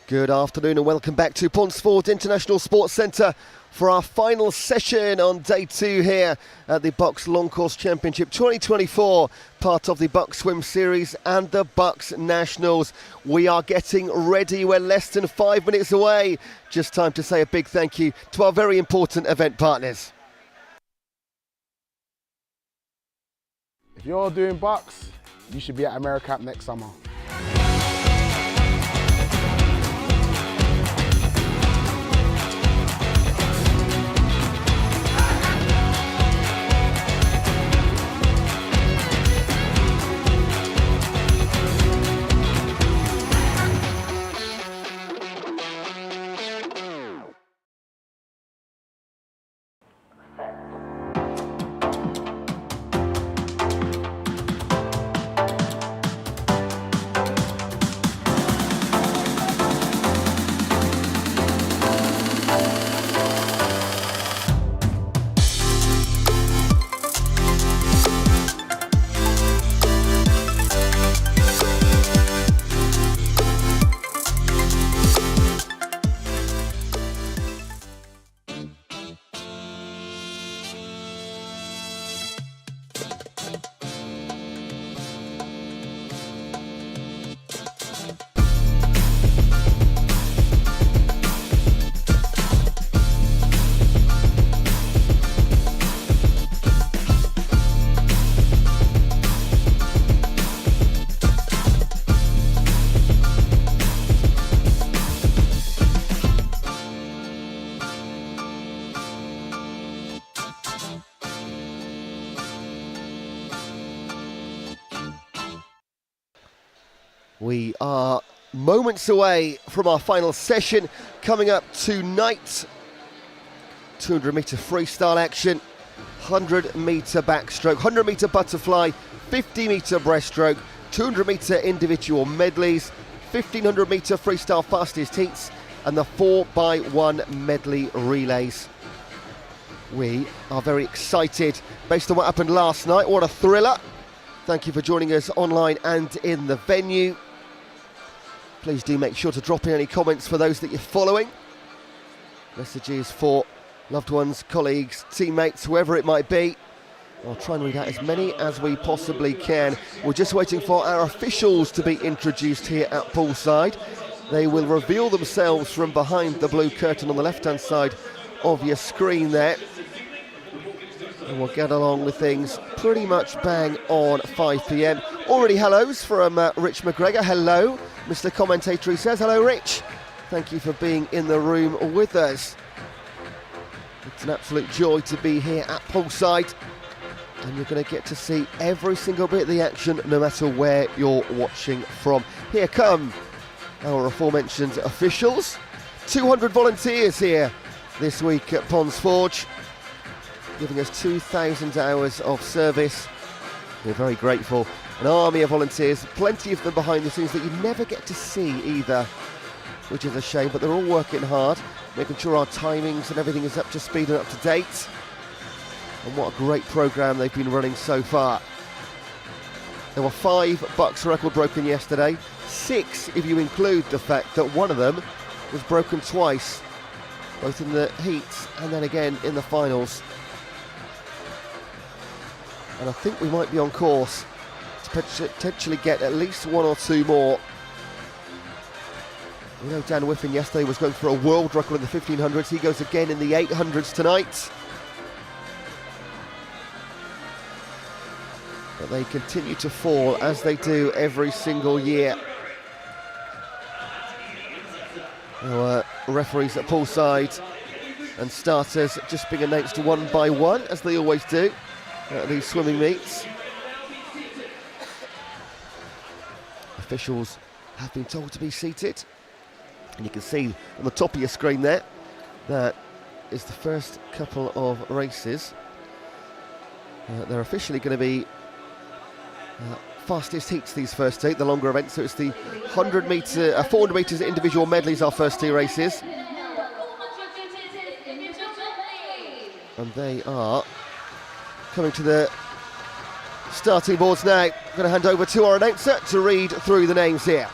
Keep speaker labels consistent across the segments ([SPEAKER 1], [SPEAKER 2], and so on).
[SPEAKER 1] Good afternoon and welcome back to Ponsford International Sports Centre for our final session on day 2 here at the BUCS Long Course Championship 2024, part of the BUCS Swim Series and the BUCS Nationals. We are getting ready. We're less than 5 minutes away. Just time to say a big thank you to our very important event partners.
[SPEAKER 2] If you're doing BUCS, you should be at AmeriCamp next summer.
[SPEAKER 1] We are moments away from our final session. Coming up tonight, 200 metre freestyle action, 100 metre backstroke, 100 metre butterfly, 50 metre breaststroke, 200 metre individual medleys, 1500 metre freestyle fastest heats, and the 4x1 medley relays. We are very excited based on what happened last night. What a thriller. Thank you for joining us online and in the venue. Please do make sure to drop in any comments for those that you're following. Messages for loved ones, colleagues, teammates, whoever it might be. I'll try and read out as many as we possibly can. We're just waiting for our officials to be introduced here at poolside. They will reveal themselves from behind the blue curtain on the left-hand side of your screen there. And we'll get along with things pretty much bang on 5 p.m. Already hellos from Rich McGregor. Hello, Mr. Commentator, he says. Hello, Rich. Thank you for being in the room with us. It's an absolute joy to be here at poolside. And you're going to get to see every single bit of the action, no matter where you're watching from. Here come our aforementioned officials. 200 volunteers here this week at Ponds Forge, giving us 2,000 hours of service. We're very grateful. An army of volunteers, plenty of them behind the scenes that you never get to see either. which is a shame, but they're all working hard, making sure our timings and everything is up to speed and up to date. And what a great programme they've been running so far. There were 5 BUCS record broken yesterday, 6 if you include the fact that one of them was broken twice, both in the heats and then again in the finals. And I think we might be on course to potentially get at least 1 or 2 more. We know Dan Whiffen yesterday was going for a world record in the 1500s. He goes again in the 800s tonight. But they continue to fall, as they do every single year. Our referees at poolside and starters just being announced one by one, as they always do at these swimming meets. Officials have been told to be seated, and you can see on the top of your screen there, that is the first couple of races. They're officially going to be fastest heats, these first 2, the longer events. So it's the 400 metres individual medleys, our first 2 races. And they are coming to the starting boards now. I'm going to hand over to our announcer to read through the names here.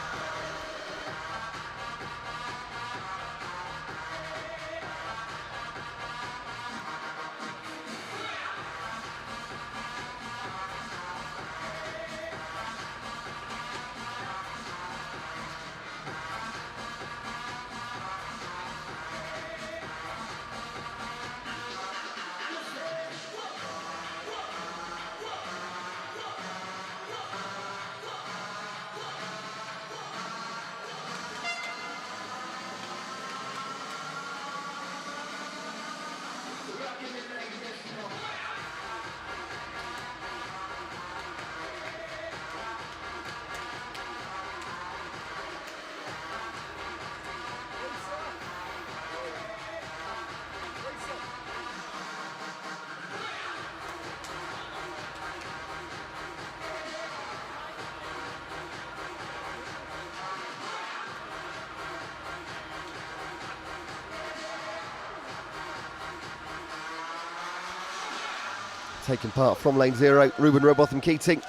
[SPEAKER 1] Taking part from lane 0, Ruben Robotham Keating,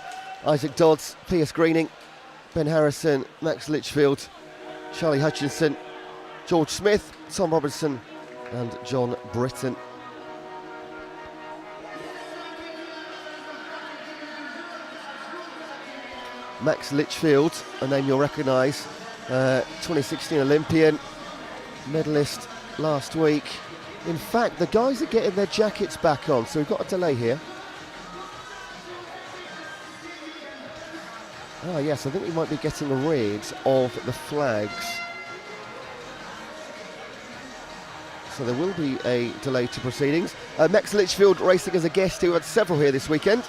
[SPEAKER 1] Isaac Dodds, Piers Greening, Ben Harrison, Max Litchfield, Charlie Hutchinson, George Smith, Tom Robinson and John Britton. Max Litchfield, a name you'll recognise, 2016 Olympian, medalist last week. In fact, the guys are getting their jackets back on, so we've got a delay here. Ah yes, I think we might be getting rid of the flags. So there will be a delay to proceedings. Max Litchfield racing as a guest, who had several here this weekend.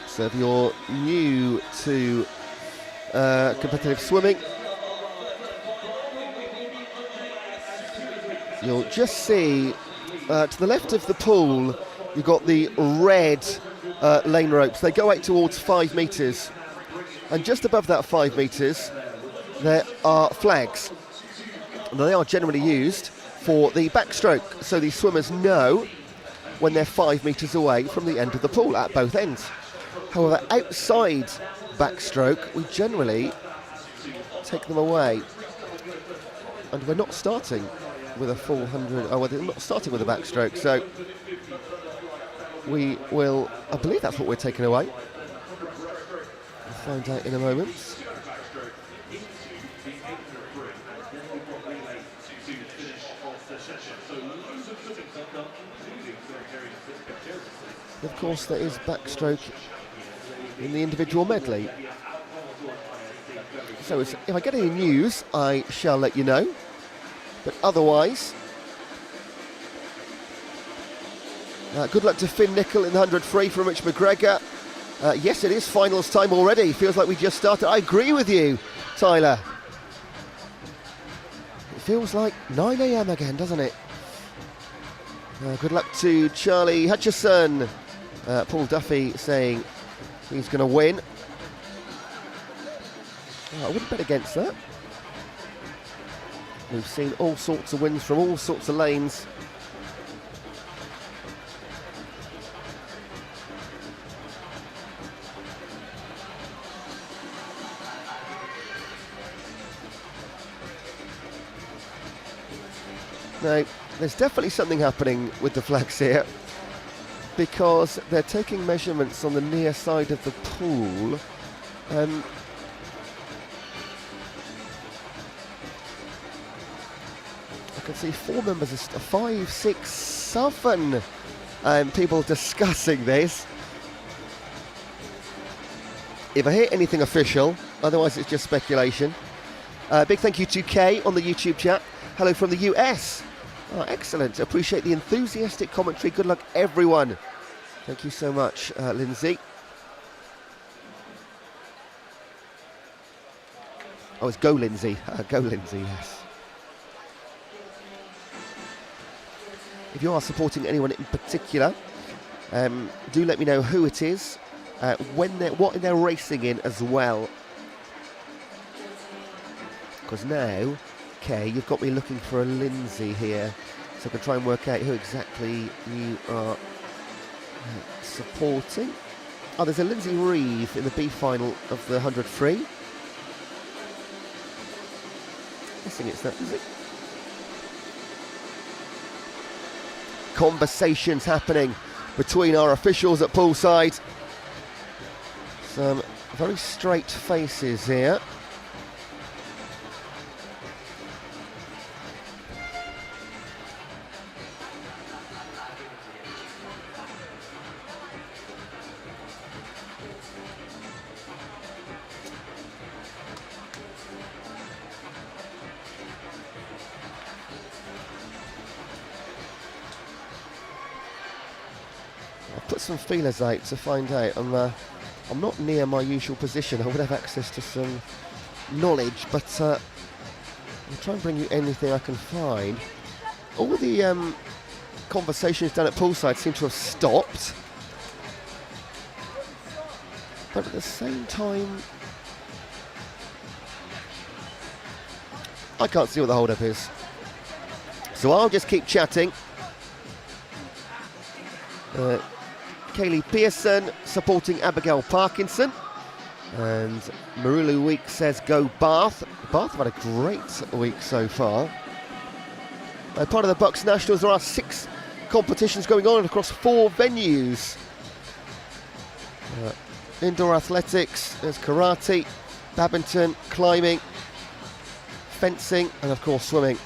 [SPEAKER 1] So if you're new to competitive swimming, you'll just see to the left of the pool, you've got the red lane ropes. They go out towards 5 metres, and just above that 5 metres there are flags. They are generally used for the backstroke, so the swimmers know when they're 5 metres away from the end of the pool at both ends. However, outside backstroke, we generally take them away, and we're not starting with a full 100. Oh, we're not starting with a backstroke, so we will. I believe that's what we're taking away. We'll find out in a moment. Of course, there is backstroke in the individual medley. So if I get any news, I shall let you know. But otherwise, good luck to Finn Nicol in the 100 free from Rich McGregor. Yes, it is finals time already. Feels like we just started. I agree with you, Tyler. It feels like 9 AM again, doesn't it? Good luck to Charlie Hutchison, Paul Duffy saying he's going to win. I wouldn't bet against that. We've seen all sorts of wins from all sorts of lanes. Now, there's definitely something happening with the flags here, because they're taking measurements on the near side of the pool. I can see 4 members, 5, 6, 7 people discussing this. If I hear anything official, otherwise it's just speculation. Big thank you to Kay on the YouTube chat. Hello from the US. Oh, excellent. Appreciate the enthusiastic commentary. Good luck, everyone. Thank you so much, Lindsay. Oh, it's Go Lindsay. Go Lindsay, yes. If you are supporting anyone in particular, do let me know who it is, what they're racing in as well. Because now, Kay, you've got me looking for a Lindsay here, so I can try and work out who exactly you are supporting. Oh, there's a Lindsay Reeve in the B final of the 100 free. I think it's that, is it? Conversations happening between our officials at poolside. Some very straight faces here. Put some feelers out to find out. I'm not near my usual position. I would have access to some knowledge, but I'll try and bring you anything I can find. All the conversations down at poolside seem to have stopped, but at the same time, I can't see what the hold-up is. So I'll just keep chatting. Kaylee Pearson supporting Abigail Parkinson, and Marulu Week says go Bath. Bath have had a great week so far. Part of the BUCS Nationals, there are 6 competitions going on across 4 venues. Indoor athletics, there's karate, badminton, climbing, fencing, and of course swimming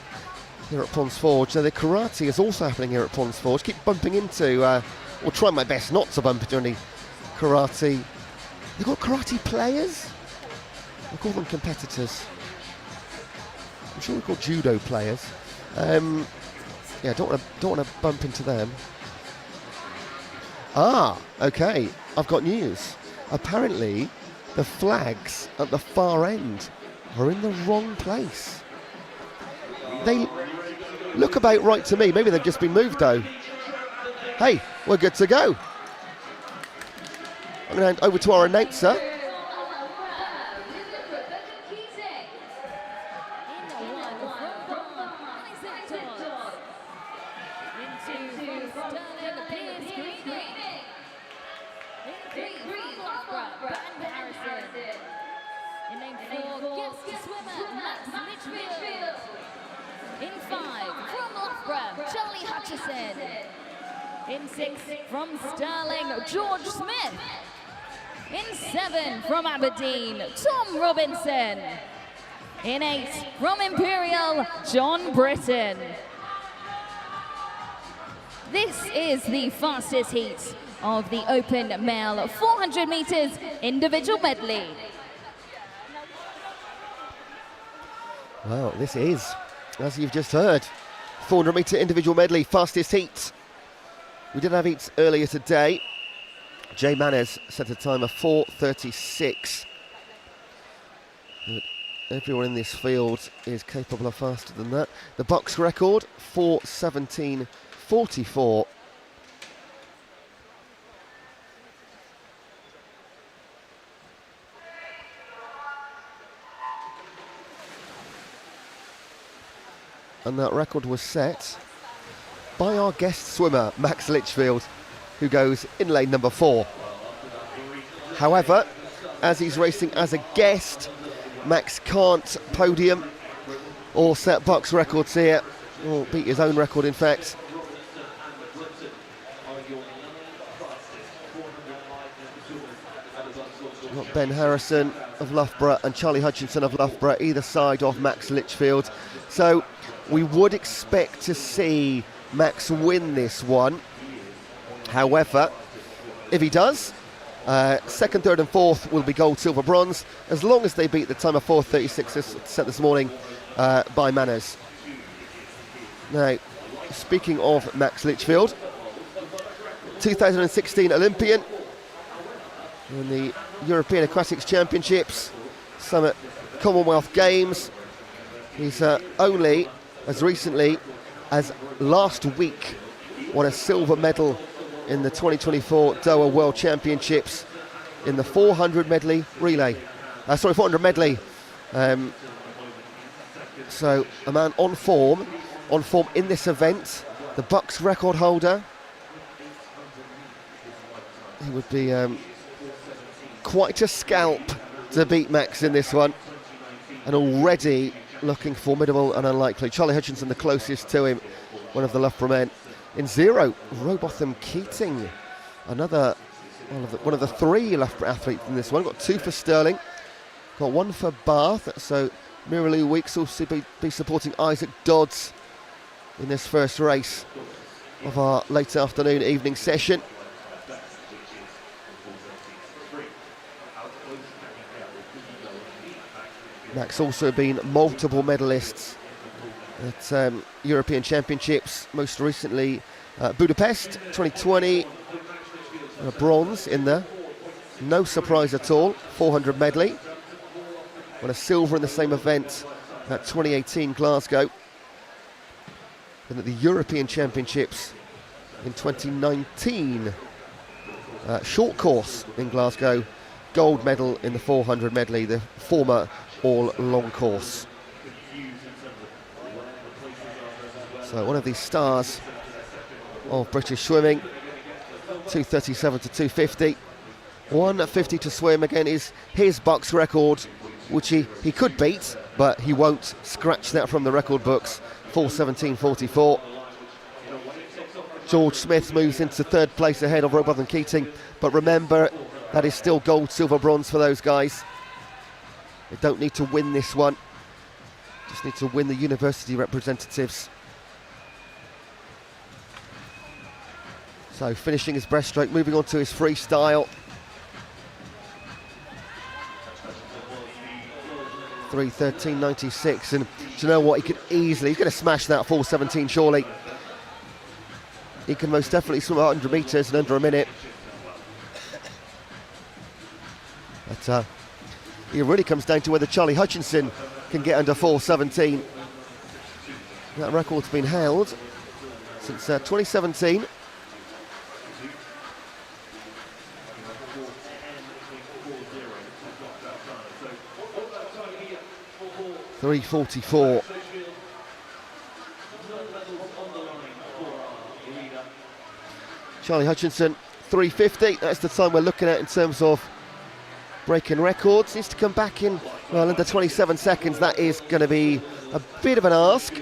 [SPEAKER 1] here at Ponds Forge. So the karate is also happening here at Ponds Forge. Keep bumping into I'll try my best not to bump into any karate. They've got karate players? I call them competitors. I'm sure they're called judo players. Yeah, don't want to bump into them. Ah, okay. I've got news. Apparently, the flags at the far end are in the wrong place. They look about right to me. Maybe they've just been moved though. Hey, we're good to go. I'm going to hand over to our announcer.
[SPEAKER 3] In 5 from Loughborough, Charlie Hutchison. In 6 from Stirling, George Smith. In 7 from Aberdeen, Tom Robinson. In 8 from Imperial, John Britton. This is the fastest heat of the open male 400 meters individual medley.
[SPEAKER 1] Well, this is, as you've just heard, 400 metre individual medley, fastest heat. We did have heats earlier today. Jay Manners set a time of 4:36. But everyone in this field is capable of faster than that. The BUCS record, 4:17.44. and that record was set by our guest swimmer, Max Litchfield, who goes in lane number 4. However, as he's racing as a guest, Max can't podium or set BUCS records here, or beat his own record in fact. Got Ben Harrison of Loughborough and Charlie Hutchinson of Loughborough either side of Max Litchfield. So we would expect to see Max win this one. However, if he does, second, third and fourth will be gold, silver, bronze, as long as they beat the time of 4:36 set this morning by Manners. Now, speaking of Max Litchfield, 2016 Olympian in the European Aquatics Championships, some at Commonwealth Games. He's only as recently as last week won a silver medal in the 2024 Doha World Championships in the 400 medley relay. 400 medley. So a man on form in this event, the BUCS record holder. He would be quite a scalp to beat Max in this one, and already looking formidable and unlikely. Charlie Hutchinson the closest to him, one of the Loughborough men. In 0, Robotham Keating, another one of the 3 Loughborough athletes in this one. Got 2 for Stirling, got 1 for Bath, so Miralee Weeks also be supporting Isaac Dodds in this first race of our late afternoon evening session. Max also been multiple medalists at European Championships, most recently Budapest 2020, bronze in there, no surprise at all, 400 medley, won a silver in the same event at 2018 Glasgow, and at the European Championships in 2019, short course in Glasgow, gold medal in the 400 medley, the former all long course. So one of these stars of British swimming, 2:37 to 2:50, 1:50 to swim. Again is his BUCS record, which he could beat, but he won't scratch that from the record books, 4:17.44. George Smith moves into 3rd place ahead of Robotham Keating, but remember, that is still gold, silver, bronze for those guys. They don't need to win this one, just need to win the university representatives. So finishing his breaststroke, moving on to his freestyle. 3:13.96, and do you know what, he could easily, he's going to smash that 4:17 surely. He can most definitely swim 100 metres in under a minute. But it really comes down to whether Charlie Hutchinson can get under 4:17. That record's been held since 2017. .344. Charlie Hutchinson, 3:50. That's the time we're looking at in terms of breaking records. Needs to come back in, well, under 27 seconds. That is going to be a bit of an ask.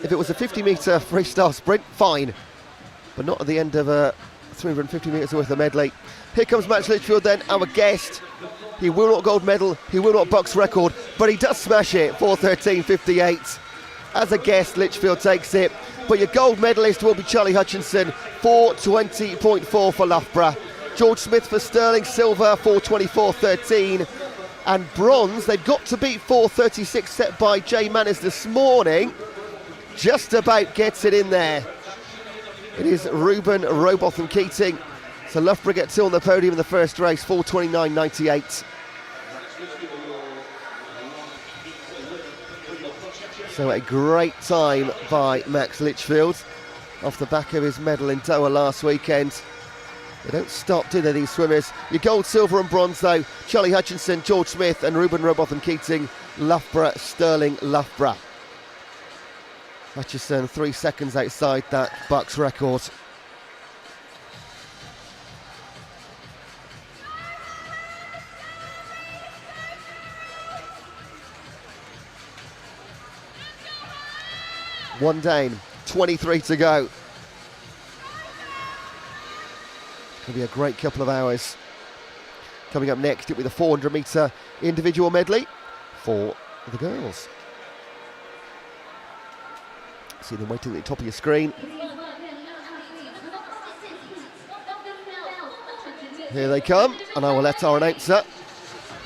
[SPEAKER 1] If it was a 50-metre freestyle sprint, fine. But not at the end of a 350 metres worth of medley. Here comes Max Litchfield then, our guest. He will not gold medal, he will not BUCS record, but he does smash it, 4:13.58. As a guest, Litchfield takes it. But your gold medalist will be Charlie Hutchinson, 4:20.4 for Loughborough. George Smith for Stirling, silver, 4:24.13. And bronze, they've got to beat 4:36 set by Jay Manners this morning. Just about gets it in there. It is Ruben Robotham Keating. So Loughborough get 2 on the podium in the first race, 4:29.98. So a great time by Max Litchfield off the back of his medal in Doha last weekend. They don't stop, do they, these swimmers? Your gold, silver and bronze though, Charlie Hutchinson, George Smith and Ruben Robotham Keating, Loughborough, Stirling, Loughborough. Hutchison 3 seconds outside that BUCS record. One down, 23 to go. It's going to be a great couple of hours. Coming up next, it'll be the 400 metre individual medley for the girls. See them waiting at the top of your screen. Here they come, and I will let our announcer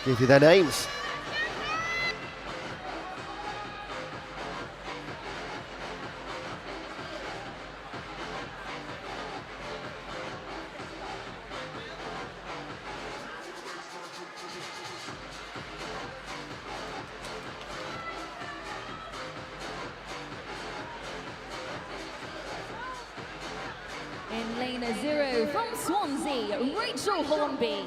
[SPEAKER 1] give you their names.
[SPEAKER 3] In lane 0 from Swansea, Rachel Hornby.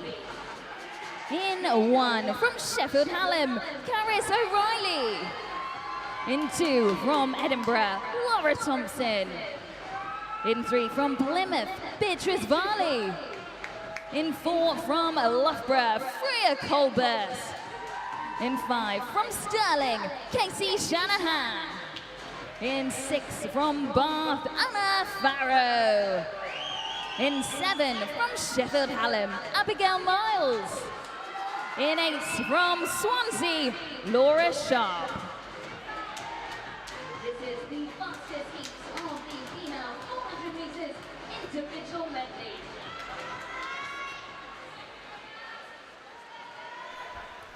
[SPEAKER 3] In 1 from Sheffield Hallam, Caris O'Reilly. In 2 from Edinburgh, Laura Thompson. In 3 from Plymouth, Beatrice Varley. In 4 from Loughborough, Freya Colbert. In 5 from Stirling, Casey Shanahan. In 6 from Bath, Anna Farrow. In 7 from Sheffield Hallam, Abigail Miles. In 8 from Swansea, Laura Sharp. This is the fastest heat of the female 400 metres individual medley.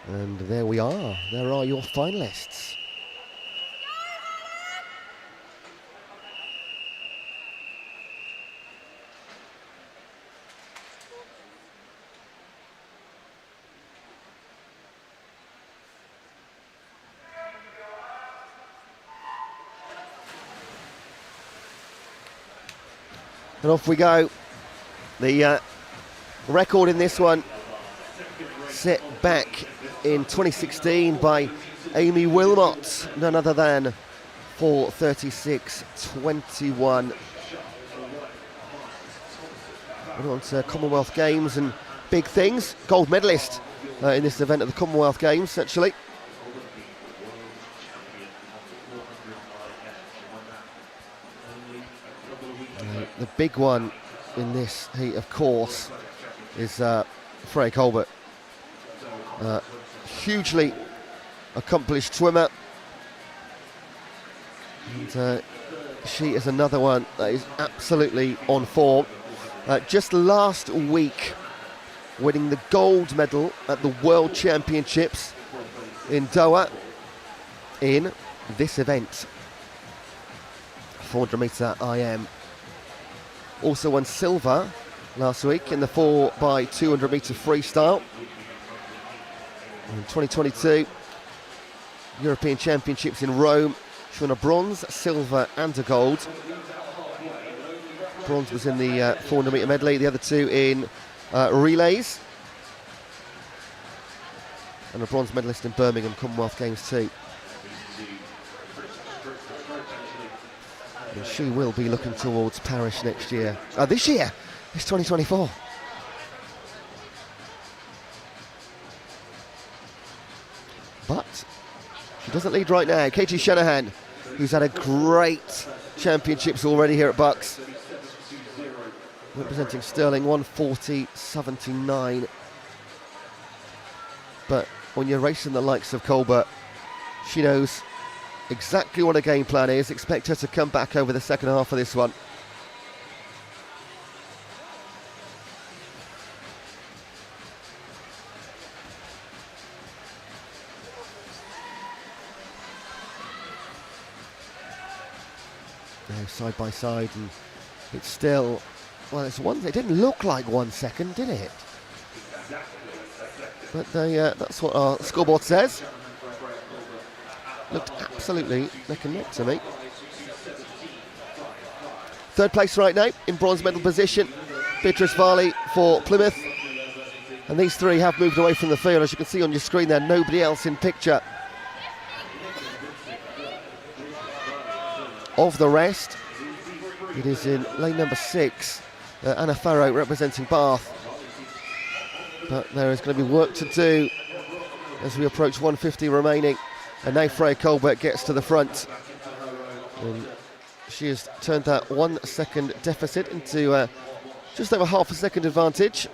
[SPEAKER 1] And there we are. There are your finalists. And off we go. The record in this one set back in 2016 by Amy Wilmot, none other than 4:36.21. Went on to Commonwealth Games and big things. Gold medalist in this event at the Commonwealth Games, actually. The big one in this heat, of course, is Freya Colbert. Hugely accomplished swimmer. And she is another one that is absolutely on form. Just last week, winning the gold medal at the World Championships in Doha in this event. 400 metre IM. Also won silver last week in the 4x200 metre freestyle. In 2022 European Championships in Rome, she won a bronze, silver and a gold. Bronze was in the 400 metre medley, the other two in relays. And a bronze medalist in Birmingham Commonwealth Games too. And she will be looking towards Paris next year. This year, it's 2024. But she doesn't lead right now. Katie Shanahan, who's had a great championships already here at BUCS. Representing Stirling, 1:40.79. But when you're racing the likes of Colbert, she knows exactly what her game plan is. Expect her to come back over the second half of this one. Now side by side, and it's still, well, it's one. It didn't look like 1 second, did it? But that's what our scoreboard says. Looked absolutely neck and neck to me. Third place right now in bronze medal position, Beatrice Varley for Plymouth. And these three have moved away from the field. As you can see on your screen there, nobody else in picture. of the rest. It is in lane number 6, Anna Farrow representing Bath. But there is going to be work to do as we approach 150 remaining. And now Freya Colbert gets to the front. And she has turned that 1 second deficit into just over half a second advantage.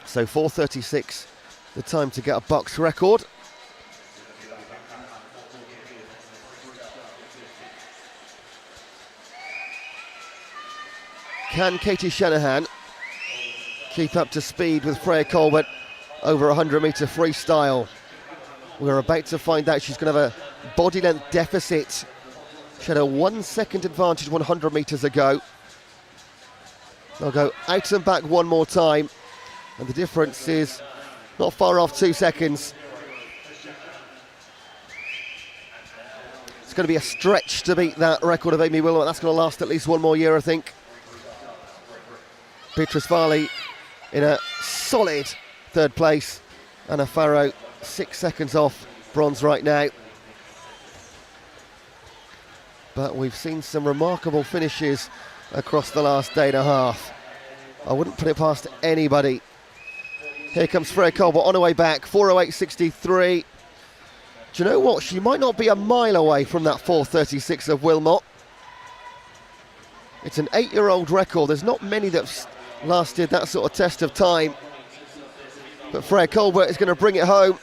[SPEAKER 1] So 4:36, the time to get a BUCS record. Can Katie Shanahan keep up to speed with Freya Colbert over 100-metre freestyle? We're about to find out. She's going to have a body length deficit. She had a 1 second advantage 100 metres ago. They'll go out and back one more time, and the difference is not far off 2 seconds. It's going to be a stretch to beat that record of Amy Wilmot. That's going to last at least one more year, I think. Beatrice Farley in a solid 3rd place. Anna Farrow 6 seconds off bronze right now. But we've seen some remarkable finishes across the last day and a half. I wouldn't put it past anybody. Here comes Freya Colbert on her way back, 4:08.63. Do you know what? She might not be a mile away from that 4:36 of Wilmot. It's an 8-year-old record. There's not many that lasted that sort of test of time. But Freya Colbert is going to bring it home.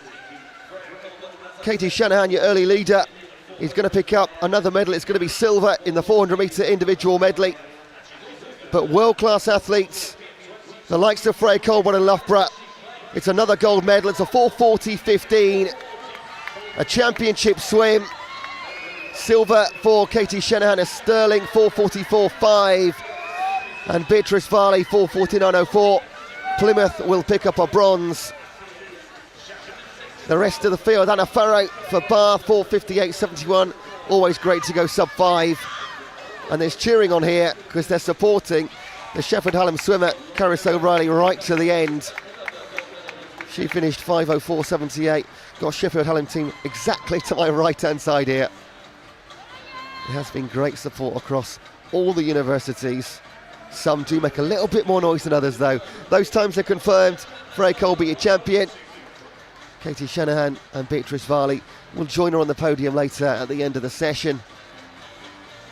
[SPEAKER 1] Katie Shanahan, your early leader, is going to pick up another medal. It's going to be silver in the 400-metre individual medley. But world-class athletes, the likes of Freya Colbert and Loughborough, it's another gold medal. It's a 4:40.15, a championship swim. Silver for Katie Shanahan, a sterling 4:44.5, and Beatrice Farley 4:49.04. Plymouth will pick up a bronze. The rest of the field, Anna Farrow for Bath, 4:58.71. Always great to go sub-5. And there's cheering on here because they're supporting the Sheffield Hallam swimmer, Caris O'Reilly, right to the end. She finished 5:04.78. Got Sheffield Hallam team exactly to my right-hand side here. There has been great support across all the universities. Some do make a little bit more noise than others, though. Those times are confirmed. Freya Colbert, your champion. Katie Shanahan and Beatrice Farley will join her on the podium later at the end of the session.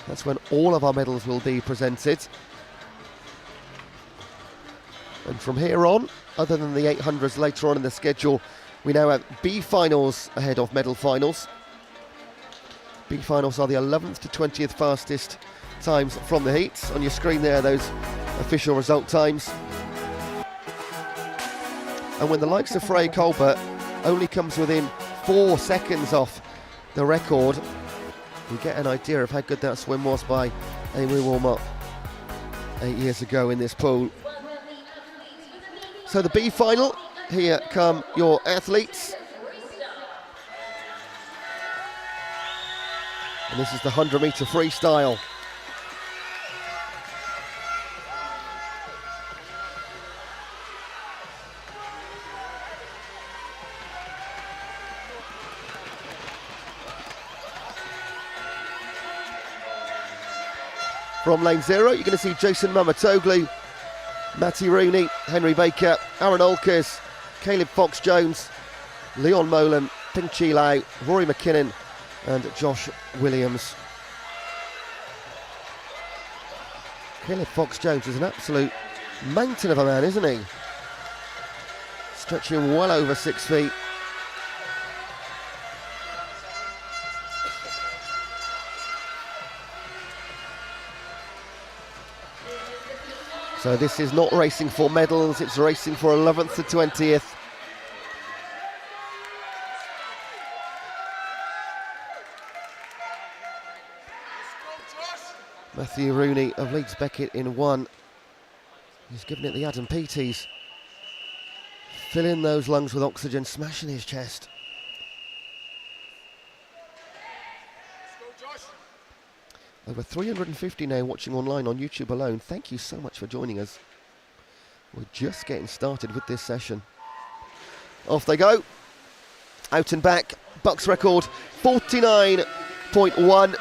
[SPEAKER 1] That's when all of our medals will be presented. And from here on, other than the 800s later on in the schedule, we now have B finals ahead of medal finals. B finals are the 11th to 20th fastest times from the heats. On your screen there, those official result times. And when the likes of Freya Colbert only comes within 4 seconds off the record, we get an idea of how good that swim was by Amy Wilmot 8 years ago in this pool. So the B final, here come your athletes. And this is the 100-metre freestyle. From lane 0, you're going to see Jason Mamatoglu, Matty Rooney, Henry Baker, Aaron Olkers, Caleb Fox-Jones, Leon Molan, Ping Chi Lau, Rory McKinnon and Josh Williams. Caleb Fox-Jones is an absolute mountain of a man, isn't he? Stretching well over 6 feet. So this is not racing for medals, it's racing for 11th to 20th. Matthew Rooney of Leeds Beckett in 1. He's giving it the Adam Peaties. Filling those lungs with oxygen, smashing his chest. Over 350 now watching online on YouTube alone. Thank you so much for joining us. We're just getting started with this session. Off they go. Out and back. BUCS record 49 59.1.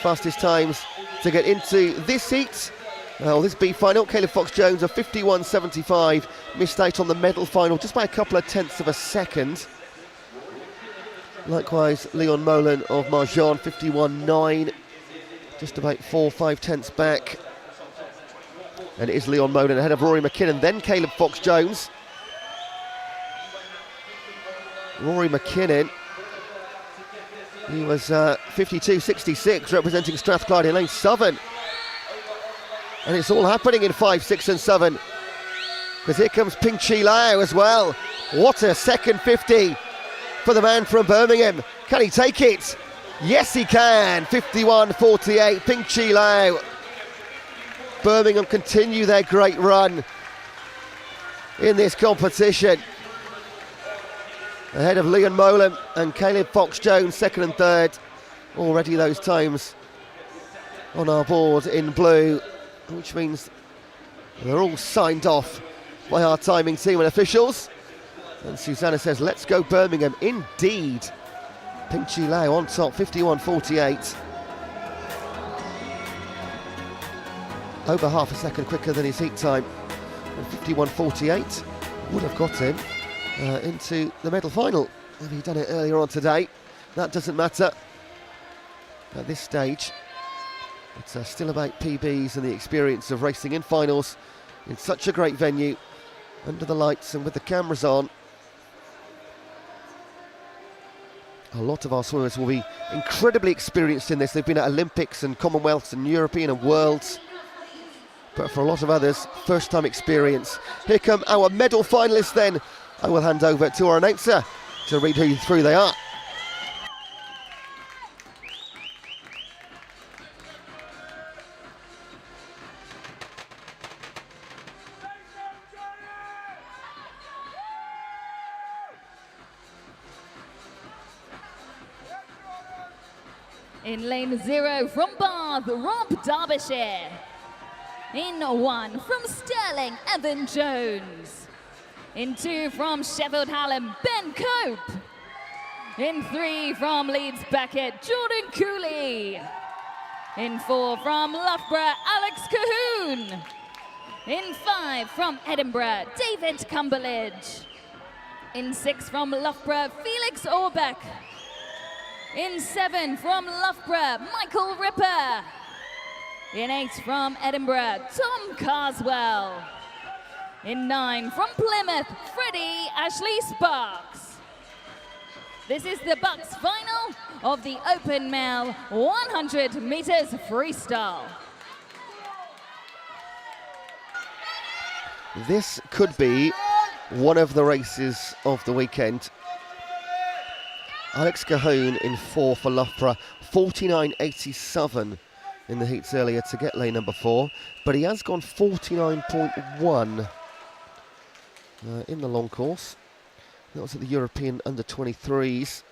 [SPEAKER 1] Fastest times to get into this heat. This B final, Caleb Fox-Jones of 51.75, missed out on the medal final just by a couple of tenths of a second. Likewise, Leon Molan of Marjan, 51.9, just about 4 or 5 tenths back. And it is Leon Molan ahead of Rory McKinnon, then Caleb Fox-Jones. Rory McKinnon, he was 52.66, representing Strathclyde in lane 7. And it's all happening in 5, 6 and 7. Because here comes Ping Chi Lau as well. What a second 50 for the man from Birmingham. Can he take it? Yes, he can. 51.48, Ping Chi Lau. Birmingham continue their great run in this competition. Ahead of Leon Molan and Caleb Fox-Jones, second and third. Already those times on our board in blue, which means they're all signed off by our timing team and officials. And Susanna says, let's go Birmingham. Indeed. Ping Chi Lau on top, 51.48. Over half a second quicker than his heat time. And 51.48 would have got him into the medal final if he'd done it earlier on today. That doesn't matter at this stage. It's still about PBs and the experience of racing in finals in such a great venue, under the lights and with the cameras on. A lot of our swimmers will be incredibly experienced in this. They've been at Olympics and Commonwealths and European and Worlds. But for a lot of others, first time experience. Here come our medal finalists then. I will hand over to our announcer to read who through they are.
[SPEAKER 3] In lane 0 from Bath, Rob Derbyshire. In 1 from Stirling, Evan Jones. In 2 from Sheffield Hallam, Ben Cope. In 3 from Leeds Beckett, Jordan Cooley. In 4 from Loughborough, Alex Cahoon. In 5 from Edinburgh, David Cumberledge. In 6 from Loughborough, Felix Orbeck. In 7 from Loughborough, Michael Ripper. In 8 from Edinburgh, Tom Carswell. In 9 from Plymouth, Freddie Ashley Sparks. This is the BUCS final of the Open Male 100 meters freestyle.
[SPEAKER 1] This could be one of the races of the weekend. Alex Cahoon in 4 for Loughborough, 49.87 in the heats earlier to get lane number 4, but he has gone 49.1 in the long course. That was at the European under-23s.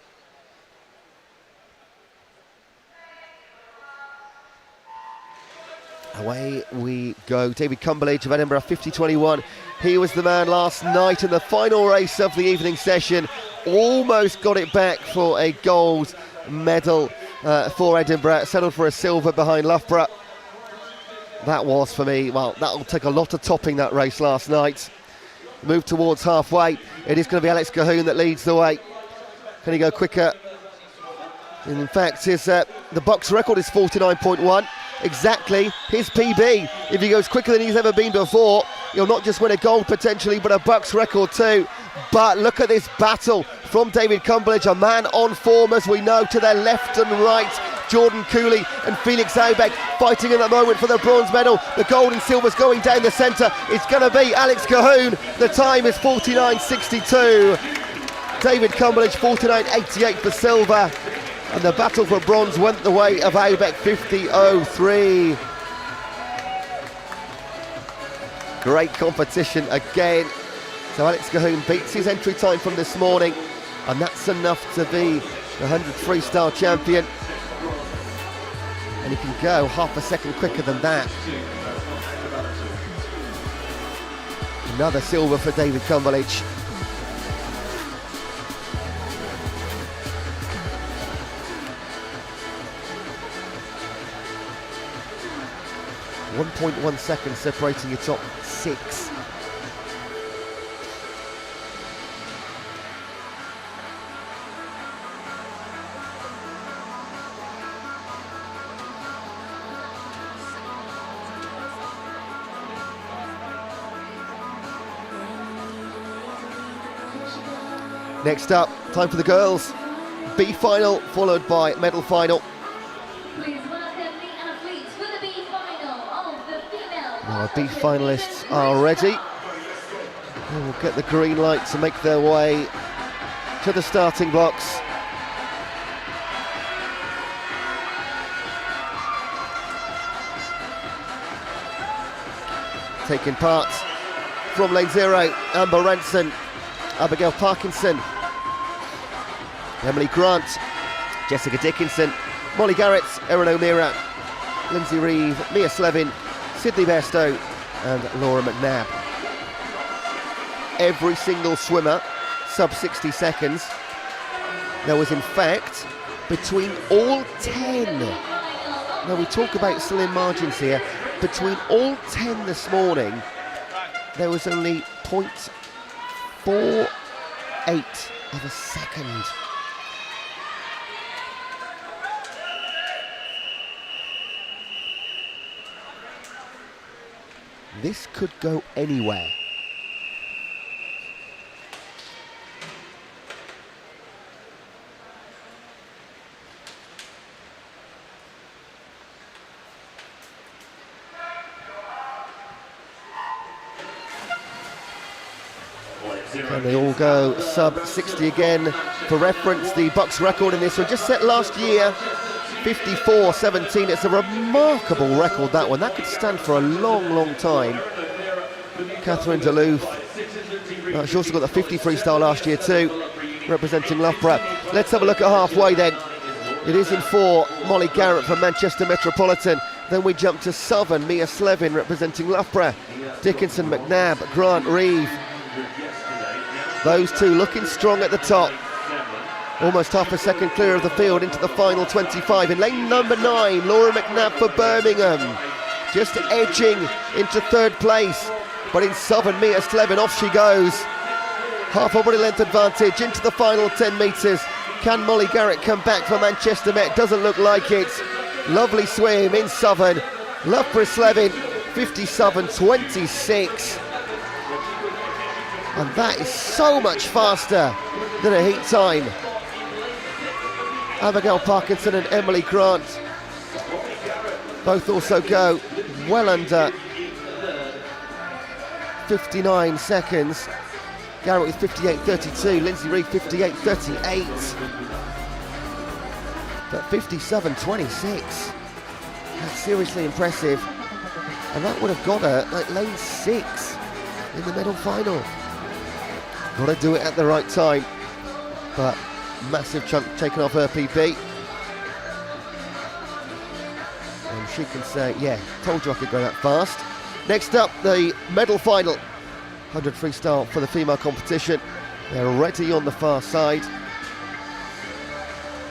[SPEAKER 1] Away we go. David Cumberledge of Edinburgh, 50.21. He was the man last night in the final race of the evening session. Almost got it back for a gold medal for Edinburgh. Settled for a silver behind Loughborough. That was, for me, well, that'll take a lot of topping, that race last night. Move towards halfway. It is going to be Alex Cahoon that leads the way. Can he go quicker? And in fact, the BUCS record is 49.1. Exactly his PB. If he goes quicker than he's ever been before, he'll not just win a gold potentially, but a BUCS record too. But look at this battle from David Cumberledge, a man on form, as we know, to their left and right. Jordan Cooley and Felix Aubeck fighting in the moment for the bronze medal. The gold and silver's going down the centre. It's going to be Alex Cahoon. The time is 49.62. David Cumberledge 49.88 for silver. And the battle for bronze went the way of Aubeck, 50.03. Great competition again. So Alex Cahoon beats his entry time from this morning, and that's enough to be the 100 freestyle champion. And he can go half a second quicker than that. Another silver for David Cumberledge. 1.1 seconds separating your top 6. Next up, time for the girls. B final, followed by medal final.
[SPEAKER 3] Please welcome the athletes for the B final of the female.
[SPEAKER 1] Our B finalists are ready. They will get the green light to make their way to the starting blocks. Taking part from lane 0, Amber Ranson, Abigail Parkinson, Emily Grant, Jessica Dickinson, Molly Garrett, Erin O'Meara, Lindsay Reeve, Mia Slevin, Sydney Bairstow and Laura McNabb. Every single swimmer sub 60 seconds. There was in fact between all 10. Now we talk about slim margins here. Between all 10 this morning, there was only 0.48 of a second. This could go anywhere. And they all go sub 60 again. For reference, the BUCS record in this one just set last year, 54.17. It's a remarkable record, that one. That could stand for a long, long time. Catherine Duluth. She also got the 50 freestyle last year too, representing Loughborough. Let's have a look at halfway then. It is in 4, Molly Garrett from Manchester Metropolitan. Then we jump to Southern, Mia Slevin representing Loughborough. Dickinson, McNabb, Grant, Reeve. Those two looking strong at the top. Almost half a second clear of the field into the final 25. In lane number 9, Laura McNabb for Birmingham. Just edging into 3rd place. But in Southern, Mia Slevin, off she goes. Half a body length advantage into the final 10 metres. Can Molly Garrett come back for Manchester Met? Doesn't look like it. Lovely swim in Southern. Loughborough Slevin, 57.26. And that is so much faster than a heat time. Abigail Parkinson and Emily Grant both also go well under 59 seconds. Garrett with 58.32, Lindsay Reeve 58.38. But 57.26, that's seriously impressive. And that would have got her at lane 6 in the medal final. Got to do it at the right time, but massive chunk taken off her PB. And she can say, yeah, told you I could go that fast. Next up, the medal final. 100 freestyle for the female competition. They're ready on the far side.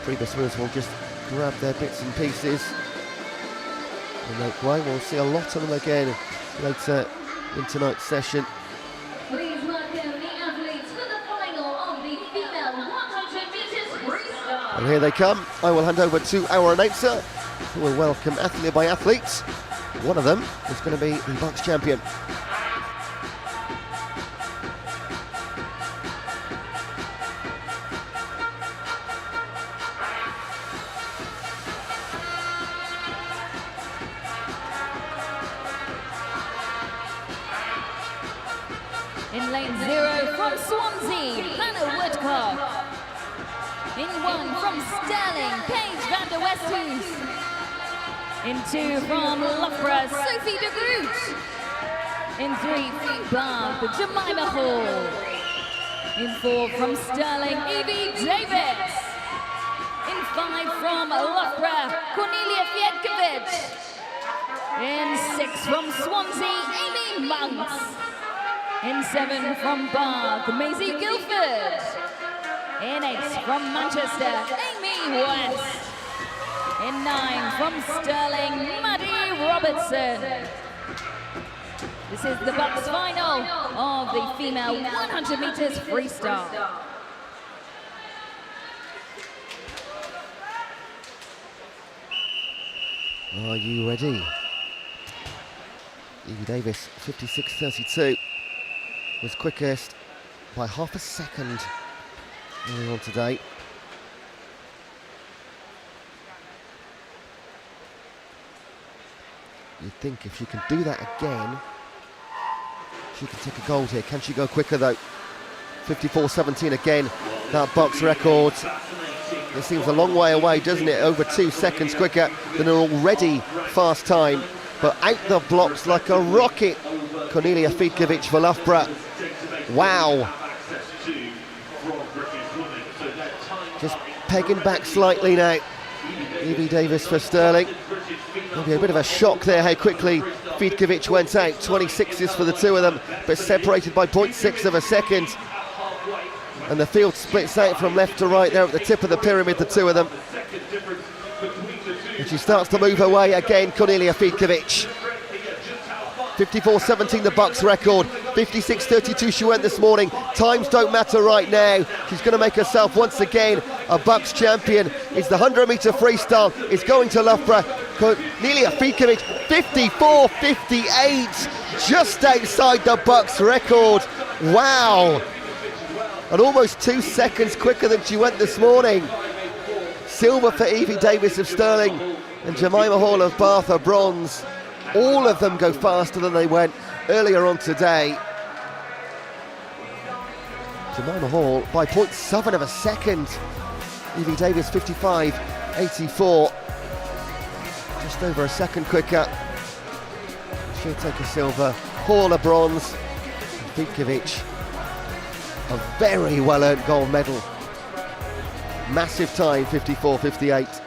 [SPEAKER 1] Previous swimmers will just grab their bits and pieces and make way. We'll see a lot of them again later in tonight's session.
[SPEAKER 3] Please welcome the athletes for the final of the female 100 meters freestyle.
[SPEAKER 1] And here they come. I will hand over to our announcer, who will welcome athlete by athlete. One of them is going to be the BUCS champion.
[SPEAKER 3] In lane 0 from Swansea, Hannah Woodcock. In 1 from Stirling, Paige van der Westhues. In 2 from Loughborough, Sophie de Groot. In 3 from Bath, Jemima Hall. In 4 from Stirling, Evie Davis. In 5 from Loughborough, Cornelia Fiedkovic. In 6 from Swansea, Amy Monks. In 7 from Bath, Maisie Guilford. In 8 from Manchester, Amy West. In 9 from Stirling, Maddie Roberts. Robertson. This is the BUCS final of the female 100 meters freestyle.
[SPEAKER 1] Are you ready? Evie Davis, 56.32, was quickest by half a second earlier on today. You'd think if she can do that again, she can take a gold here. Can she go quicker though? 54.17 again, that BUCS record. It seems a long way away, doesn't it? Over 2 seconds quicker than an already fast time. But out the blocks like a rocket, Kornelia Fiedkiewicz for Loughborough. Wow. Just pegging back slightly now. Evie Davis for Sterling. Maybe a bit of a shock there how quickly Fiedkiewicz went out. 26s for the two of them, but separated by 0.6 of a second. And the field splits out from left to right there at the tip of the pyramid, the two of them. And she starts to move away again, Kornelia Fiedkiewicz. 54.17 the BUCS record, 56.32 she went this morning. Times don't matter right now. She's going to make herself once again a BUCS champion. It's the 100 metre freestyle. It's going to Loughborough. Kornelia Fiedkiewicz, 54.58, just outside the BUCS record. Wow. And almost 2 seconds quicker than she went this morning. Silver for Evie Davis of Sterling and Jemima Hall of Bath are bronze. All of them go faster than they went earlier on today. Jemima Hall by 0.7 of a second. Evie Davis 55.84. Just over a second quicker. She'll take a silver. Hall a bronze. Fiedkiewicz, a very well-earned gold medal. Massive time, 54.58.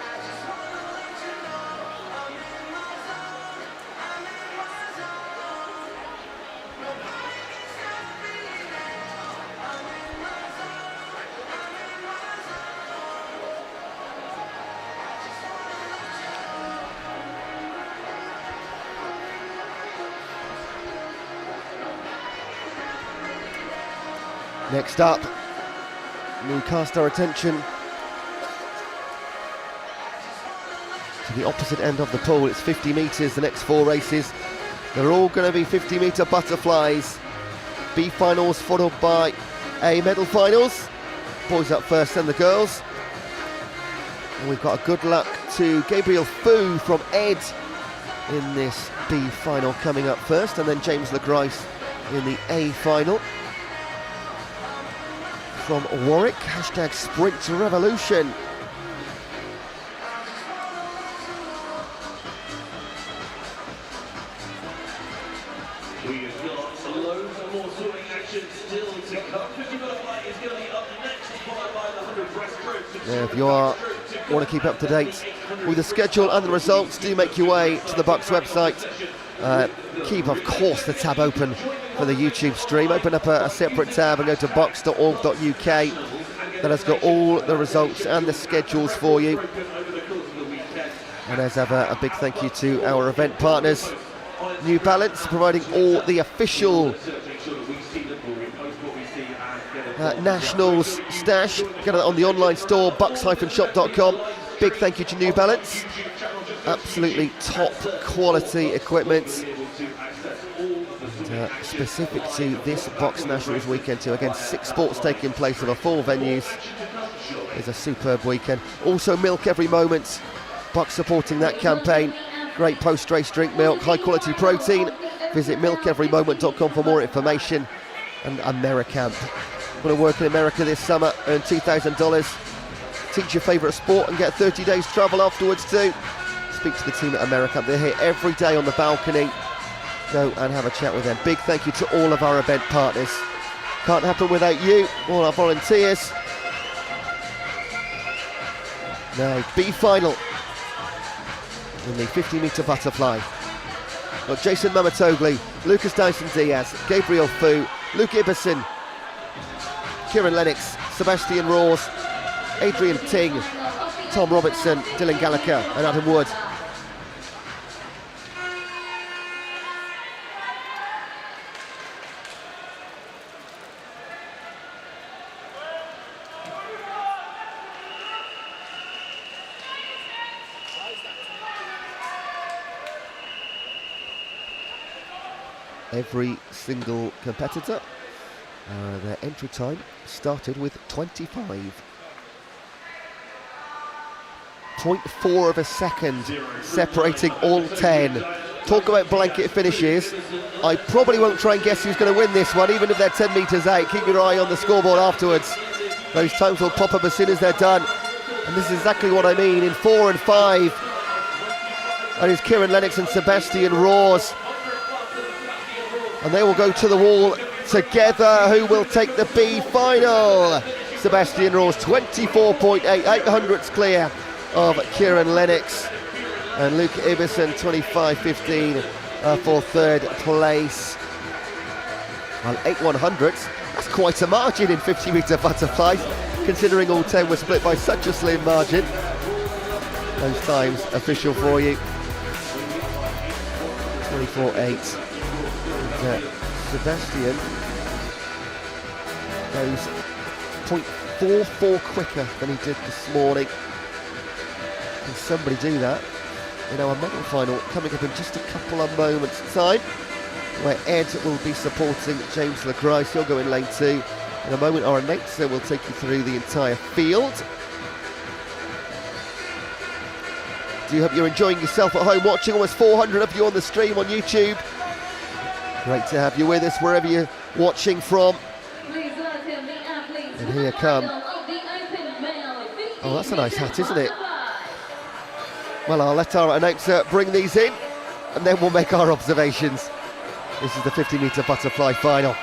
[SPEAKER 1] Next up, we cast our attention to the opposite end of the pool. It's 50 metres, the next 4 races. They're all going to be 50 metre butterflies. B finals followed by A medal finals. Boys up first, then the girls. And we've got a good luck to Gabriel Fu from Ed in this B final coming up first, and then James LeGrice in the A final. From Warwick, hashtag Sprint Revolution.
[SPEAKER 4] We have got loads of more swimming action still to come. 50 butterfly is going to be up next, followed by the 100 breaststroke.
[SPEAKER 1] Now, if you want to keep up to date with the schedule and the results, do make your way to the BUCS website. Keep, of course, the tab open for the YouTube stream. Open up a separate tab and go to bucs.org.uk. That has got all the results and the schedules for you. And as ever, a big thank you to our event partners. New Balance providing all the official Nationals stash. Get it on the online store, bucs-shop.com. Big thank you to New Balance. Absolutely top quality equipment. And, specific to this BUCS Nationals weekend too. Again, 6 sports taking place over 4 venues. It's a superb weekend. Also Milk Every Moment. BUCS supporting that campaign. Great post-race drink milk, high quality protein. Visit milkeverymoment.com for more information. And AmeriCamp. Want to work in America this summer, earn $2,000. Teach your favourite sport and get 30 days travel afterwards too. Speak to the team at AmeriCamp. They're here every day on the balcony. Go and have a chat with them. Big thank you to all of our event partners. Can't happen without you, all our volunteers. Now, B final in the 50 metre butterfly. Got Jason Mamatoglu, Lucas Dyson-Diaz, Gabriel Fu, Luke Ibbison, Kieran Lennox, Sebastian Rawls, Adrian Ting, Tom Robertson, Dylan Gallagher and Adam Wood. every single competitor. Their entry time started with 25.4 of a second separating all 10. Talk about blanket finishes. I probably won't try and guess who's going to win this one, even if they're 10 metres out. Keep your eye on the scoreboard afterwards. Those times will pop up as soon as they're done. And this is exactly what I mean. In 4 and 5, that is Kieran Lennox and Sebastian Roars. And they will go to the wall together. Who will take the B final? Sebastian Roars, 24.8, 800ths clear of Kieran Lennox. And Luke Ibbison, 25.15 for third place. Well, 8 100ths, that's quite a margin in 50-metre butterflies, considering all 10 were split by such a slim margin. Those times official for you. 24.8. Sebastian goes 0.44 quicker than he did this morning. Can somebody do that? In our medal final coming up in just a couple of moments' time, where Ed will be supporting James LaGrice. He'll go in lane 2. In a moment, our announcer will take you through the entire field. Do you hope you're enjoying yourself at home watching? Almost 400 of you on the stream on YouTube. Great to have you with us wherever you're watching from. And here come. Oh, that's a nice hat, isn't it? Well, I'll let our announcer bring these in, and then we'll make our observations. This is the 50-metre butterfly final.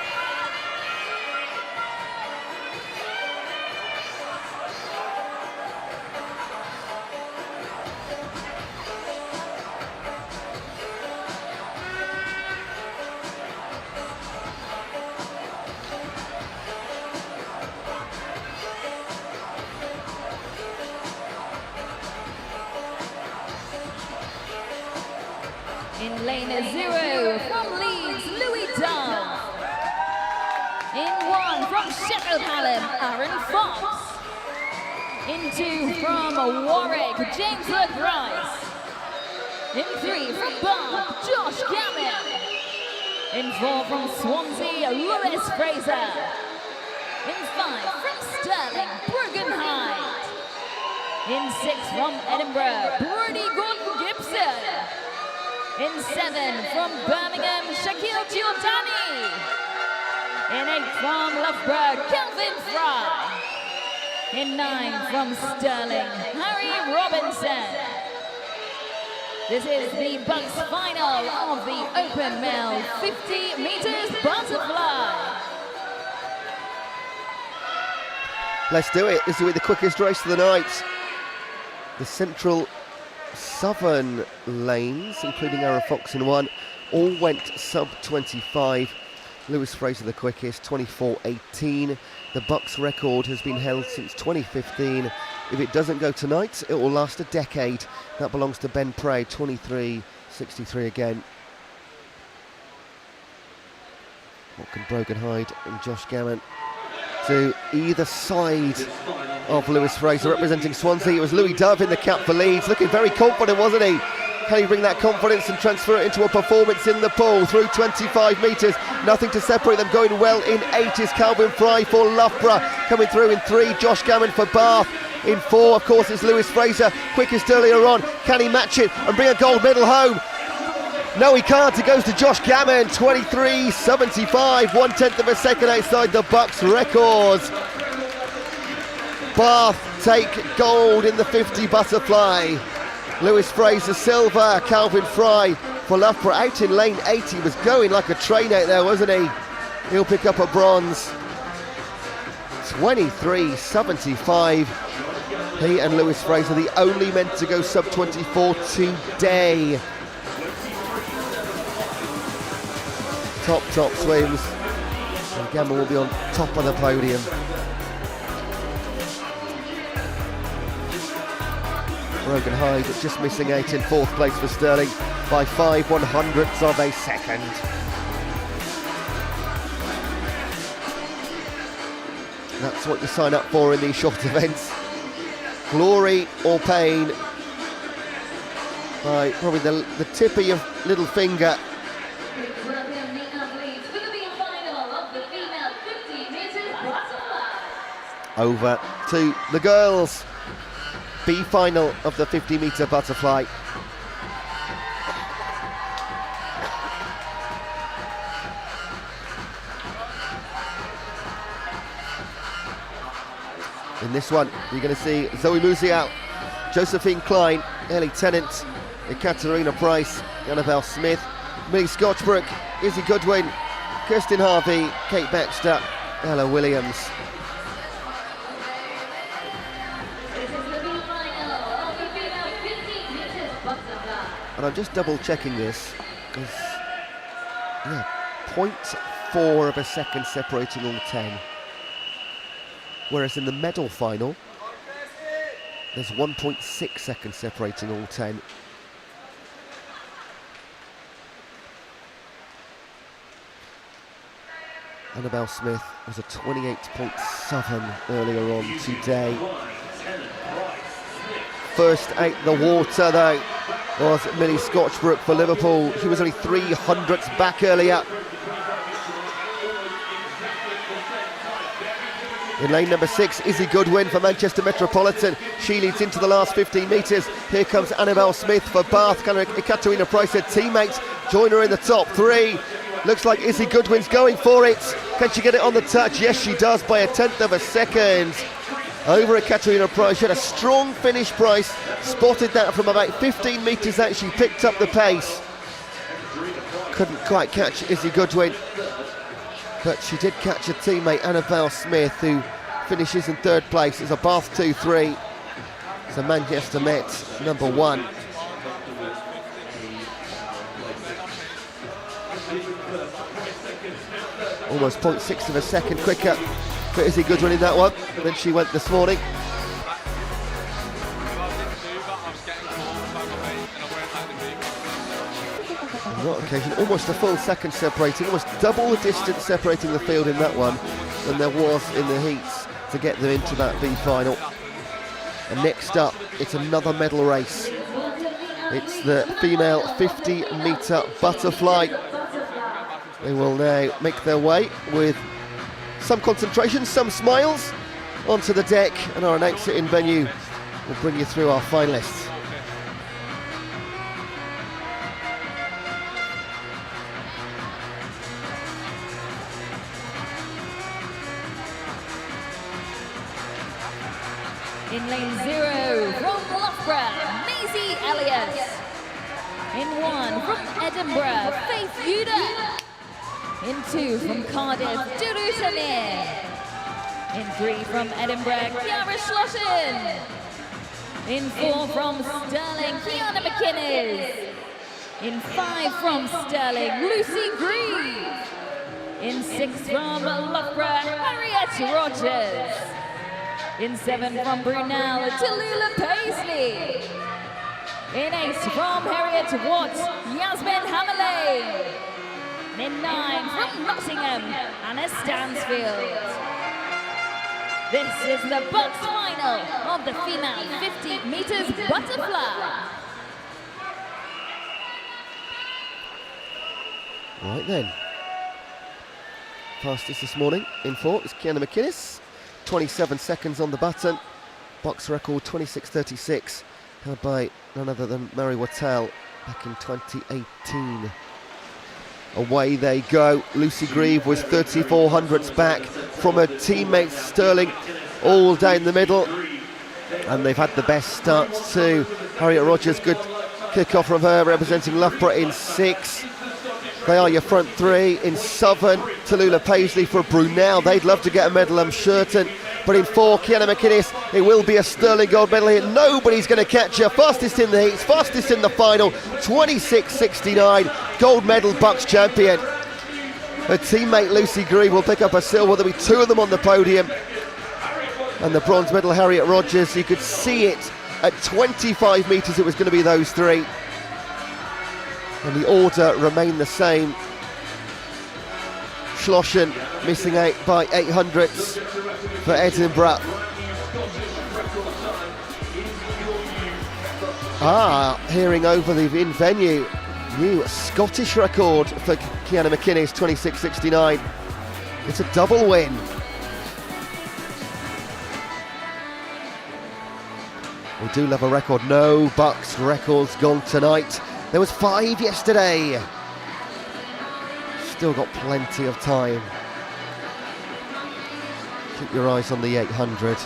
[SPEAKER 3] In lane 0 from Leeds, Louis Dove. In 1 from Sheffield Hallam, Aaron Fox. In 2 from Warwick, James LaGrice. In 3 from Bath, Josh Gammon. In 4 from Swansea, Lewis Fraser. In 5 from Stirling, Brogan Hyde. In 6 from Edinburgh, Brody Gordon-Gibson. In 7 from Birmingham, Shaquille Giordani. In 8 from Loughborough, Kelvin Fry. In 9 from Stirling, Harry Robinson. This is the BUCS final of the open male 50 metres butterfly.
[SPEAKER 1] Let's do it. This will be the quickest race of the night. The central southern lanes, including Aaron Fox in 1, all went sub 25. Lewis Fraser the quickest, 24.18. The BUCS record has been held since 2015. If it doesn't go tonight, it will last a decade. That belongs to Ben Prey, 23.63 again. What can Brogan Hyde and Josh Gammon to either side of Lewis Fraser representing Swansea? It was Louis Dove in the cap for Leeds, looking very confident, wasn't he? Can he bring that confidence and transfer it into a performance in the pool through 25 metres? Nothing to separate them. Going well in 8 is Calvin Fry for Loughborough. Coming through in 3, Josh Gammon for Bath. In 4, of course, is Lewis Fraser, quickest earlier on. Can he match it and bring a gold medal home? No, he can't. It goes to Josh Gammon, 23.75, 1/10 of a second outside the BUCS records. Bath take gold in the 50 butterfly. Lewis Fraser silver, Calvin Fry for Loughborough out in lane 8. He was going like a train out there, wasn't he? He'll pick up a bronze. 23.75. He and Lewis Fraser, the only men to go sub 24 today. Top swims, and Gammon will be on top of the podium. Brogan Hyde just missing out in 4th place for Stirling by 5 100ths of a second. That's what you sign up for in these short events. Glory or pain by probably the tip of your little finger. Over to the girls. B final of the 50-metre butterfly. In this one, you're going to see Zoe Musial, Josephine Klein, Ellie Tennant, Ekaterina Price, Annabelle Smith, Millie Scotchbrook, Izzy Goodwin, Kirsten Harvey, Kate Baxter, Ella Williams. And I'm just double checking this because, yeah, 0.4 of a second separating all 10. Whereas in the medal final, there's 1.6 seconds separating all 10. Annabelle Smith was a 28.7 earlier on today. First ate the water though was Millie Scotchbrook for Liverpool. She was only 300ths back earlier. In lane number 6, Izzy Goodwin for Manchester Metropolitan. She leads into the last 15 metres. Here comes Annabelle Smith for Bath. Ekaterina Price, her teammates, join her in the top 3. Looks like Izzy Goodwin's going for it. Can she get it on the touch? Yes, she does by 1/10 of a second. Over Ekaterina Price. She had a strong finish. Price spotted that from about 15 metres out. She picked up the pace. Couldn't quite catch Izzy Goodwin, but she did catch her teammate Annabelle Smith, who finishes in 3rd place. It's a Bath 2-3. So Manchester Met number 1. Almost 0.6 of a second quicker for Izzy Goodwin in that one than she went this morning. On that occasion, almost a full second separating, almost double the distance separating the field in that one than there was in the heats to get them into that B final. And next up, it's another medal race. It's the female 50-metre butterfly. They will now make their way with some concentration, some smiles, onto the deck, and our announcer in venue will bring you through our finalists.
[SPEAKER 3] In lane 0 from Loughborough, Maisie Elliott. In 1 from Edinburgh, Faith Yuda. In 2 from Cardiff, Duru Samir. In 3 from Edinburgh, Kiara Schlotten. In 4 from Stirling, Kiana McInnes. In 5 from Stirling, Lucy Grieve. In 6 from Loughborough, Harriet Rogers. In 7 from Brunel, Tallulah Paisley. In 8 from Harriet Watt, Yasmin Hammerlane. In 9 from Nottingham, Anna Stansfield. This is the BUCS final of the female 50 metres butterfly.
[SPEAKER 1] Right then. Fastest this morning in 4 is Kiana McInnes. 27 seconds on the button. Box record 26.36, held by none other than Mary Wattell back in 2018. Away they go. Lucy Grieve was 3400ths back from her teammates Stirling, all down the middle, and they've had the best start too. Harriet Rogers, good kick-off from her, representing Loughborough in 6. They are your front 3. In Southern, Tallulah Paisley for Brunel. They'd love to get a medal, I'm certain. But in 4, Kiana McInnes, it will be a Stirling gold medal here. Nobody's going to catch her. Fastest in the heats, fastest in the final, 26.69. Gold medal BUCS champion. Her teammate Lucy Grieve will pick up a silver. There'll be 2 of them on the podium. And the bronze medal, Harriet Rogers. You could see it at 25 metres. It was going to be those 3. And the order remained the same. Schlossen missing out by 800ths for Edinburgh. Hearing over the in venue, new Scottish record for Kiana McInnes, 26.69. It's a double win. We do love a record. No BUCS records gone tonight. There was 5 yesterday. Still got plenty of time. Keep your eyes on the 800.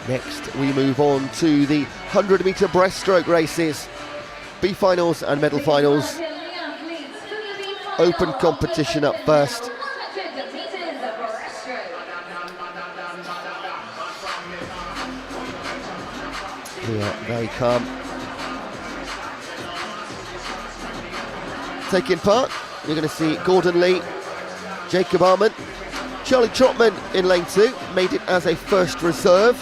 [SPEAKER 1] Next, we move on to the 100-metre breaststroke races. B finals and medal finals. Open competition up first. Here they come. Taking part, you're going to see Gordon Lee, Jacob Arman, Charlie Trotman in lane 2, made it as a first reserve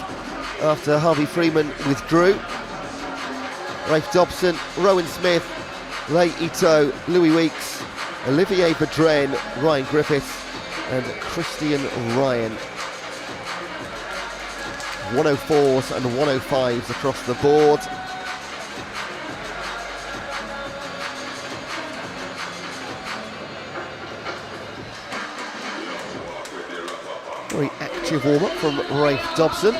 [SPEAKER 1] after Harvey Freeman withdrew. Rafe Dobson, Rowan Smith, Ray Ito, Louis Weeks, Olivier Bedren, Ryan Griffiths and Christian Ryan. 104s and 105s across the board. Very active warm-up from Rafe Dobson.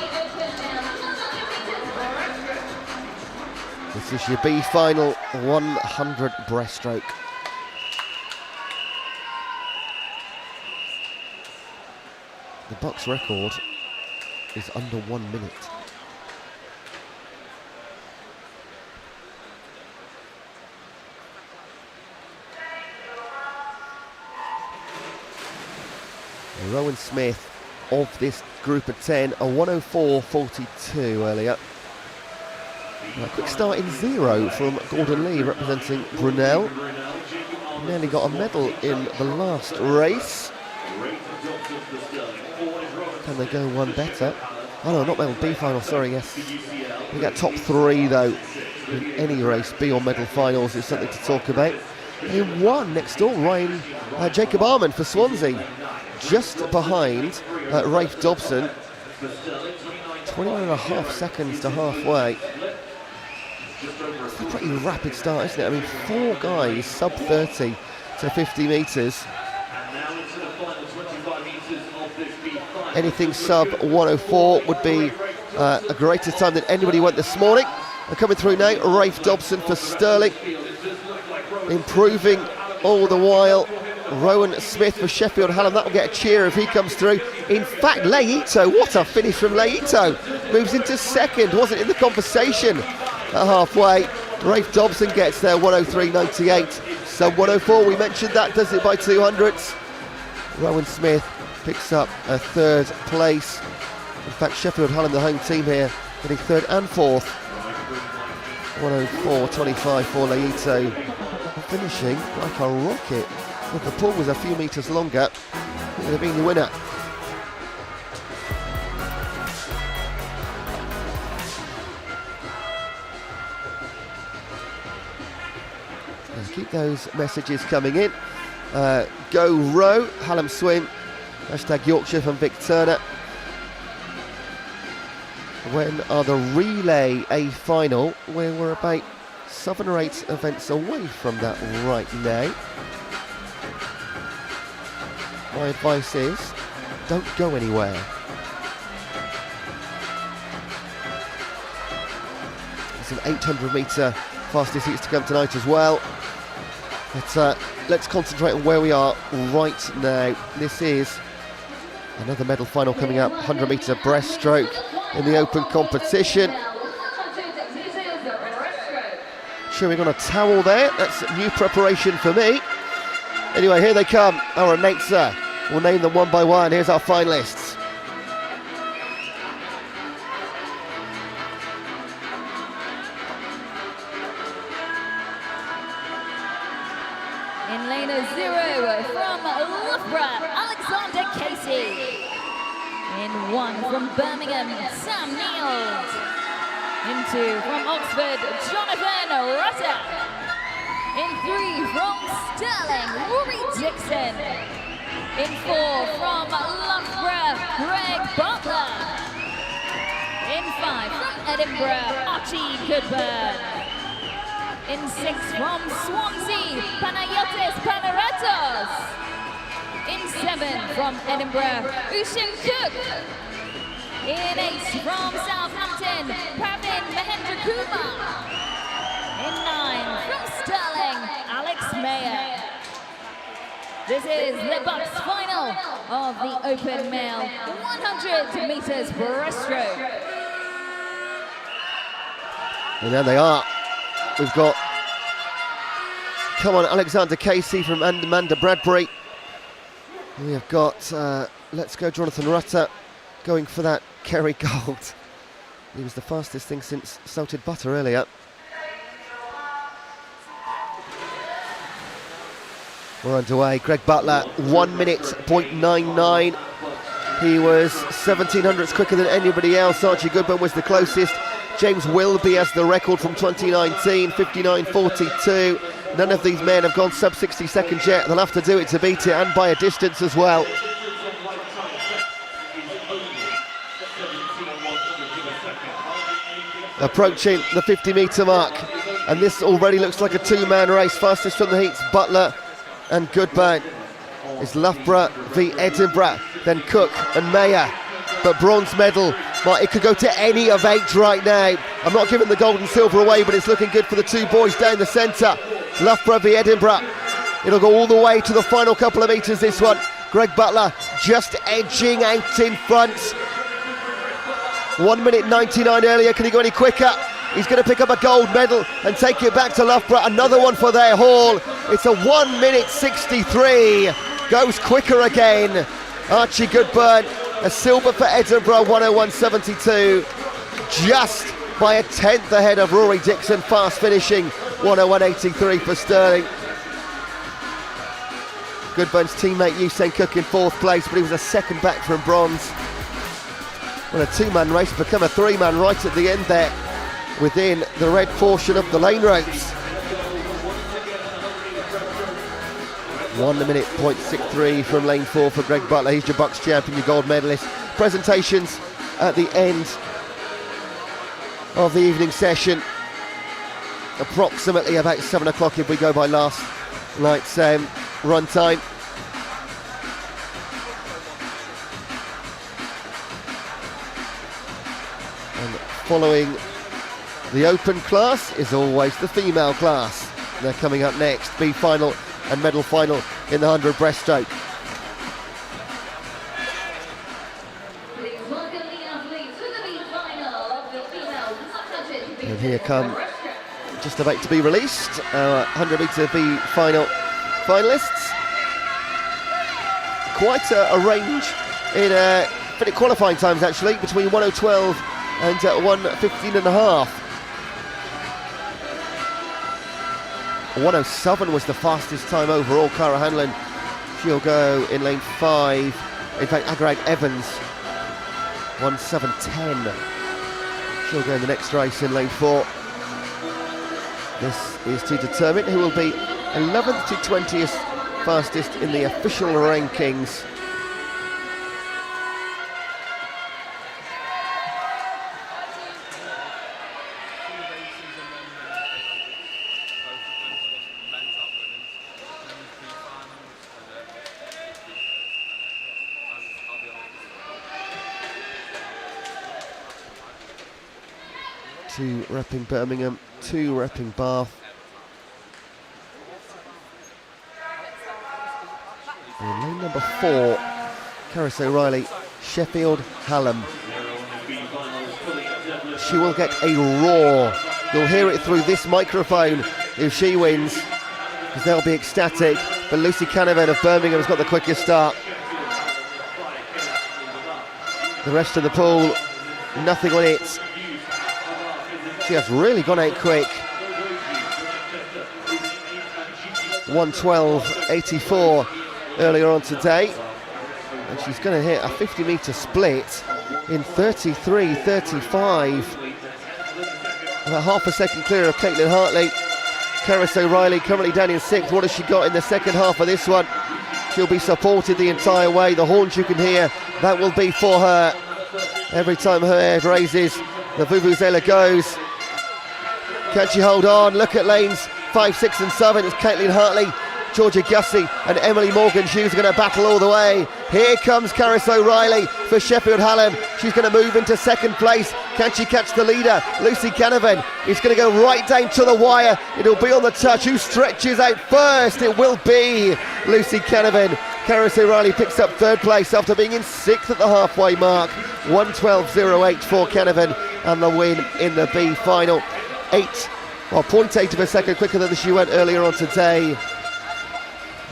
[SPEAKER 1] This is your B final 100 breaststroke. The BUCS record is under 1 minute. Rowan Smith of this group of 10, a 104.42 earlier. A quick start in 0 from Gordon Lee representing Brunel. Nearly got a medal in the last race. Can they go one better? Oh no, not medal, B final, sorry, yes. We got top 3 though in any race. B or medal finals is something to talk about. In 1 next door, Jacob Arman for Swansea, just behind Rafe Dobson. 21.5 seconds to halfway. It's a pretty rapid start, isn't it? I mean, 4 guys sub 30 to 50 metres. Anything sub 104 would be a greater time than anybody went this morning. And coming through now, Rafe Dobson for Stirling, improving all the while. Rowan Smith for Sheffield Hallam, that'll get a cheer if he comes through. In fact, Leito, what a finish from Leito, moves into second, wasn't in the conversation at halfway. Rafe Dobson gets there, 103.98. Sub 104, we mentioned that, does it by 200ths. Rowan Smith picks up a 3rd place. In fact, Sheffield Hallam, the home team here, getting 3rd and 4th. 104.25 for Leito, finishing like a rocket. If the pool was a few metres longer, he would have been the winner. Let's keep those messages coming in. Go row, Hallam swim, hashtag Yorkshire from Vic Turner. When are the relay A final? Where we're about 7 or 8 events away from that right now. My advice is, don't go anywhere. There's an 800 metre fastest heats to come tonight as well. But let's concentrate on where we are right now. This is another medal final coming up, 100 metre breaststroke in the open competition. Chewing on a towel there, that's new preparation for me. Anyway, here they come, our announcer. We'll name them one by one. Here's our finalists.
[SPEAKER 3] In lane 0 from Loughborough, Alexander Casey. In 1 from Birmingham, Sam Neild. In 2 from Oxford, Jonathan Rutter. In 3 from Stirling, Rory Dixon. In 4 from Loughborough, Greg Butler. In 5 from Edinburgh, Archie Goodburn. In 6 from Swansea, Panayotis Panaretos. In 7 from Edinburgh, Ushin Cook. In 8 from Southampton, Pravin Mahendra Kumar. In 9 from Stirling, Alex Mayer. This is the BUCS final of the open male 100 meters breaststroke.
[SPEAKER 1] And there they are. We've got, come on, Alexander Casey from Amanda Bradbury. We have got, let's go, Jonathan Rutter going for that Kerry Gold. He was the fastest thing since salted butter earlier. We're underway. Greg Butler, 1 minute, 0.99. He was 1700ths quicker than anybody else. Archie Goodburn was the closest. James Wilby has the record from 2019, 59.42. None of these men have gone sub 60 seconds yet. They'll have to do it to beat it, and by a distance as well. Approaching the 50-metre mark, and this already looks like a two-man race. Fastest from the heats, Butler and Goodburn. It's Loughborough v Edinburgh, then Cook and Mayer. But bronze medal, well, it could go to any of 8 right now. I'm not giving the gold and silver away, but it's looking good for the two boys down the centre. Loughborough v Edinburgh. It'll go all the way to the final couple of metres, this one. Greg Butler just edging out in front. 1 minute 99 earlier. Can he go any quicker? He's going to pick up a gold medal and take it back to Loughborough. Another one for their haul. It's a 1 minute 63. Goes quicker again. Archie Goodburn, a silver for Edinburgh, 101.72. Just by a tenth ahead of Rory Dixon, fast finishing, 101.83 for Stirling. Goodburn's teammate Usain Cook in 4th place, but he was a second back from bronze. Well, a two-man race become a three-man right at the end there, within the red portion of the lane ropes. 1 minute 0.63 from lane 4 for Greg Butler. He's your BUCS champion, your gold medalist. Presentations at the end of the evening session, approximately about 7 o'clock if we go by last night's run time. And following the open class is always the female class. They're coming up next, B final and medal final in the 100 breaststroke. And here come, just about to be released, our 100 metre B final finalists. Quite a range in Finnick qualifying times actually, between 1:12 and 1:15.5. 1:07 was the fastest time overall. Cara Hanlon, she'll go in lane 5. In fact, Agrag Evans, 1:07.10. She'll go in the next race in lane 4. This is to determine who will be 11th to 20th fastest in the official rankings. Two repping Birmingham, two repping Bath. And lane number 4, Caris O'Reilly, Sheffield Hallam. She will get a roar. You'll hear it through this microphone if she wins, because they'll be ecstatic. But Lucy Canavan of Birmingham has got the quickest start. The rest of the pool, nothing on it. She has really gone out quick. 1:12.84 earlier on today. And she's going to hit a 50-metre split in 33.35. About half a second clear of Caitlin Hartley. Caris O'Reilly currently down in 6th. What has she got in the second half of this one? She'll be supported the entire way. The horns you can hear, that will be for her. Every time her head raises, the vuvuzela goes. Can she hold on? Look at lanes 5, 6 and 7. It's Caitlin Hartley Georgia Gussie and Emily Morgan-Hughes are going to battle all the way. Here comes Caris O'Reilly for Sheffield Hallam. She's going to move into second place. Can she catch the leader? Lucy Canavan is going to go right down to the wire. It'll be on the touch. Who stretches out first? It will be Lucy Canavan. Caris O'Reilly picks up third place after being in sixth at the halfway mark. 1:12.08 for Canavan and the win in the B final. 0.8 of a second quicker than she went earlier on today.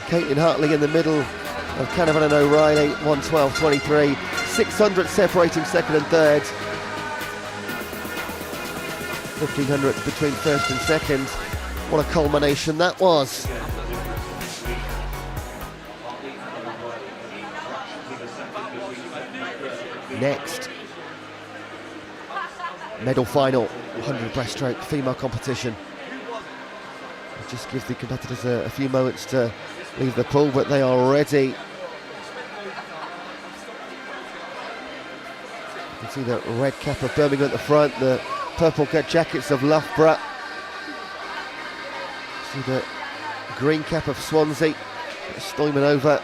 [SPEAKER 1] Caitlin Hartley in the middle of Canavan and O'Reilly, 1:12.23. 600 separating second and third. 1500 between first and second. What a culmination that was. Next, medal final, 100 breaststroke female competition. It just gives the competitors a few moments to leave the pool, but they are ready. You can see the red cap of Birmingham at the front, the purple jackets of Loughborough. See the green cap of Swansea, Stoyman over.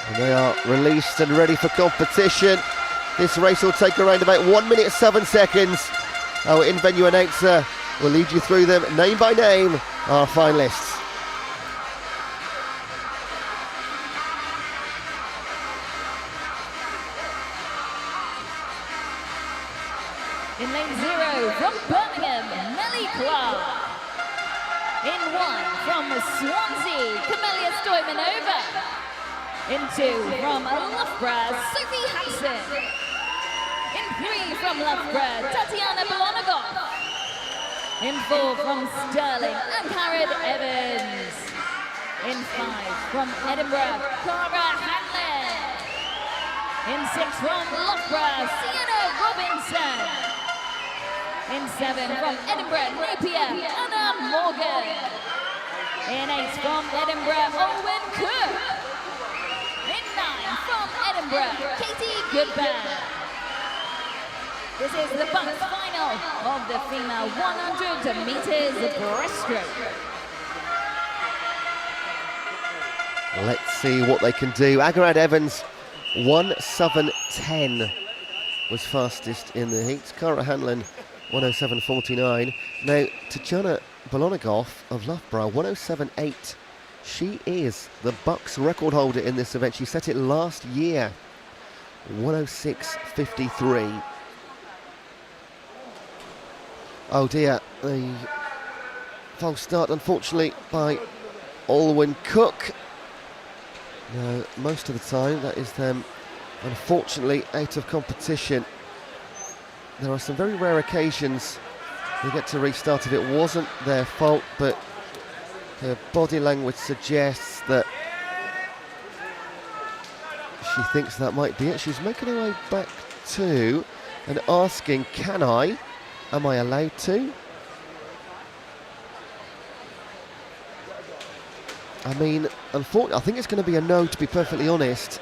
[SPEAKER 1] And they are released and ready for competition. This race will take around about 1 minute 7 seconds. Our in-venue announcer will lead you through them name by name, our finalists.
[SPEAKER 3] In lane 0 from Birmingham, Nellie Clark. In 1 from Swansea, Camelia Stoymanova. In 2 from Loughborough, Sophie Hansen. In 3 from Loughborough, Tatiana Bolonagov. In 4 from Stirling, Ann-Carrid Evans. In 5 from Edinburgh, Cara Hanlon. In 6 from Loughborough, Sienna Robinson. In 7 from Edinburgh, Napier, Anna Morgan. In 8 from Edinburgh, Owen Cook. In 9 from Edinburgh, Katie Goodman. This is the BUCS final of the female 100 meters breaststroke.
[SPEAKER 1] Let's see what they can do. Agarad Evans, 1:07.10 was fastest in the heats. Cara Hanlon, 1:07.49. Now, Tatjana Bolonagov of Loughborough, 1:07.8. She is the BUCS record holder in this event. She set it last year, 1:06.53. Oh dear, the false start, unfortunately, by Olwen Cook. Now, most of the time, that is them, unfortunately, out of competition. There are some very rare occasions they get to restart if it wasn't their fault, but her body language suggests that she thinks that might be it. She's making her way back to and asking, can I? Am I allowed to? I mean, unfortunately, I think it's going to be a no, to be perfectly honest.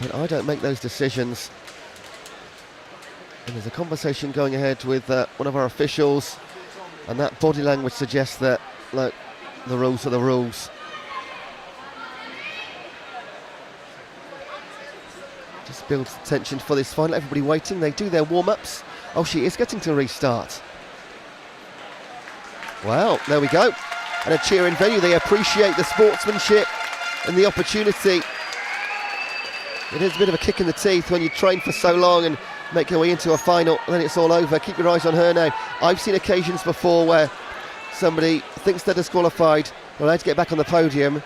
[SPEAKER 1] But I don't make those decisions. And there's a conversation going ahead with one of our officials, and that body language suggests that, look, the rules are the rules. Just builds tension for this final. Everybody waiting. They do their warm-ups. Oh, she is getting to restart. Well, there we go. And a cheer in venue. They appreciate the sportsmanship and the opportunity. It is a bit of a kick in the teeth when you train for so long and make your way into a final, and then it's all over. Keep your eyes on her now. I've seen occasions before where somebody thinks they're disqualified, they're allowed to get back on the podium,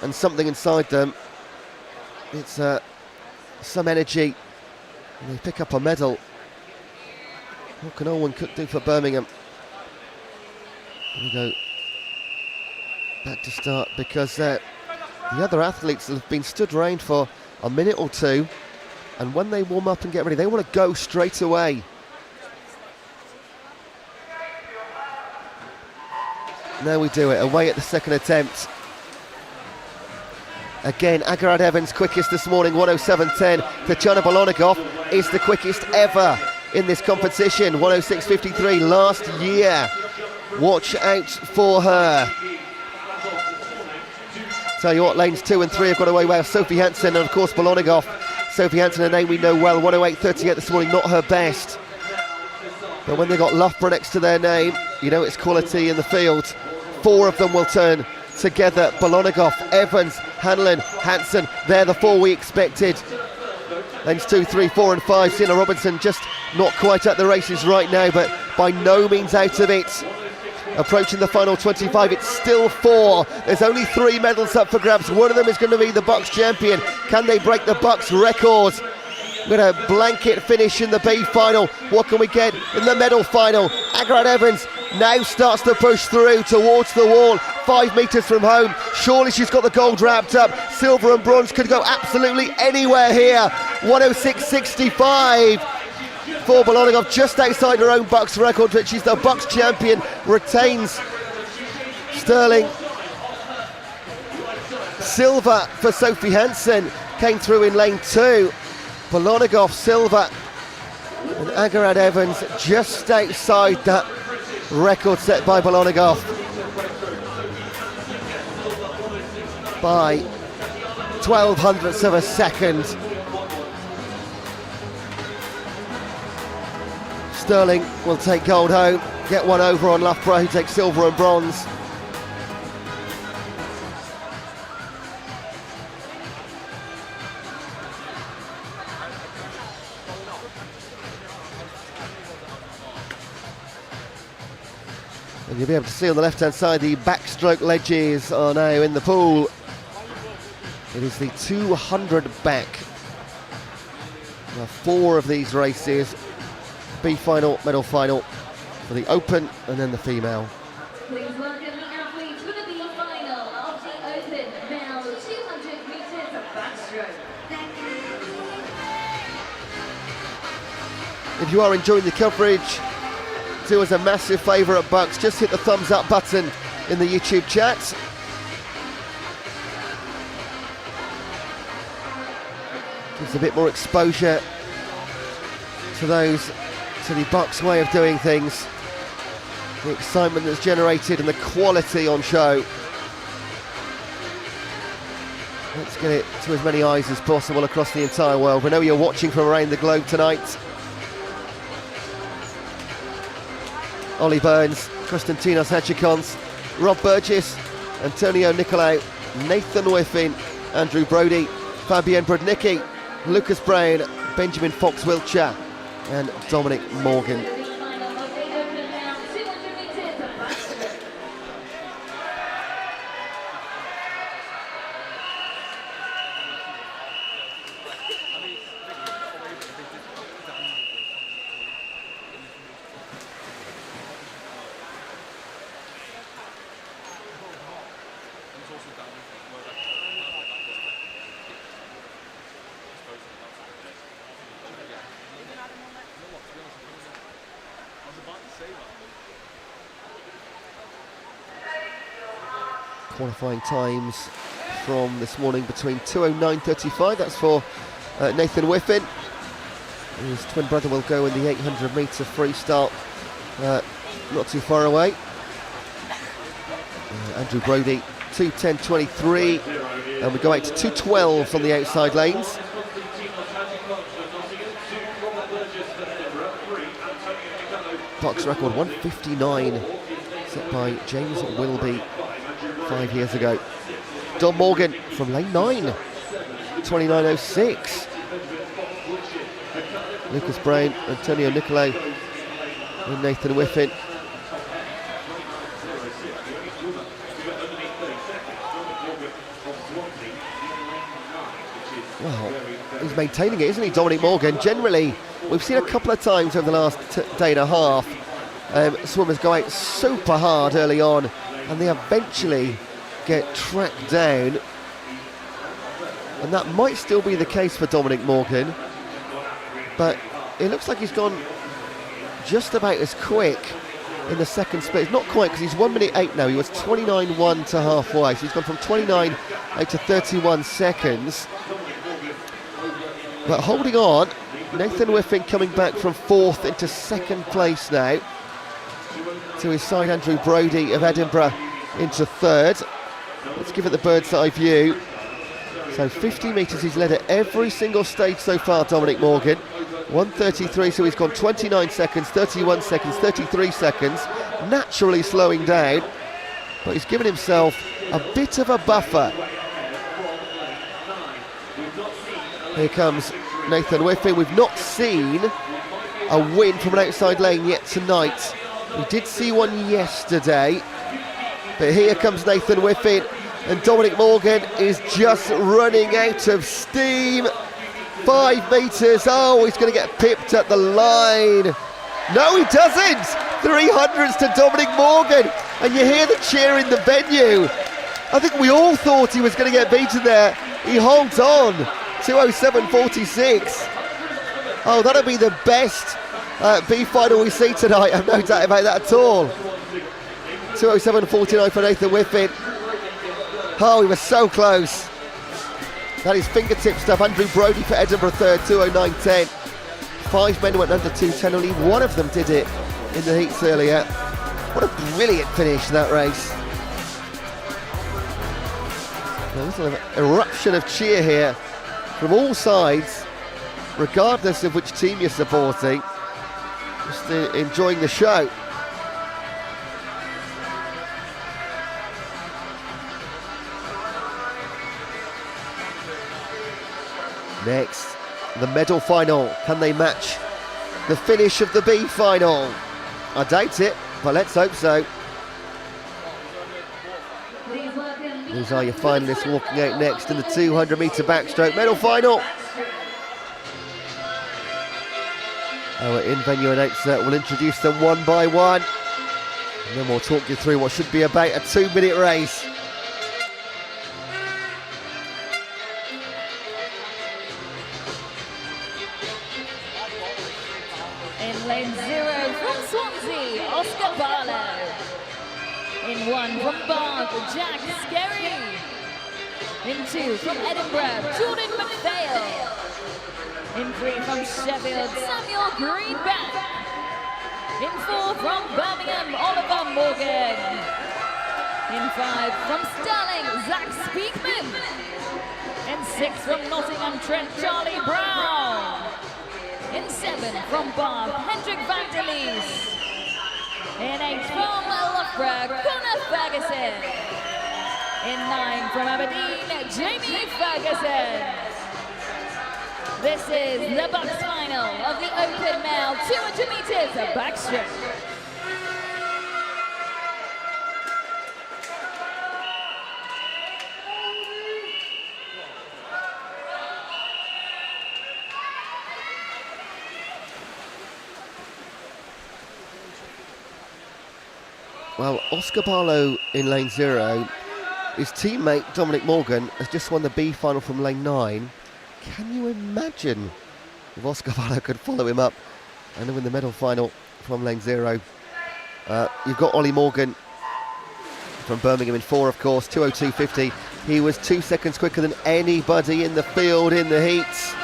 [SPEAKER 1] and something inside them, it's some energy, and they pick up a medal. What can Owen Cook do for Birmingham? Here we go. Back to start, because the other athletes have been stood around for a minute or two, and when they warm up and get ready, they want to go straight away. Now we do it, away at the second attempt. Again, Agarad Evans quickest this morning, 1:07.10. Tatjana Bolonagov is the quickest ever in this competition. 106.53 last year. Watch out for her. Tell you what, lanes 2 and 3 have got away well. Sophie Hansen and of course Bolonigov. Sophie Hansen, a name we know well. 108.38 this morning, not her best. But when they got Loughborough next to their name, you know it's quality in the field. 4 of them will turn together. Bolonigov, Evans, Hanlon, Hansen, they're the 4 we expected. Lanes 2, 3, 4 and 5. Sienna Robinson just not quite at the races right now, but by no means out of it. Approaching the final 25, it's still 4. There's only 3 medals up for grabs. One of them is going to be the BUCS champion. Can they break the BUCS record? We're going to blanket finish in the B final. What can we get in the medal final? Agarad Evans now starts to push through towards the wall. 5 metres from home. Surely she's got the gold wrapped up. Silver and bronze could go absolutely anywhere here. 106.65 for Bolonigov, just outside her own BUCS record, but she's the BUCS champion, retains sterling. Silver for Sophie Hansen came through in lane 2. Bolonigov silver and Agarad Evans just outside that record set by Bolonigov by 0.12 of a second. Sterling will take gold home, get one over on Loughborough, who takes silver and bronze. And you'll be able to see on the left-hand side the backstroke ledges are now in the pool. It is the 200 back. There are 4 of these races. B final, medal final for the open and then the female.
[SPEAKER 3] Please welcome the athletes for the B final of the open male 200 metres backstroke.
[SPEAKER 1] If you are enjoying the coverage, do us a massive favour at BUCS, just hit the thumbs up button in the YouTube chat. Gives a bit more exposure to those, to the BUCS way of doing things. The excitement that's generated and the quality on show. Let's get it to as many eyes as possible across the entire world. We know you're watching from around the globe tonight. Ollie Burns, Konstantinos Hatchikons, Rob Burgess, Antonio Nicolau, Nathan Whiffin, Andrew Brody, Fabienne Brudnicki, Lucas Brown, Benjamin Fox-Wiltshire and Dominic Morgan. Qualifying times from this morning between 2:09.35, that's for Nathan Whiffin. His twin brother will go in the 800 metre freestyle, not too far away. Andrew Brody, 2:10.23, and we go out to 2:12 on the outside lanes. BUCS record 1:59, set by James Wilby 5 years ago. Dom Morgan from lane 9, 29.06. Lucas Brown, Antonio Nicolau and Nathan Whiffin. Well, he's maintaining it, isn't he, Dominic Morgan? Generally, we've seen a couple of times over the last day and a half, swimmers go out super hard early on and they eventually get tracked down, and that might still be the case for Dominic Morgan, but it looks like he's gone just about as quick in the second split. Not quite, because he's 1:08 now. He was 29.1 to halfway, so he's gone from 29 out to 31 seconds, but holding on Nathan Whiffin coming back from 4th into 2nd place now. To his side, Andrew Brodie of Edinburgh into 3rd. Let's give it the bird's eye view. So 50 metres he's led at every single stage so far, Dominic Morgan. 1:33, so he's gone 29 seconds, 31 seconds, 33 seconds. Naturally slowing down, but he's given himself a bit of a buffer. Here comes Nathan Whiffin. We've not seen a win from an outside lane yet tonight. We did see one yesterday, but here comes Nathan Whiffin, and Dominic Morgan is just running out of steam. 5 metres, oh, he's going to get pipped at the line. No, he doesn't. 300s to Dominic Morgan, and you hear the cheer in the venue. I think we all thought he was going to get beaten there. He holds on. 2:07.46. Oh, that'll be the best B final we see tonight. I've no doubt about that at all. 2:07.49 for Nathan Whiffin. Oh, he was so close. That is fingertip stuff. Andrew Brodie for Edinburgh 3rd, 2:09.10. 5 men went under 2:10. Only one of them did it in the heats earlier. What a brilliant finish in that race. A little eruption of cheer here from all sides, regardless of which team you're supporting. Just enjoying the show. Next, the medal final. Can they match the finish of the B final? I doubt it, but let's hope so. These are your finalists walking out next in the 200-metre backstroke medal final. Our in-venue announcer will introduce them one by one, and then we'll talk you through what should be about a 2-minute race.
[SPEAKER 3] In lane 0 from Swansea, Oscar Barlow. In 1 from Bath, Jack Skerry. In 2 from Edinburgh, Jordan McPhail. In 3 from Sheffield, Samuel Greenback. In 4 from Birmingham, Oliver Morgan. In 5 from Stirling, Zach Speakman. In 6 from Nottingham, Trent Charlie Brown. In 7 from Bath, Hendrik van der Lees. In 8 from Loughborough, Conor Ferguson. In 9 from Aberdeen, Jamie Ferguson. This is the BUCS final of the Open Male 200 metres backstroke.
[SPEAKER 1] Well, Oscar Barlow in lane 0. His teammate Dominic Morgan has just won the B final from lane 9. Can you imagine if Oscar Barlow could follow him up and win the medal final from lane 0? You've got Ollie Morgan from Birmingham in 4, of course, 2:02.50. He was 2 seconds quicker than anybody in the field in the heats.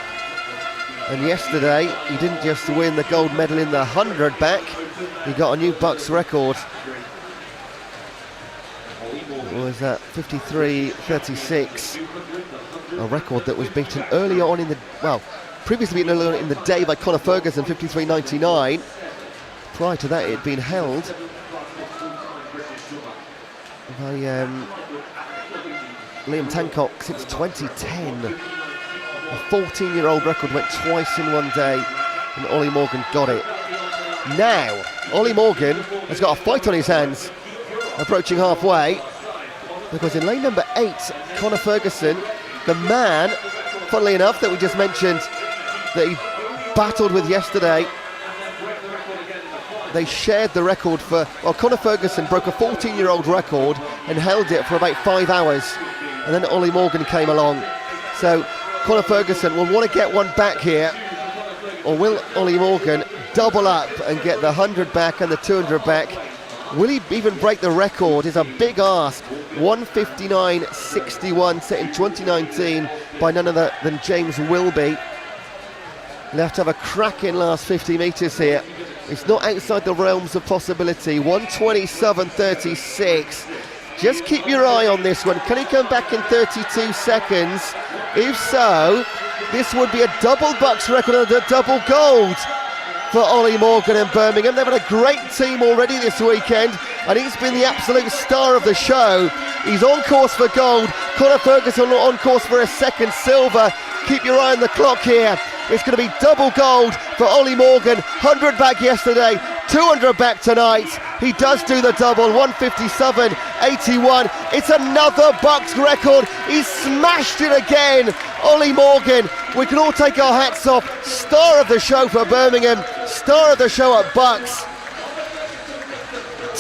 [SPEAKER 1] And yesterday, he didn't just win the gold medal in the 100 back, he got a new BUCS record. Was that 53.36, a record that was beaten earlier on in the, well, previously beaten earlier on in the day by Conor Ferguson, 53.99. Prior to that, it had been held by Liam Tancock since 2010. A 14-year-old record went twice in one day, and Ollie Morgan got it. Now, Ollie Morgan has got a fight on his hands, approaching halfway. Because in lane number 8, Conor Ferguson, the man, funnily enough, that we just mentioned, that he battled with yesterday, they shared the record for, well, Conor Ferguson broke a 14-year-old record and held it for about 5 hours. And then Ollie Morgan came along. So Conor Ferguson will want to get one back here, or will Ollie Morgan double up and get the 100 back and the 200 back? Will he even break the record? Is a big ask. 1:59.61 set in 2019 by none other than James Wilby. They'll have to have a cracking last 50 metres here. It's not outside the realms of possibility. 1:27.36. Just keep your eye on this one. Can he come back in 32 seconds? If so, this would be a double BUCS record and a double gold for Ollie Morgan in Birmingham. They've had a great team already this weekend, and he's been the absolute star of the show. He's on course for gold. Conor Ferguson on course for a second silver. Keep your eye on the clock here. It's going to be double gold for Ollie Morgan. 100 back yesterday, 200 back tonight. He does do the double, 1:57.81. It's another BUCS record. He's smashed it again. Ollie Morgan, we can all take our hats off. Star of the show for Birmingham, star of the show at BUCS.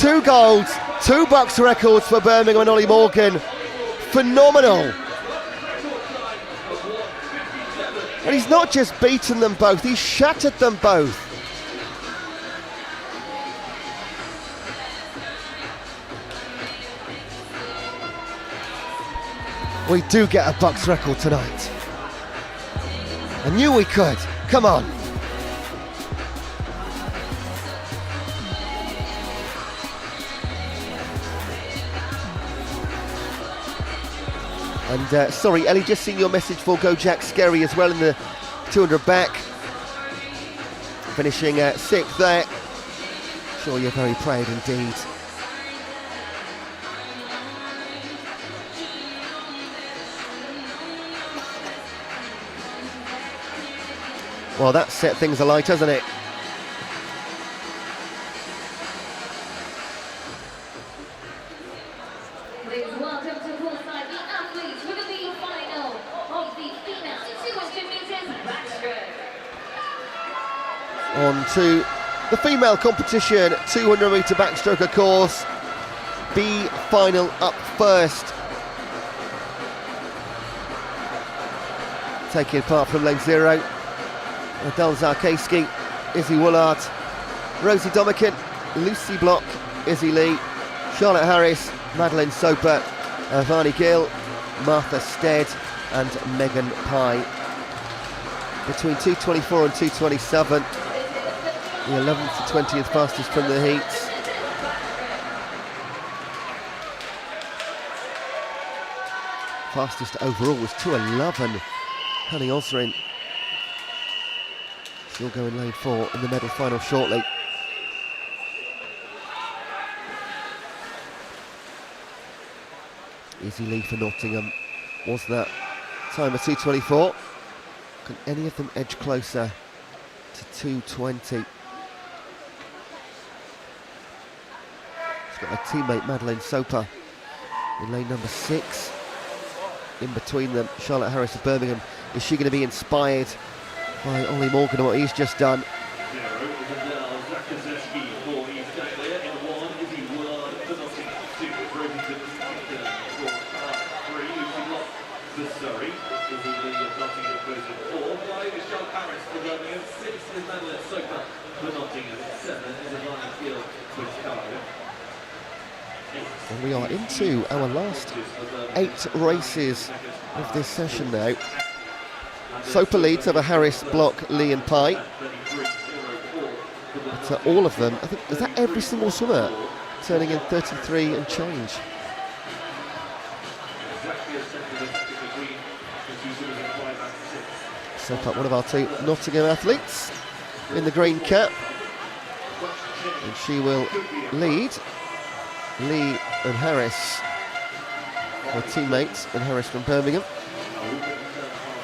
[SPEAKER 1] 2 golds, 2 BUCS records for Birmingham and Ollie Morgan. Phenomenal. And he's not just beaten them both, he's shattered them both. We do get a BUCS record tonight. I knew we could. Come on. And sorry, Ellie, just seen your message for Go Jack Skerry as well in the 200 back. Finishing 6th there. Sure, you're very proud indeed. Well, that set things alight, hasn't it? On to the female competition, 200 metre backstroke of course. B final up first. Taking part from lane 0. Adele Zarkowski, Izzy Woolard, Rosie Domican, Lucy Block, Izzy Lee, Charlotte Harris, Madeleine Soper, Varney Gill, Martha Stead and Megan Pye. Between 2:24 and 2:27. The 11th to 20th fastest from the heats. Fastest overall was 2:11. Honey Osrin. She'll go in lane 4 in the medal final shortly. Izzy Lee for Nottingham was that time of 2:24. Can any of them edge closer to 2:20? She's got her teammate Madeleine Soper in lane number 6. In between them, Charlotte Harris of Birmingham. Is she going to be inspired by Ollie Morgan and what he's just done? And we are into our last 8 races of this session now. Soper leads over Harris, Block, Lee and Pye. But all of them, I think, is that every single swimmer turning in 33 and change? Soper, one of our 2 Nottingham athletes in the green cap. And she will lead Lee and Harris, her teammates, and Harris from Birmingham.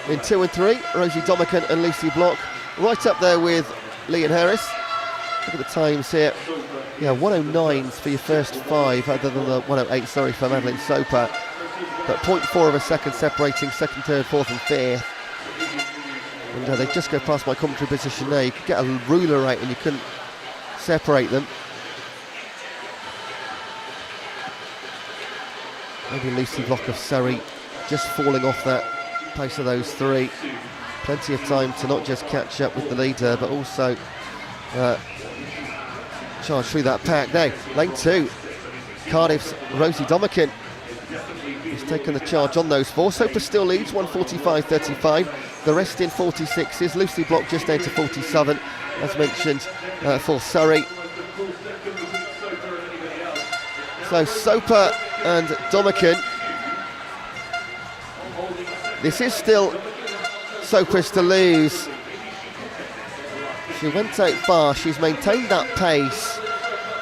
[SPEAKER 1] In 2 and 3, Rosie Domican and Lucy Block, right up there with Lee and Harris. Look at the times here. Yeah, 109s for your first 5, other than the 108, sorry, for Madeleine Soper. But 0.4 of a second separating 2nd, 3rd, 4th and 5th. And they just go past my commentary position there. You could get a ruler out and you couldn't separate them. Maybe Lucy Block of Surrey just falling off that pace of those 3. Plenty of time to not just catch up with the leader, but also charge through that pack. Now, lane 2, Cardiff's Rosie Domican is taken the charge on those four. Soper still leads, 1:45.35. The rest in 46s. Lucy Block just down to 47, as mentioned, for Surrey. So Soper and Domican. This is still Soper's to lose. She went out far. She's maintained that pace.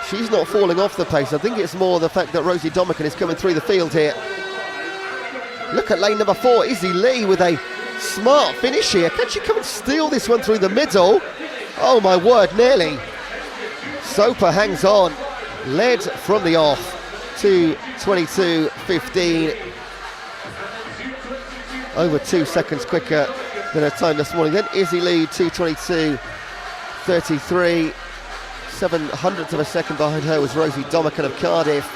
[SPEAKER 1] She's not falling off the pace. I think it's more the fact that Rosie Domican is coming through the field here. Look at lane number 4, Izzy Lee with a smart finish here. Can she come and steal this one through the middle? Oh my word, nearly. Soper hangs on, led from the off to 22.15. Over 2 seconds quicker than her time this morning. Then Izzy Lee, 2:22.33. 0.07 of a second behind her was Rosie Domican of Cardiff.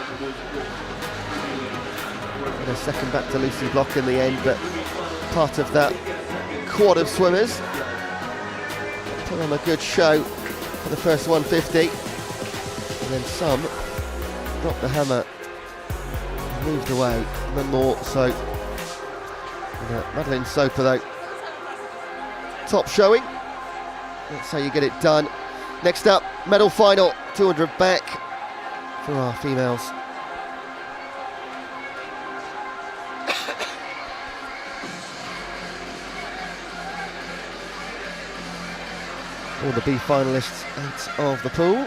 [SPEAKER 1] And a second back to Lucy Block in the end, but part of that quad of swimmers. Put on a good show for the first 150. And then some dropped the hammer, moved away, and then more. So Madeleine Soper though, top showing. That's how you get it done. Next up, medal final, 200 back for our females. All the B finalists out of the pool.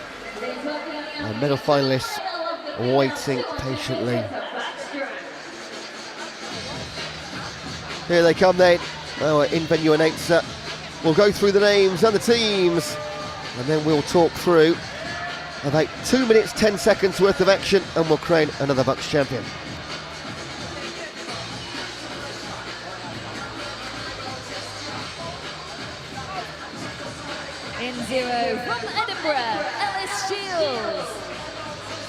[SPEAKER 1] And medal finalists waiting patiently. Here they come then. Our in-venue announcer will go through the names and the teams, and then we'll talk through about 2 minutes 10 seconds worth of action, and we'll crown another BUCS champion.
[SPEAKER 3] In 0 from Edinburgh, Ellis Shields.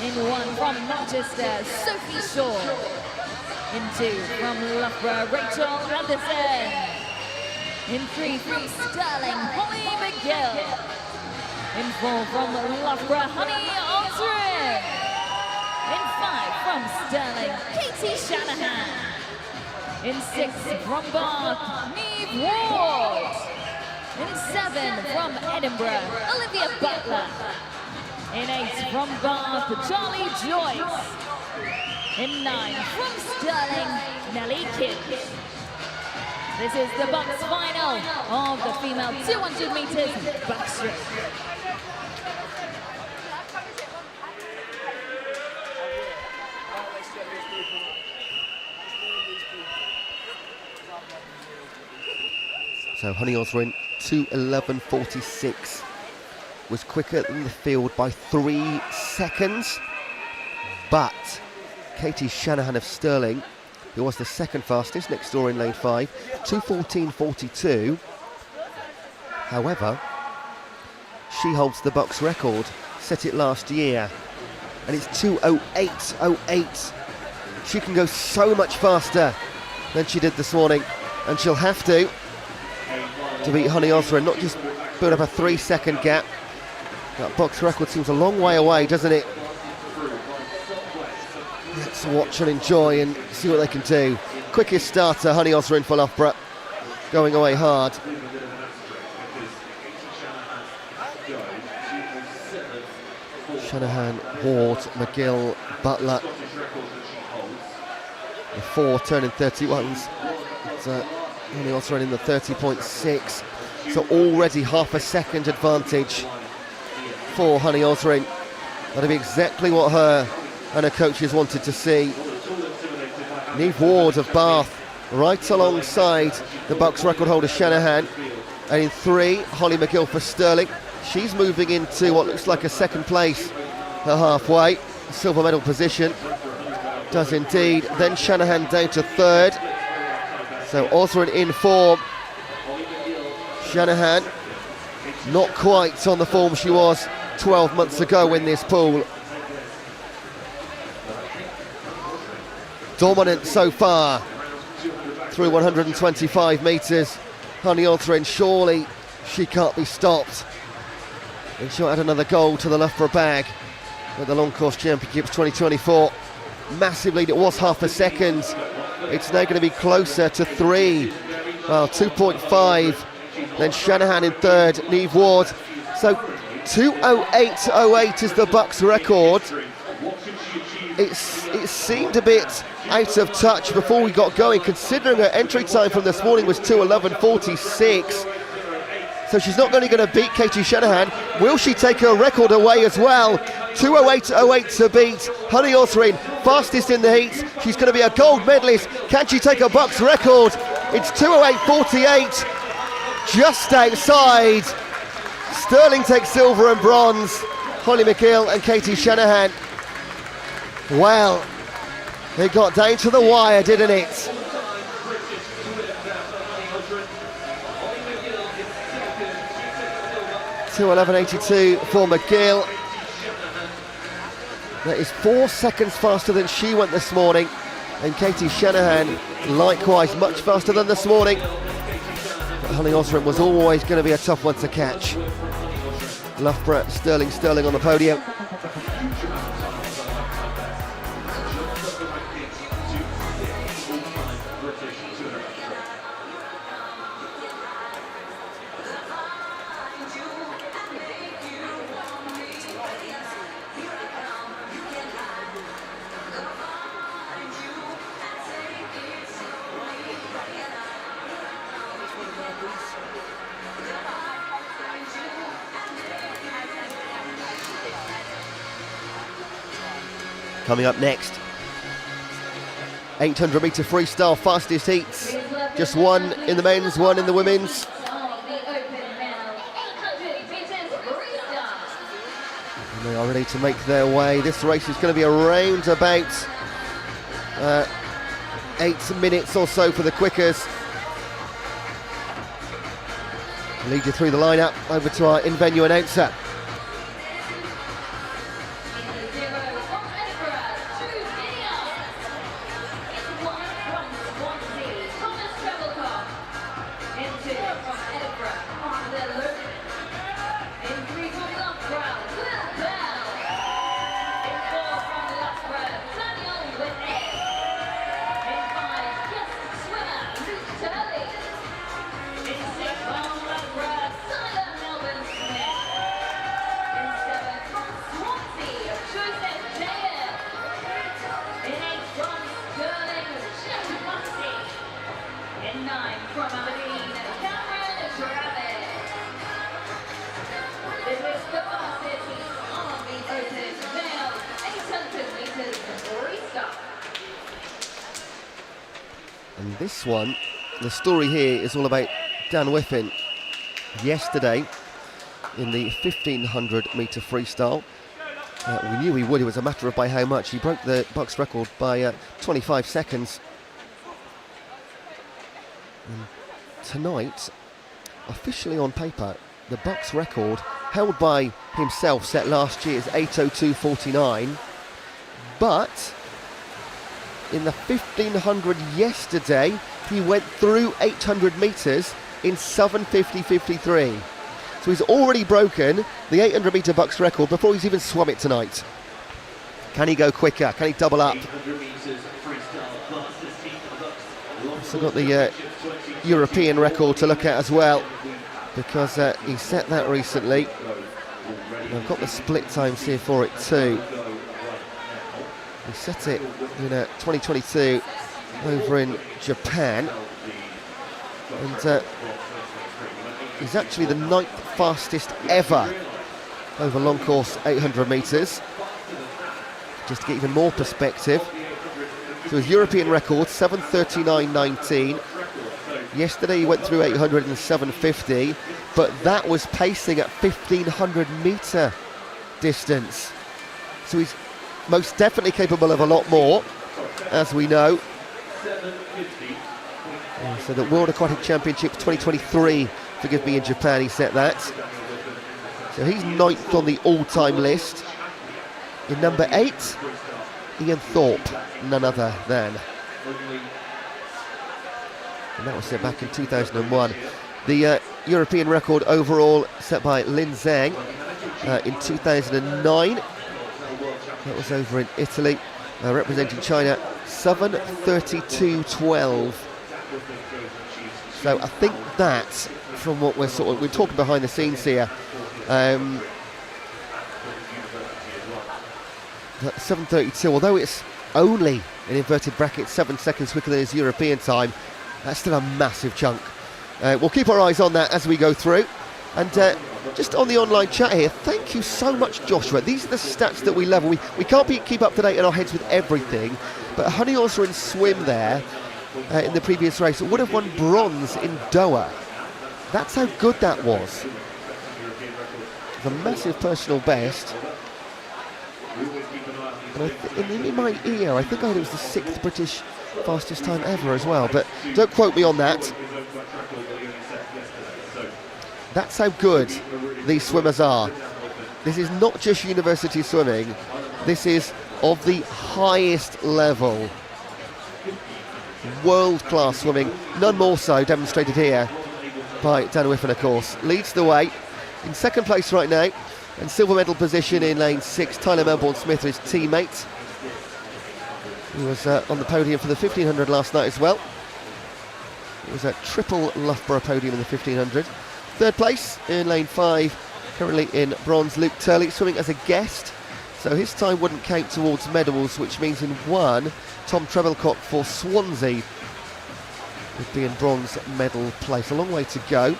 [SPEAKER 3] In 1 from Manchester, Sophie Shaw. In 2 from Loughborough, Rachel Anderson. In 3 from Stirling, Holly McGill. In 4 from Loughborough, Honey Osrin. In 5 from Stirling, Katie Shanahan. In 6 from Bath, Neve Ward. In 7 from Edinburgh, Olivia Butler. In 8 from Bath, Charlie Joyce. In 9 from Stirling, Nellie Kidd. This is the BUCS final of the female 200 metres backstroke.
[SPEAKER 1] So Honey Osrin, 2:11.46, was quicker than the field by 3 seconds, but Katie Shanahan of Stirling, who was the second fastest next door in lane 5, 2:14.42. However, she holds the BUCS record, set it last year, and it's 2:08.08. She can go so much faster than she did this morning, and she'll have to beat Honey Osrin, not just build up a 3 second gap. That BUCS record seems a long way away, doesn't it? Let's watch and enjoy and see what they can do. Quickest starter, Honey Osrin for Loughborough, going away hard. Shanahan, Ward, McGill, Butler. The 4 turning 31s. Honey Osrin in the 30.6. So already half a second advantage for Honey Osrin. That'll be exactly what her and her coaches wanted to see. Neve Ward of Bath right alongside the BUCS record holder Shanahan. And in 3, Holly McGill for Stirling. She's moving into what looks like a second place at halfway, silver medal position. Does indeed. Then Shanahan down to 3rd. So Osrin in form. Shanahan not quite on the form she was 12 months ago in this pool. Dominant so far through 125 metres. Honey Osrin, surely she can't be stopped. And she'll add another gold to the Loughborough bag at the Long Course Championships 2024. Massive lead, it was half a second It's now going to be closer to 3. Well, 2.5. Then Shanahan in third, Neve Ward. So 2:08.08 is the BUCS record. It seemed a bit out of touch before we got going, considering her entry time from this morning was 2:11.46. So she's not only going to beat Katie Shanahan, will she take her record away as well? 2:08.08 to beat Honey Osrin, fastest in the heats. She's going to be a gold medalist. Can she take a BUCS record? It's 2:08.48, just outside. Sterling takes silver and bronze. Holly McGill and Katie Shanahan. Well, it got down to the wire, didn't it? 2:11.82 for McGill. That is 4 seconds faster than she went this morning. And Katie Shanahan, likewise, much faster than this morning. But Honey Osrin was always going to be a tough one to catch. Loughborough, Sterling on the podium. Coming up next, 800 metre freestyle, fastest heats. Just one in the men's, one in the women's. And they are ready to make their way. This race is going to be around about 8 minutes or so for the quickers. Lead you through the lineup over to our in-venue announcer. And this one, the story here is all about Dan Whiffen. Yesterday, in the 1500 metre freestyle, we knew he would. It was a matter of by how much. He broke the BUCS record by 25 seconds. And tonight, officially on paper, the BUCS record held by himself set last year is 8:02.49, but in the 1500 yesterday, he went through 800 metres in 7:50.53. So he's already broken the 800 metre BUCS record before he's even swum it tonight. Can he go quicker? Can he double up? Also got the European record to look at as well, because he set that recently. And I've got the split times here for it too. He set it in 2022 over in Japan, and he's actually the 9th fastest ever over long course 800 metres. Just to get even more perspective, so his European record 7:39.19. Yesterday he went through 800 in 7:50, but that was pacing at 1500 metre distance. So he's most definitely capable of a lot more, as we know. So the World Aquatic Championship 2023, forgive me, in Japan he set that. So he's 9th on the all-time list. In number 8, Ian Thorpe, none other than. And that was set back in 2001. The European record overall set by Lin Zhang in 2009. That was over in Italy. Representing China, 7:32.12. So I think that, from what we're talking behind the scenes here, 7:32. Although it's only, in inverted brackets, 7 seconds quicker than his European time, that's still a massive chunk. We'll keep our eyes on that as we go through. And just on the online chat here, thank you so much, Joshua. These are the stats that we level. We can't keep up to date in our heads with everything, but Honey also in swim there in the previous race would have won bronze in Doha. That's how good that was. It's a massive personal best. And in my ear, I think I heard it was the 6th British fastest time ever as well, but don't quote me on that. That's how good these swimmers are. This is not just university swimming, this is of the highest level. World-class swimming, none more so demonstrated here by Dan Whiffen, of course. Leads the way in second place right now, and silver medal position in lane 6, Tyler Melbourne-Smith, his teammate. He was on the podium for the 1500 last night as well. It was a triple Loughborough podium in the 1500. Third place in lane 5, currently in bronze, Luke Turley, swimming as a guest, so his time wouldn't count towards medals, which means in 1, Tom Trebilcock for Swansea would be in bronze medal place. A long way to go.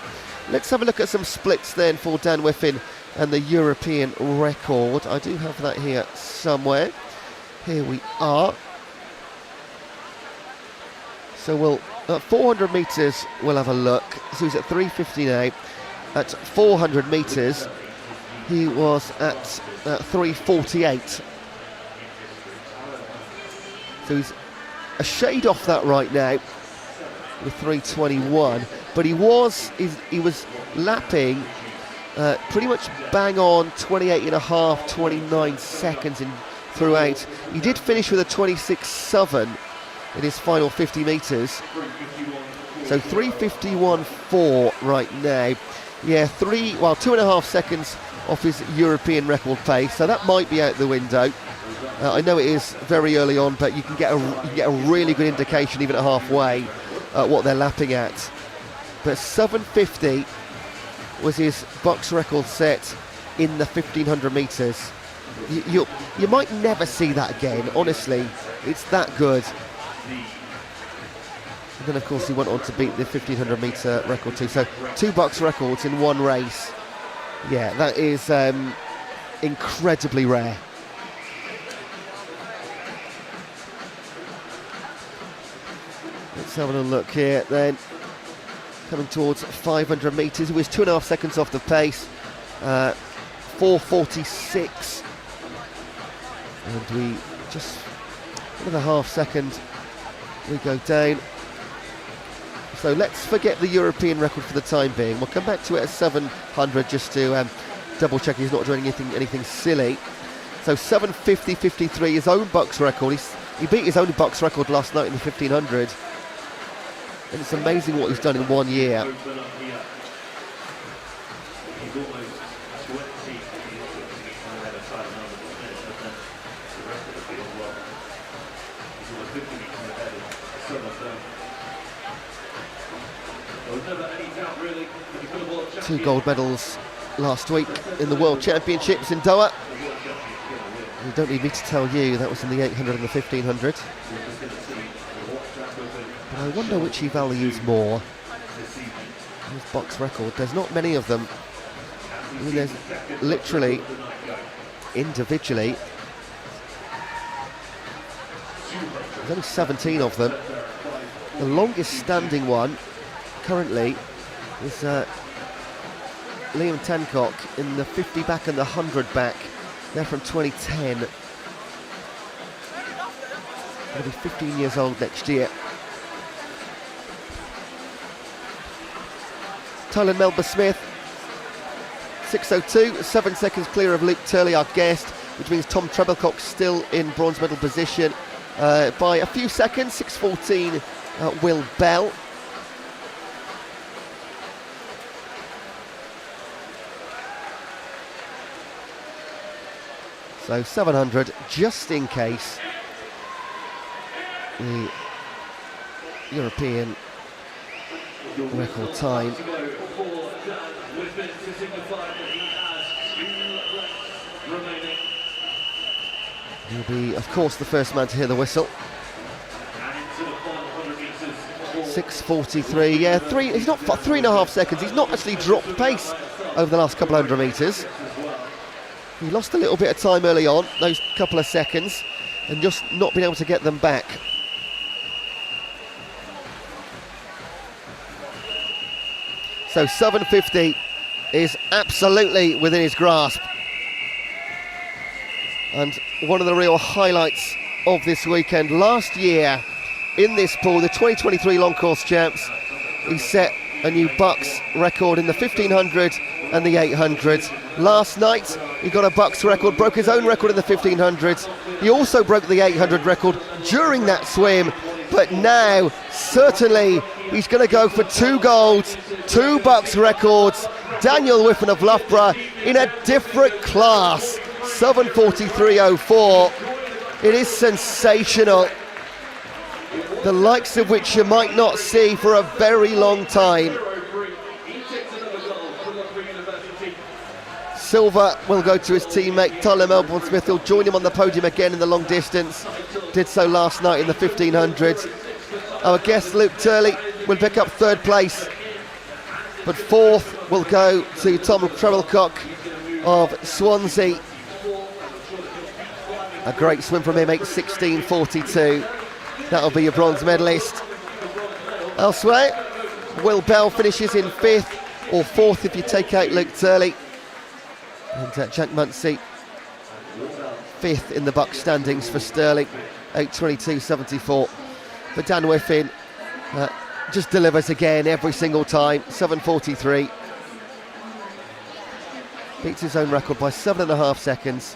[SPEAKER 1] Let's have a look at some splits then for Dan Whiffen and the European record. I do have that here somewhere. Here we are. So we'll 400 metres, we'll have a look. So he's at 3:50 now. At 400 metres, he was at 3:48. So he's a shade off that right now with 3:21. But he was lapping pretty much bang on 28.5, 29 seconds throughout. He did finish with a 26.7 in his final 50 metres. So 3:51.4 right now. Yeah, 2.5 seconds off his European record pace. So that might be out the window. I know it is very early on, but you can get a really good indication even at halfway what they're lapping at. But 7:50 was his BUCS record set in the 1500 metres. You might never see that again, honestly. It's that good. And then, of course, he went on to beat the 1500 metre record too. So 2 BUCS records in one race. Yeah, that is incredibly rare. Let's have a little look here then. Coming towards 500 metres. He was 2.5 seconds off the pace. 4:46. And we just another half second we go down. So let's forget the European record for the time being. We'll come back to it at 700 just to double check he's not doing anything silly. So 7:50.53, his own BUCS record. He beat his own BUCS record last night in the 1500. And it's amazing what he's done in 1 year. Two gold medals last week in the World Championships in Doha. You don't need me to tell you that was in the 800 and the 1500. But I wonder which he values more. His BUCS record. There's not many of them. I mean, there's literally, individually, there's only 17 of them. The longest standing one currently is Liam Tancock in the 50 back and the 100 back. They're from 2010. He'll be 15 years old next year. Tyler Melbourne-Smith, 6:02, 7 seconds clear of Luke Turley, our guest, which means Tom Trebilcock still in bronze medal position by a few seconds. 6:14, Will Bell. So 700, just in case. the European record time. He'll be, of course, the first man to hear the whistle. 6:43, yeah, he's not 3.5 seconds. He's not actually dropped pace over the last couple of 100 metres. He lost a little bit of time early on, those couple of seconds, and just not been able to get them back. So 7:50 is absolutely within his grasp. And one of the real highlights of this weekend, last year in this pool, the 2023 long course champs, he set a new BUCS record in the 1500 and the 800. Last night he got a BUCS record, broke his own record in the 1500s. He also broke the 800 record during that swim, but now certainly he's going to go for 2 golds, 2 BUCS records. Daniel Whiffen of Loughborough in a different class, 7:43.04. It is sensational, the likes of which you might not see for a very long time. Silver will go to his teammate Tyler Melbourne-Smith, who'll join him on the podium again in the long distance. Did so last night in the 1500s. Our guest Luke Turley will pick up 3rd place, but 4th will go to Tom Trebilcock of Swansea. A great swim from him, 8:16.42. That'll be your bronze medalist. Elsewhere, Will Bell finishes in 5th, or 4th if you take out Luke Turley. And Jack Munsey, 5th in the BUCS standings for Stirling, 8:22.74. But Dan Whiffen just delivers again every single time, 7:43. Beats his own record by 7.5 seconds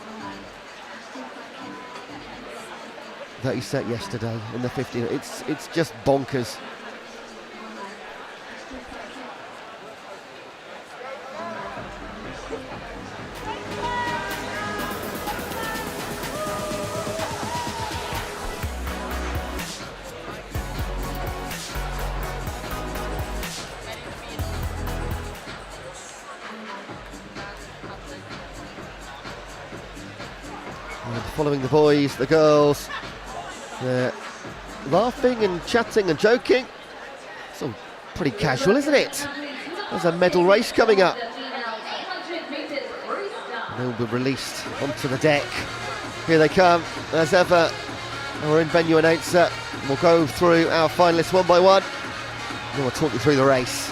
[SPEAKER 1] that he set yesterday in the 15. It's just bonkers. Following the boys, the girls, they're laughing and chatting and joking. It's all pretty casual, isn't it? There's a medal race coming up. They'll be released onto the deck. Here they come, as ever. Our in-venue announcer will go through our finalists one by one, and we'll talk you through the race.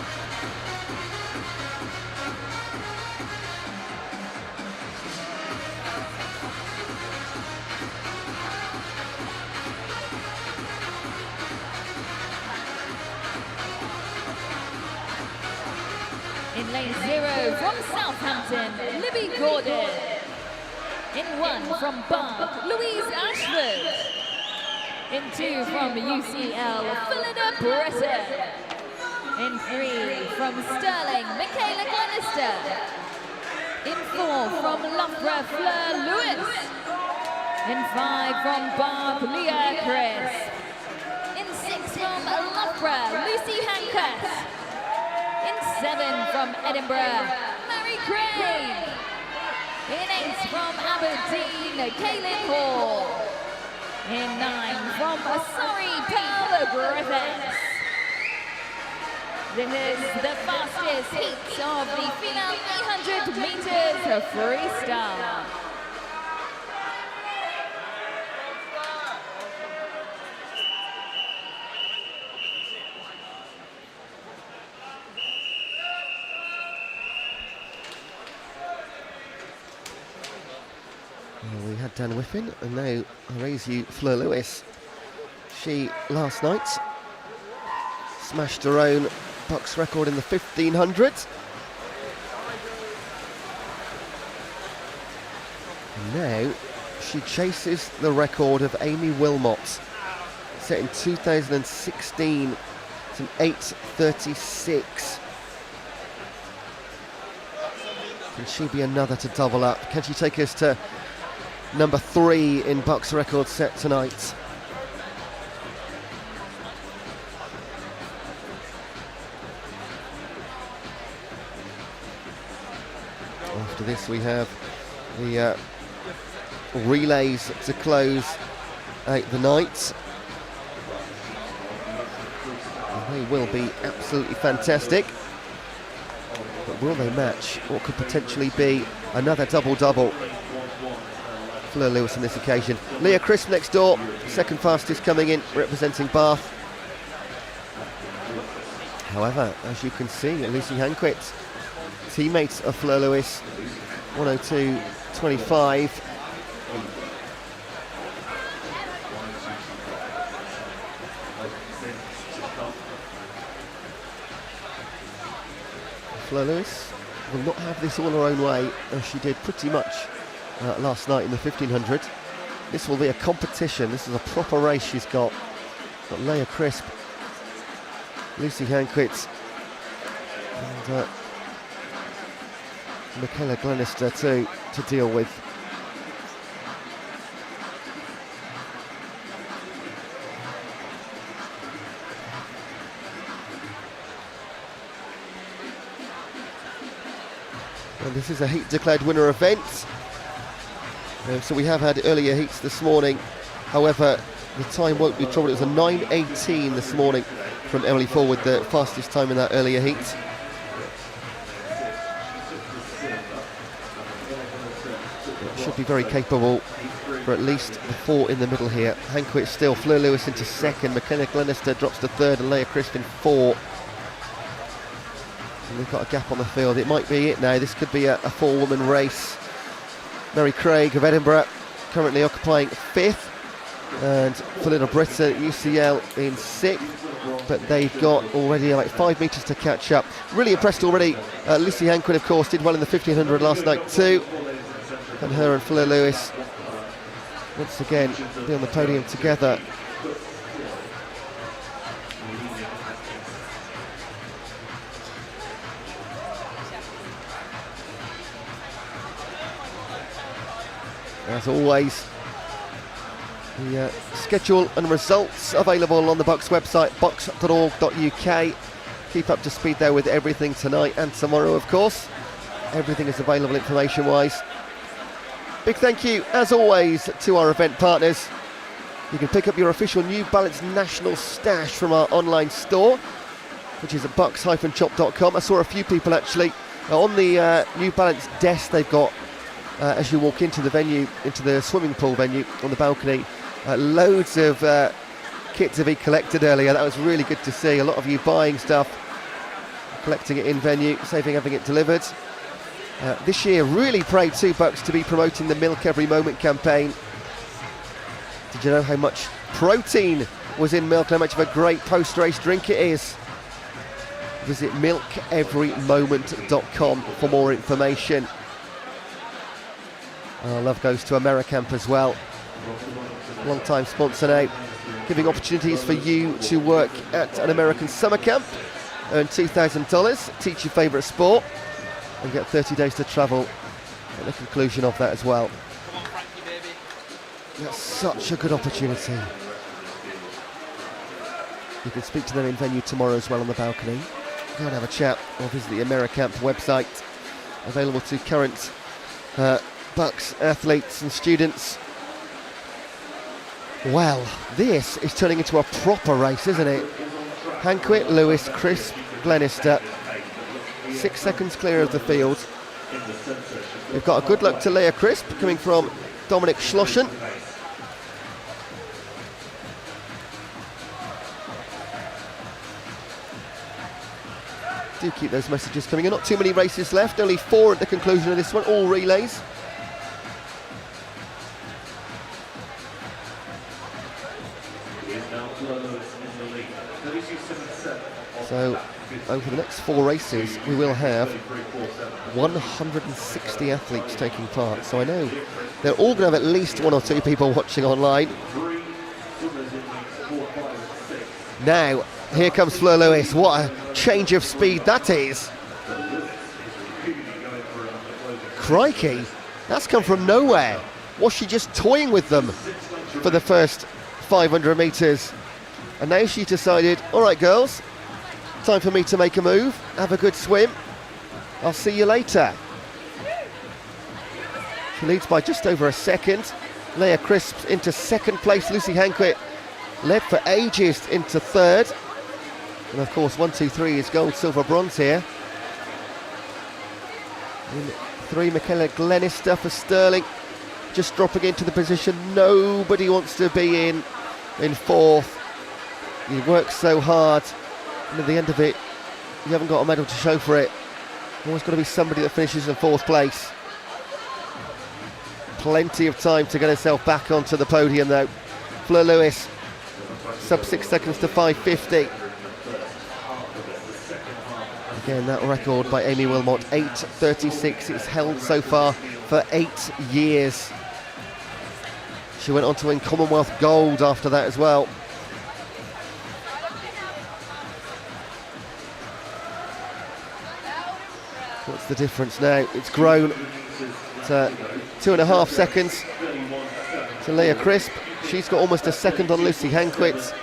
[SPEAKER 3] In lane 0 from Southampton, Libby Gordon. In 1 from Bath, Louise Ashford. In 2 from UCL, Philida Breton. In 3 from Stirling, Michaela Glenister. In 4 from Loughborough, Fleur Lewis. In 5 from Bath, Leah Chris. In 6 from Loughborough, Lucy Hancock. In 7 from Edinburgh, Mary Crane. In 8 from Aberdeen, Kaylin Hall. In 9 from Surrey, Pearl Griffiths. This is the fastest heat of the female 800 meters freestyle.
[SPEAKER 1] We had Dan Whiffen, and now I raise you Fleur Lewis. She, last night, smashed her own BUCS record in the 1500s. And now she chases the record of Amy Wilmot, set in 2016. It's an 8:36. Can she be another to double up? Can she take us to number 3 in BUCS record set tonight? After this, we have the relays to close out the night. And they will be absolutely fantastic. But will they match what could potentially be another double-double? Fleur Lewis on this occasion. Leah Crisp next door, second fastest coming in, representing Bath. However, as you can see, Lucy Hanquett, teammates of Fleur Lewis, 102.25. Fleur Lewis will not have this all her own way, as she did pretty much last night in the 1500. This will be a competition. This is a proper race she's got. Got Leah Crisp, Lucy Hanquett, and Michaela Glenister too to deal with. And this is a heat declared winner event. So we have had earlier heats this morning. However, the time won't be troubled. It was a 9:18 this morning from Emily Forward, the fastest time in that earlier heat. It should be very capable for at least the four in the middle here. Hanquett still, Fleur Lewis into second, McKenna Glenister drops to third, and Leah Crisp in four. And we've got a gap on the field. It might be it now. This could be a four-woman race. Mary Craig of Edinburgh currently occupying fifth, and for Little Britain, UCL in sixth, but they've got already like 5 metres to catch up. Really impressed already. Lucy Hanquett, of course, did well in the 1500 last night too, and her and Fleur Lewis once again be on the podium together. As always, the schedule and results available on the BUCS website, bucs.org.uk. Keep up to speed there with everything tonight and tomorrow, of course. Everything is available information-wise. Big thank you, as always, to our event partners. You can pick up your official New Balance National Stash from our online store, which is at bucs-chop.com. I saw a few people actually on the New Balance desk they've got as you walk into the venue, into the swimming pool venue on the balcony. Loads of kit to be collected earlier. That was really good to see. A lot of you buying stuff, collecting it in venue, saving having it delivered. This year, really proud too, BUCS, to be promoting the Milk Every Moment campaign. Did you know how much protein was in milk and how much of a great post-race drink it is? Visit milkeverymoment.com for more information. Our love goes to AmeriCamp as well. Long-time sponsor now, giving opportunities for you to work at an American summer camp, earn $2,000, teach your favourite sport, and get 30 days to travel at the conclusion of that as well.
[SPEAKER 5] Come on, Frankie, baby.
[SPEAKER 1] That's such a good opportunity. You can speak to them in venue tomorrow as well on the balcony. Go and have a chat or visit the AmeriCamp website, available to current BUCS athletes and students. Well, this is turning into a proper race, isn't it? Hanquett, Lewis, Crisp, Glenister, 6 seconds clear of the field. We've got a good luck to Leah Crisp coming from Dominic Schlossen. Do keep those messages coming in. Not too many races left, only 4 at the conclusion of this one, all relays. So over the next 4 races we will have 160 athletes taking part. So I know they're all going to have at least 1 or 2 people watching online. Now here comes Fleur Lewis. What a change of speed that is. Crikey, that's come from nowhere. Was she just toying with them for the first 500 metres? And now she's decided, all right girls, time for me to make a move, have a good swim, I'll see you later. She leads by just over a second. Leah Crisp into second place. Lucy Hanquett led for ages into third. And of course, 1, 2, 3 is gold, silver, bronze here. In 3, Michaela Glenister for Sterling, just dropping into the position nobody wants to be in 4th. You work so hard, and at the end of it, you haven't got a medal to show for it. Always got to be somebody that finishes in 4th place. Plenty of time to get herself back onto the podium though. Fleur Lewis, sub 6 seconds to 5:50. Again, that record by Amy Wilmot, 8:36. It's held so far for 8 years. She went on to win Commonwealth gold after that as well. What's the difference now? It's grown to 2.5 seconds to Leah Crisp. She's got almost a second on Lucy Hanquett.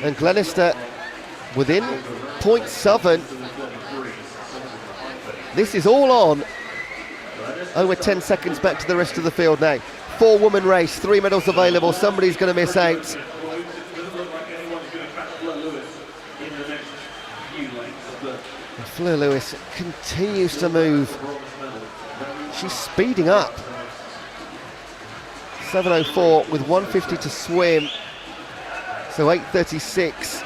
[SPEAKER 1] And Glenister within 0.7. This is all on. Over 10 seconds back to the rest of the field now. 4-woman race, 3 medals available. Somebody's going to miss out. And Fleur Lewis continues to move. She's speeding up. 7:04 with 1:50 to swim. So 8:36.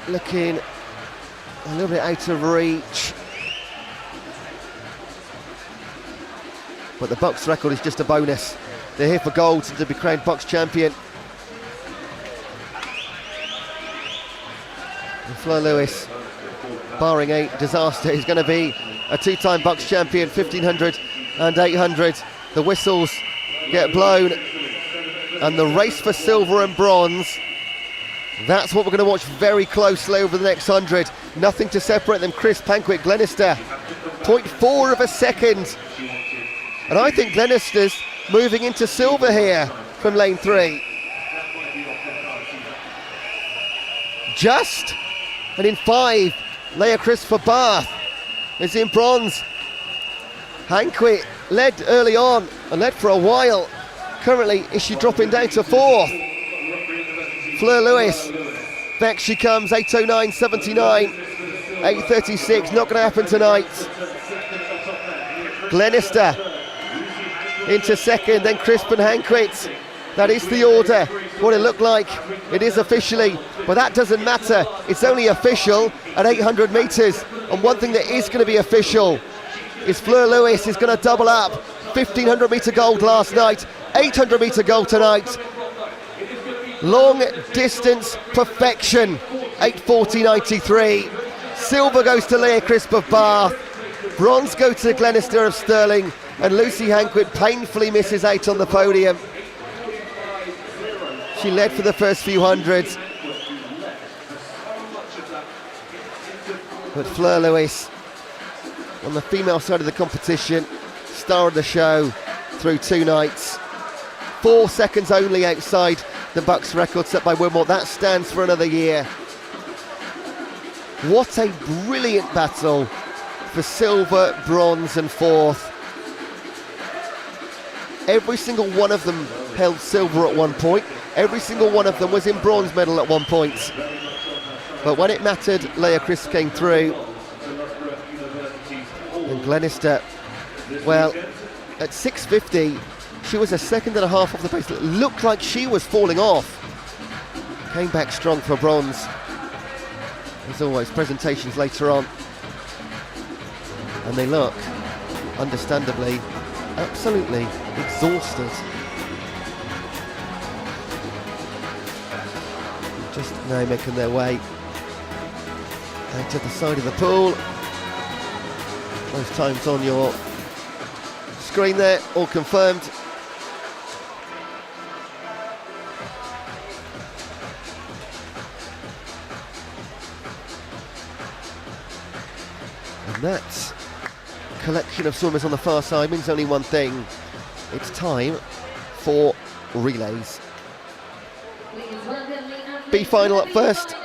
[SPEAKER 1] Looking a little bit out of reach. But the BUCS record is just a bonus. They're here for gold to be crowned BUCS champion. And Fleur Lewis, barring a disaster, is going to be a 2-time BUCS champion, 1500 and 800. The whistles get blown, and the race for silver and bronze, that's what we're going to watch very closely over the next 100. Nothing to separate them. Crisp, Hanquett, Glenister, 0.4 of a second. And I think Glenister's moving into silver here from lane 3. Just, and in 5, Leah Crisp for Bath is in bronze. Hanquett led early on and led for a while. Currently, is she dropping down to 4th? Fleur Lewis, back she comes, 8:09.79, 8:36, not going to happen tonight. Glenister into second, then Crisp and Hanquett. That is the order, what it looked like. It is officially, but that doesn't matter. It's only official at 800 metres. And one thing that is going to be official is Fleur Lewis is going to double up. 1500 metre gold last night, 800 metre gold tonight. Long distance perfection, 8:40.93. Silver goes to Leah Crisp of Bath. Bronze goes to Glenister of Stirling. And Lucy Hanquett painfully misses out on the podium. She led for the first few hundreds. But Fleur Lewis, on the female side of the competition, star of the show through 2 nights. 4 seconds only outside the BUCS record set by Wilmot. That stands for another year. What a brilliant battle for silver, bronze and 4th. Every single one of them held silver at one point. Every single one of them was in bronze medal at one point. But when it mattered, Leah Crisp came through. And Glenister, well, at 6:50, she was a second and a half off the pace. It looked like she was falling off. Came back strong for bronze. As always, presentations later on. And they look, understandably, absolutely exhausted. Just now making their way out to the side of the pool. Those times on your screen there, all confirmed. And that collection of swimmers on the far side means only one thing. It's time for relays. B final up first.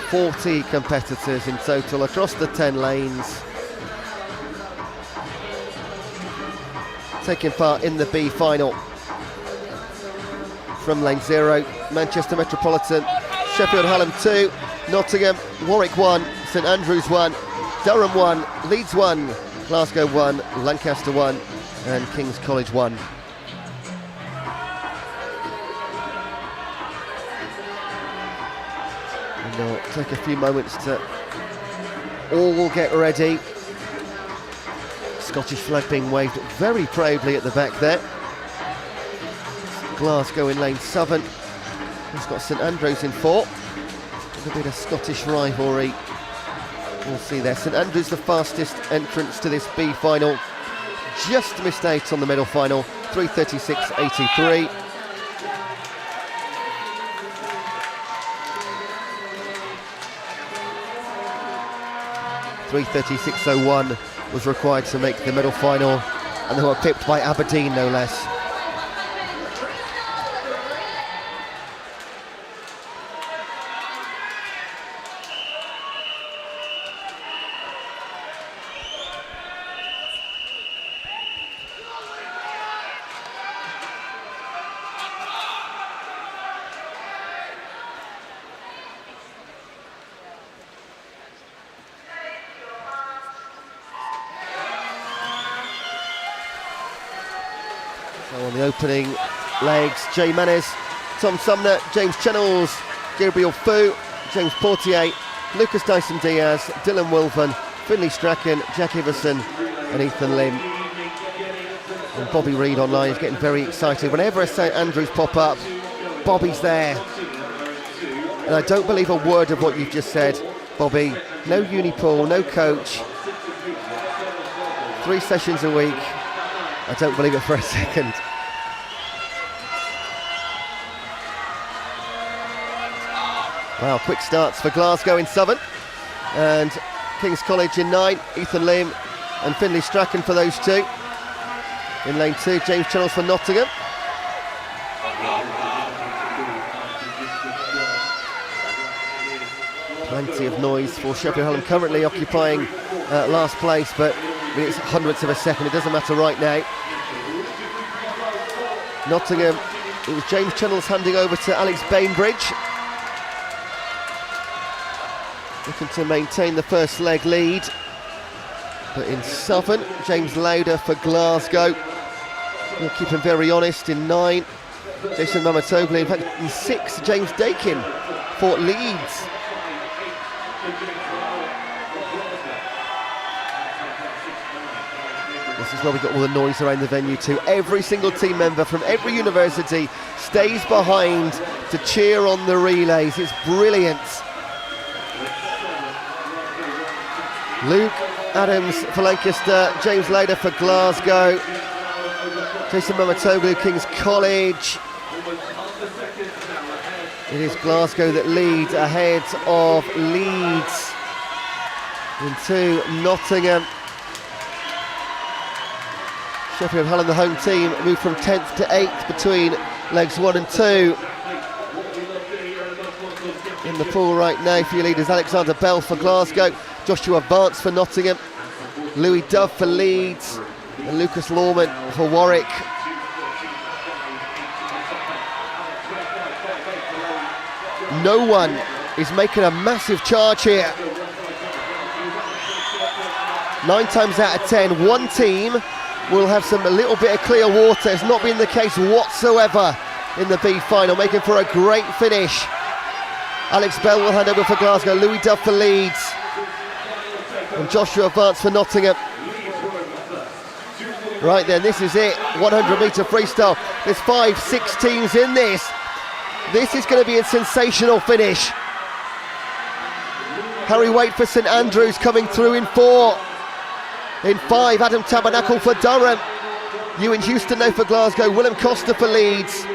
[SPEAKER 1] 40 competitors in total across the 10 lanes, taking part in the B final. From lane 0, Manchester Metropolitan, Sheffield Hallam 2, Nottingham, Warwick 1, St Andrews 1, Durham 1, Leeds 1, Glasgow 1, Lancaster 1 and King's College 1. And they'll take a few moments to all get ready. Scottish flag being waved very proudly at the back there. Glasgow in lane 7. He's got St Andrews in 4. A bit of Scottish rivalry. We'll see there. St Andrews the fastest entrance to this B final. Just missed out on the medal final. 3:36.83. .3:36.01 was required to make the medal final, and they were pipped by Aberdeen, no less. So on the opening legs, Jay Manes, Tom Sumner, James Chennels, Gabriel Fu, James Portier, Lucas Dyson-Diaz, Dylan Wilvan, Finlay Strachan, Jack Iverson and Ethan Lim. And Bobby Reid online is getting very excited. Whenever St Andrews pop up, Bobby's there. And I don't believe a word of what you've just said, Bobby. No unipool, no coach. 3 sessions a week. I don't believe it for a second. Wow, quick starts for Glasgow in 7 and King's College in 9. Ethan Lim and Finlay Strachan for those two. In lane 2, James Chennels for Nottingham. Plenty of noise for Sheffield Hallam, currently occupying last place, but I mean, it's hundredths of a second, it doesn't matter right now. Nottingham, it was James Chennels handing over to Alex Bainbridge. Looking to maintain the first leg lead. But in 7, James Lauder for Glasgow. We'll keep him very honest in 9. Jason Mamatoglu, in fact in 6, James Dakin for Leeds. This is where we got all the noise around the venue too. Every single team member from every university stays behind to cheer on the relays. It's brilliant. Luke Adams for Lancaster, James Lauder for Glasgow, Jason Mamatoglu, King's College. It is Glasgow that leads ahead of Leeds. In 2, Nottingham. Sheffield Hallam, the home team, moved from 10th to 8th between legs 1 and 2. In the pool right now for your leaders, Alexander Bell for Glasgow, Joshua Vance for Nottingham, Louis Dove for Leeds, and Lucas Lawman for Warwick. No one is making a massive charge here. 9 times out of 10, one team will have a little bit of clear water. It's not been the case whatsoever in the B final, making for a great finish. Alex Bell will hand over for Glasgow, Louis Dove for Leeds, and Joshua Vance for Nottingham. Right then, this is it, 100 metre freestyle. There's 5-6 teams in this. This is going to be a sensational finish. Harry Waite for St Andrews coming through in 4. In 5, Adam Tabernacle for Durham. Ewan Houston now for Glasgow, Willem Costa for Leeds.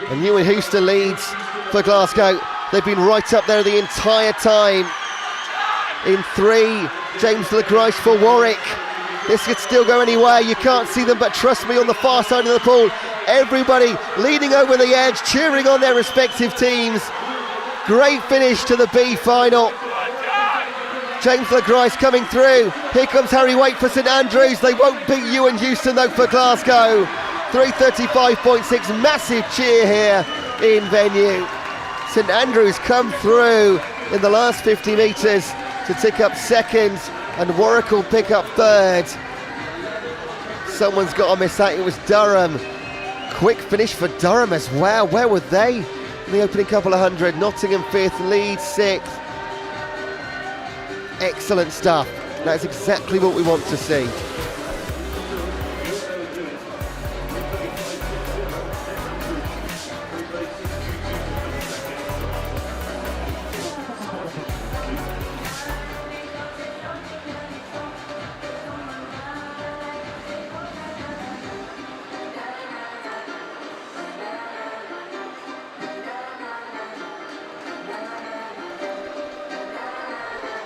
[SPEAKER 1] And Ewan Houston leads for Glasgow. They've been right up there the entire time. In 3, James LeGrice for Warwick. This could still go anywhere. You can't see them, but trust me, on the far side of the pool, Everybody leaning over the edge, cheering on their respective teams. Great finish to the B final. James LaGrice coming through. Here comes Harry Waite for St Andrews. They won't beat Ewan Houston though for Glasgow. 3:35.6, massive cheer here in venue. St Andrews come through in the last 50 metres to tick up second, and Warwick will pick up third. Someone's got to miss that, it was Durham. Quick finish for Durham as well. Where were they in the opening couple of hundred? Nottingham 5th, Leeds 6th. Excellent stuff. That's exactly what we want to see.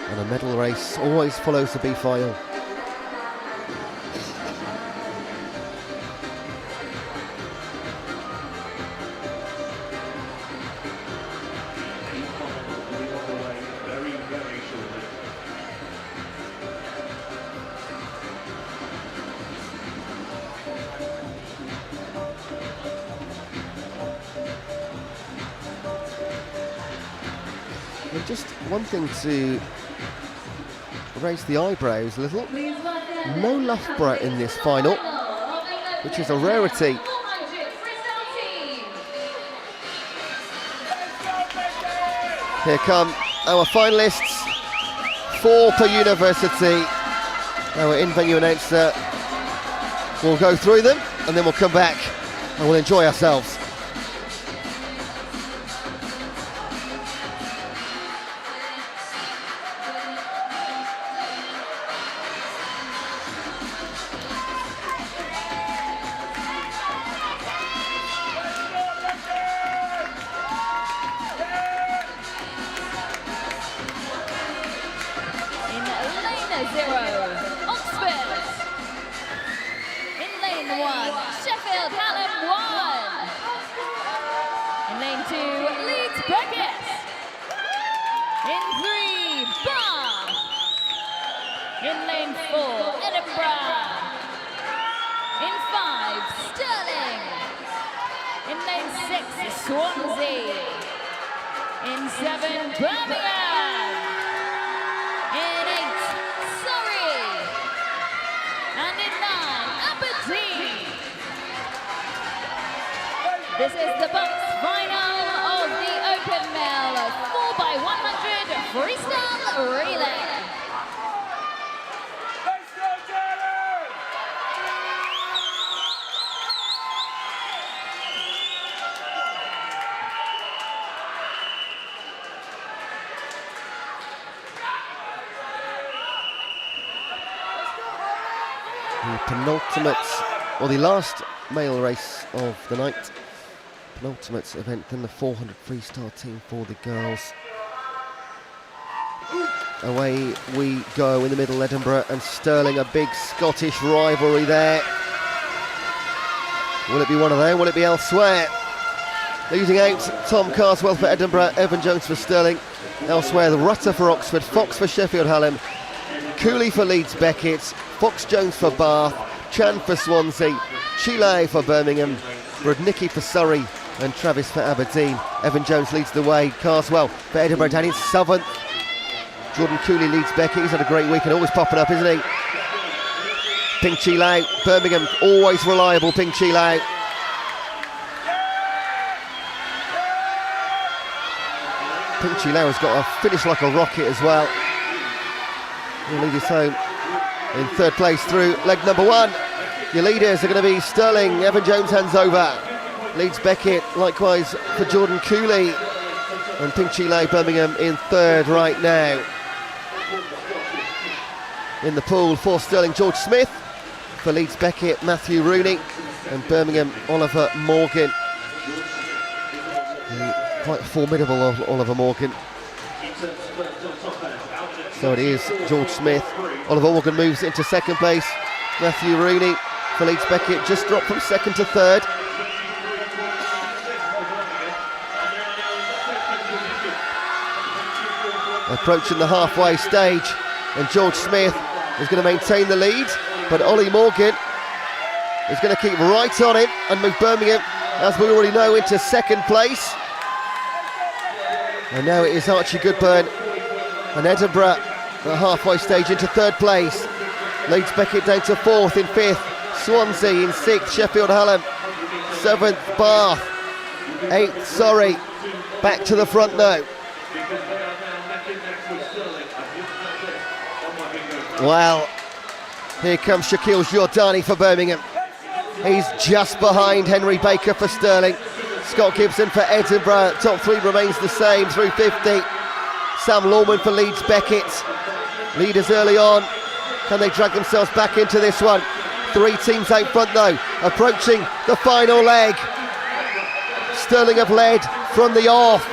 [SPEAKER 1] And a medal race always follows the B final.
[SPEAKER 4] Very, very shortly.
[SPEAKER 1] And just one thing to raise the eyebrows a little. No Loughborough in this final, which is a rarity. Here come our finalists, 4 per university. Our in-venue announcer will go through them and then we'll come back and we'll enjoy ourselves.
[SPEAKER 3] This is the BUCS final of the Open Mill 4x100 freestyle relay.
[SPEAKER 1] The penultimate, or the last male race of the night. Penultimate event, then the 400 freestyle team for the girls. Away we go in the middle, Edinburgh and Stirling, a big Scottish rivalry there. Will it be one of them? Will it be elsewhere? Losing out, Tom Carswell for Edinburgh, Evan Jones for Stirling. Elsewhere, the Rutter for Oxford, Fox for Sheffield Hallam, Cooley for Leeds Beckett, Fox Jones for Bath, Chan for Swansea, Chile for Birmingham, Rudnicki for Surrey, and Travis for Aberdeen. Evan Jones leads the way. Carswell for Edinburgh down in Southern. Jordan Cooley leads Beckett. He's had a great week and always popping up, isn't he? Ping Chi Lau, Birmingham, always reliable. Ping Chi Lau. Ping Chi Lau has got a finish like a rocket as well. He'll lead us home in third place through leg number 1. Your leaders are going to be Stirling. Evan Jones hands over. Leads Beckett, likewise for Jordan Cooley. And Ping Chi Lau, Birmingham in third right now. In the pool for Stirling, George Smith. For Leeds Beckett, Matthew Rooney. And Birmingham, Oliver Morgan. Quite formidable Oliver Morgan. So it is George Smith. Oliver Morgan moves into second place. Matthew Rooney for Leeds Beckett just dropped from second to third. approaching the halfway stage, and George Smith is going to maintain the lead, but Ollie Morgan is going to keep right on him and move Birmingham, as we already know, into second place. And now it is Archie Goodburn and Edinburgh at the halfway stage into third place. Leeds Beckett down to fourth, in fifth Swansea, in sixth Sheffield Hallam, seventh Bath, eighth Surrey. Back to the front though. Well, here comes Shaquille Giordani for Birmingham. He's just behind Henry Baker for Stirling. Scott Gibson for Edinburgh. Top three remains the same through 50. Sam Lawman for Leeds Beckett. Leaders early on. Can they drag themselves back into this one? Three teams out front though, approaching the final leg. Stirling have led from the off.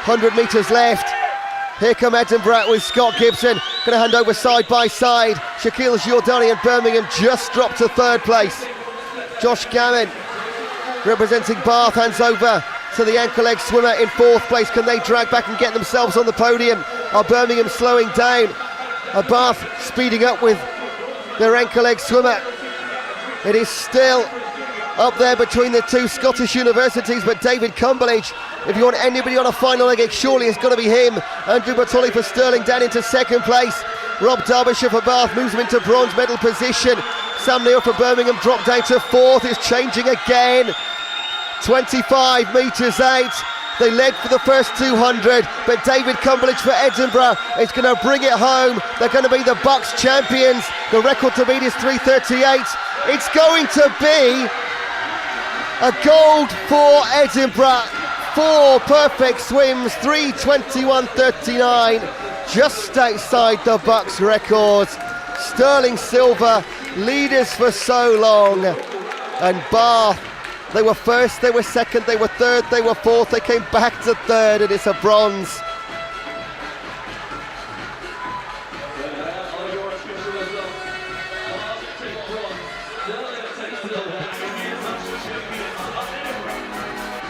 [SPEAKER 1] 100 metres left. Here come Edinburgh with Scott Gibson. Going to hand over side by side. Shaquille Giordani and Birmingham just dropped to third place. Josh Gammon, representing Bath, hands over to the ankle leg swimmer in fourth place. Can they drag back and get themselves on the podium? Are Birmingham slowing down? Are Bath speeding up with their ankle leg swimmer? It is still up there between the two Scottish universities, but David Cumberledge, if you want anybody on a final leg, surely it's got to be him. Andrew Bartoli for Stirling down into second place. Rob Derbyshire for Bath moves him into bronze medal position. Sam Neal for Birmingham dropped down to fourth, is changing again. 25 metres out. They led for the first 200, but David Cumberledge for Edinburgh is going to bring it home. They're going to be the BUCS champions. The record to beat is 3:38. It's going to be a gold for Edinburgh. 4 perfect swims, 3:21.39, just outside the BUCS records. Stirling silver, leaders for so long, and Bath, they were first, they were second, they were third, they were fourth, they came back to third, and it's a bronze.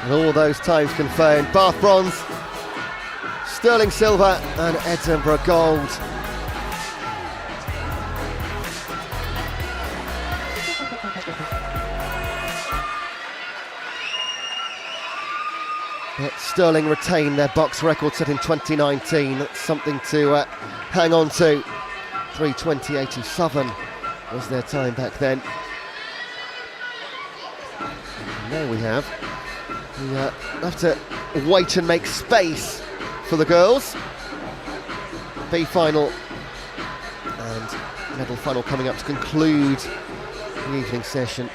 [SPEAKER 1] And all those times confirmed. Bath bronze, Stirling silver, and Edinburgh gold. But Stirling retain their BUCS record set in 2019. That's something to hang on to. 3:20.87 was their time back then. And there we have. We have to wait and make space for the girls. B final and medal final coming up to conclude the evening session.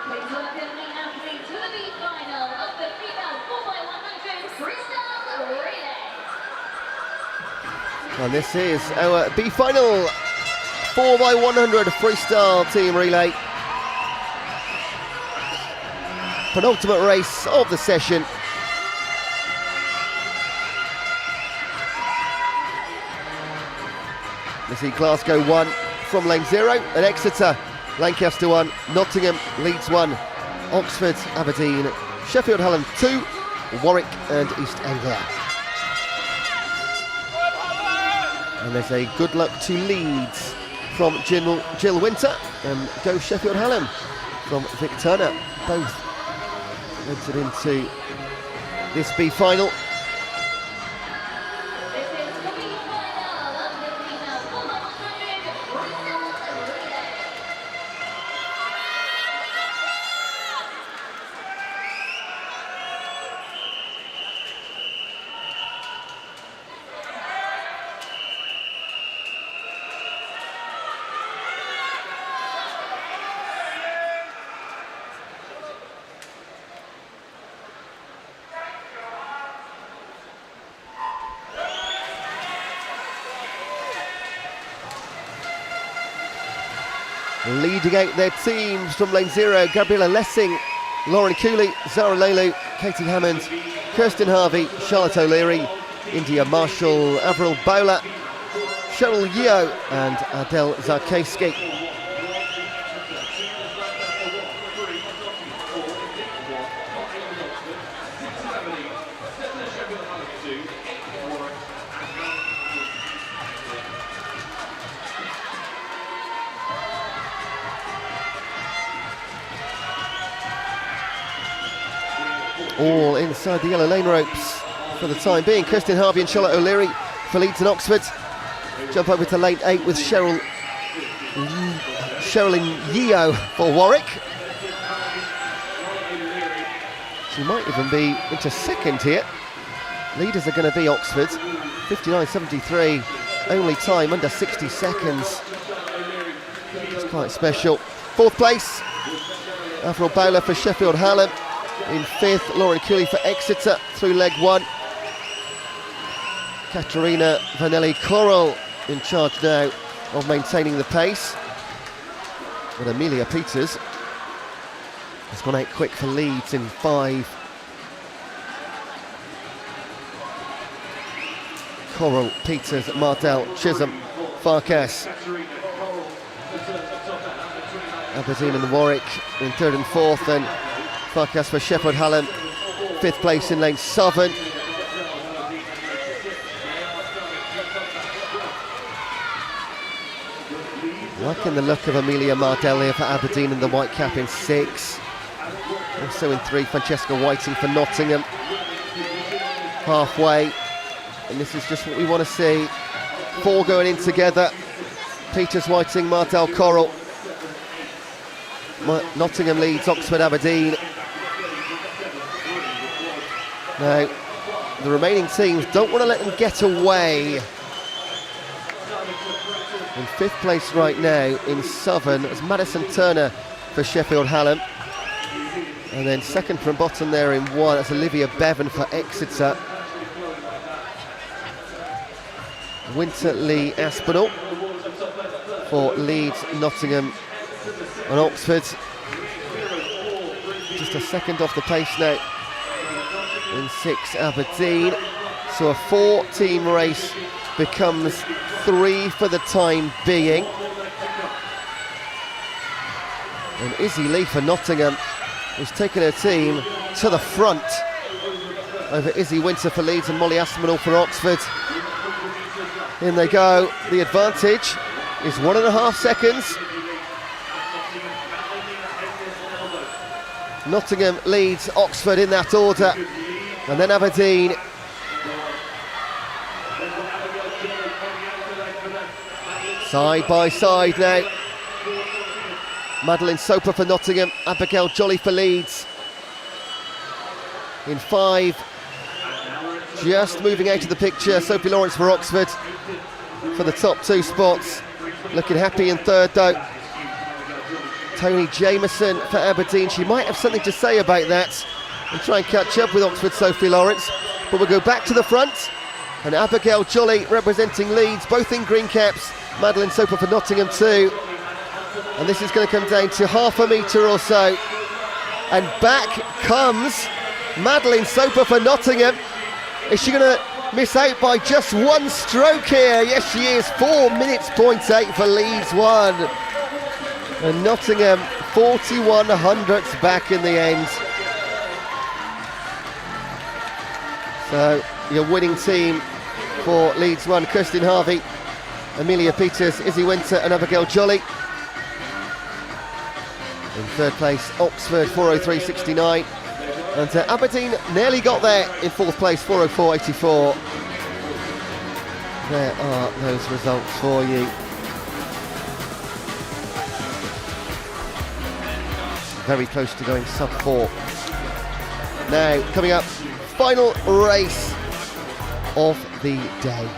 [SPEAKER 3] Please welcome the athletes to the B final of the female 4x100 freestyle relay.
[SPEAKER 1] And this is our B final 4x100 freestyle team relay. Penultimate race of the session. You see Glasgow 1 from lane 0, and Exeter, Lancaster 1, Nottingham, Leeds 1, Oxford, Aberdeen, Sheffield Hallam 2, Warwick and East Anglia. And there's a good luck to Leeds from Jill Winter, and go Sheffield Hallam from Vic Turner. Both entered into this B final. leading out their teams from lane 0, Gabriella Lessing, Lauren Cooley, Zara Lelu, Katie Hammond, Kirsten Harvey, Charlotte O'Leary, India Marshall, Avril Bowler, Cheryl Yeo and Adele Zarkowski. All inside the yellow lane ropes for the time being. Kirsten Harvey and Charlotte O'Leary for Leeds and Oxford. Jump over to lane 8 with Sherilyn Yeo for Warwick. She might even be into second here. Leaders are going to be Oxford. 59.73, only time under 60 seconds. It's quite special. Fourth place, Avril Bowler for Sheffield Hallam. In fifth, Lauren Cooley for Exeter through leg 1. Katerina Vanelli-Coral in charge now of maintaining the pace. But Amelia Peters has gone out quick for Leeds in 5. Coral, Peters, Mardell, Chisholm, Farkas. Aberdeen and Warwick in 3rd and 4th, and Farkas for Sheffield Hallam, 5th place in lane 7. Liking the look of Amelia Mardell here for Aberdeen in the white cap in 6. Also in 3, Francesca Whiting for Nottingham. Halfway, and this is just what we want to see. 4 going in together. Peters, Whiting, Mardell, Coral. Nottingham leads Oxford, Aberdeen. Now, the remaining teams don't want to let them get away. In 5th place right now in Southern is Madison Turner for Sheffield Hallam. And then second from bottom there in 1, that's Olivia Bevan for Exeter. Winter Lee Aspinall for Leeds, Nottingham and Oxford. Just a second off the pace now in 6, Aberdeen. So a 4-team race becomes 3 for the time being. And Izzy Lee for Nottingham has taken her team to the front over Izzy Winter for Leeds and Molly Aspinall for Oxford. In they go. The advantage is 1.5 seconds. Nottingham leads Oxford in that order, and then Aberdeen. Side by side now. Madeline Soper for Nottingham, Abigail Jolly for Leeds. In 5, just moving out of the picture, Sophie Lawrence for Oxford for the top 2 spots. Looking happy in 3rd though. Tony Jameson for Aberdeen. She might have something to say about that and try and catch up with Oxford Sophie Lawrence. But we'll go back to the front, and Abigail Jolly representing Leeds, both in green caps. Madeline Soper for Nottingham too. And this is going to come down to half a metre or so. And back comes Madeline Soper for Nottingham. Is she going to miss out by just 1 stroke here? Yes, she is. 4 minutes, 0.8 for Leeds 1. And Nottingham 41 hundredths back in the end. So your winning team for Leeds 1, Kirsten Harvey, Amelia Peters, Izzy Winter and Abigail Jolly. In 3rd place, Oxford 4:03.69. And Aberdeen nearly got there in 4th place, 4:04.84. There are those results for you. Very close to going sub 4. Now, coming up, final race of the day.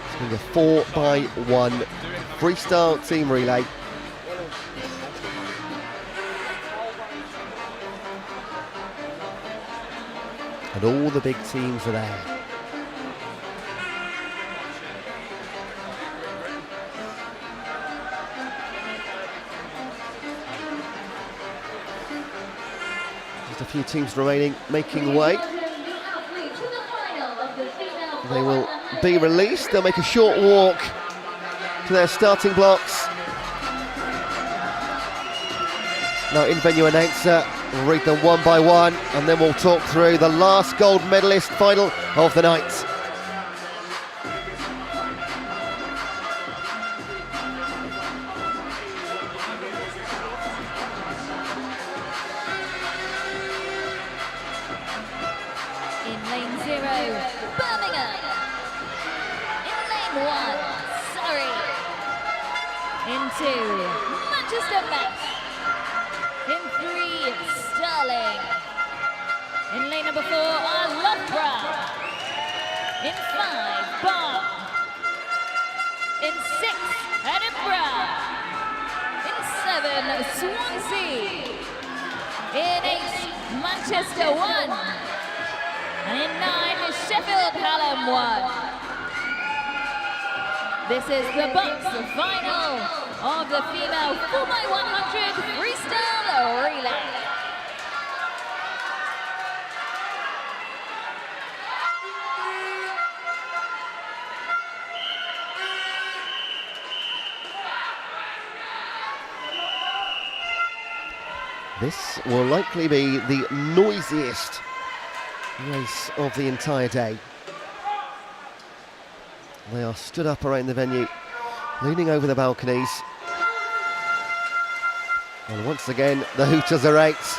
[SPEAKER 1] It's going to be a 4x1 freestyle team relay. and all the big teams are there. Just a few teams remaining, making way. They will be released. They'll make a short walk to their starting blocks. Now, in-venue announcer will read them one by one, and then we'll talk through the last gold medalist final of the night.
[SPEAKER 3] In lane 0, Birmingham. In lane 1, Surrey. In 2, Manchester Met. In 3, Stirling. In lane number 4, Loughborough. In 5, Bath. In 6, Edinburgh. In 7, Swansea. In 8, Manchester 1. And in 9 is Sheffield Hallam 1. This is the BUCS final of the female 4x100 freestyle relay.
[SPEAKER 1] This will likely be the noisiest race of the entire day. They are stood up around the venue, leaning over the balconies. And once again, the hooters are out.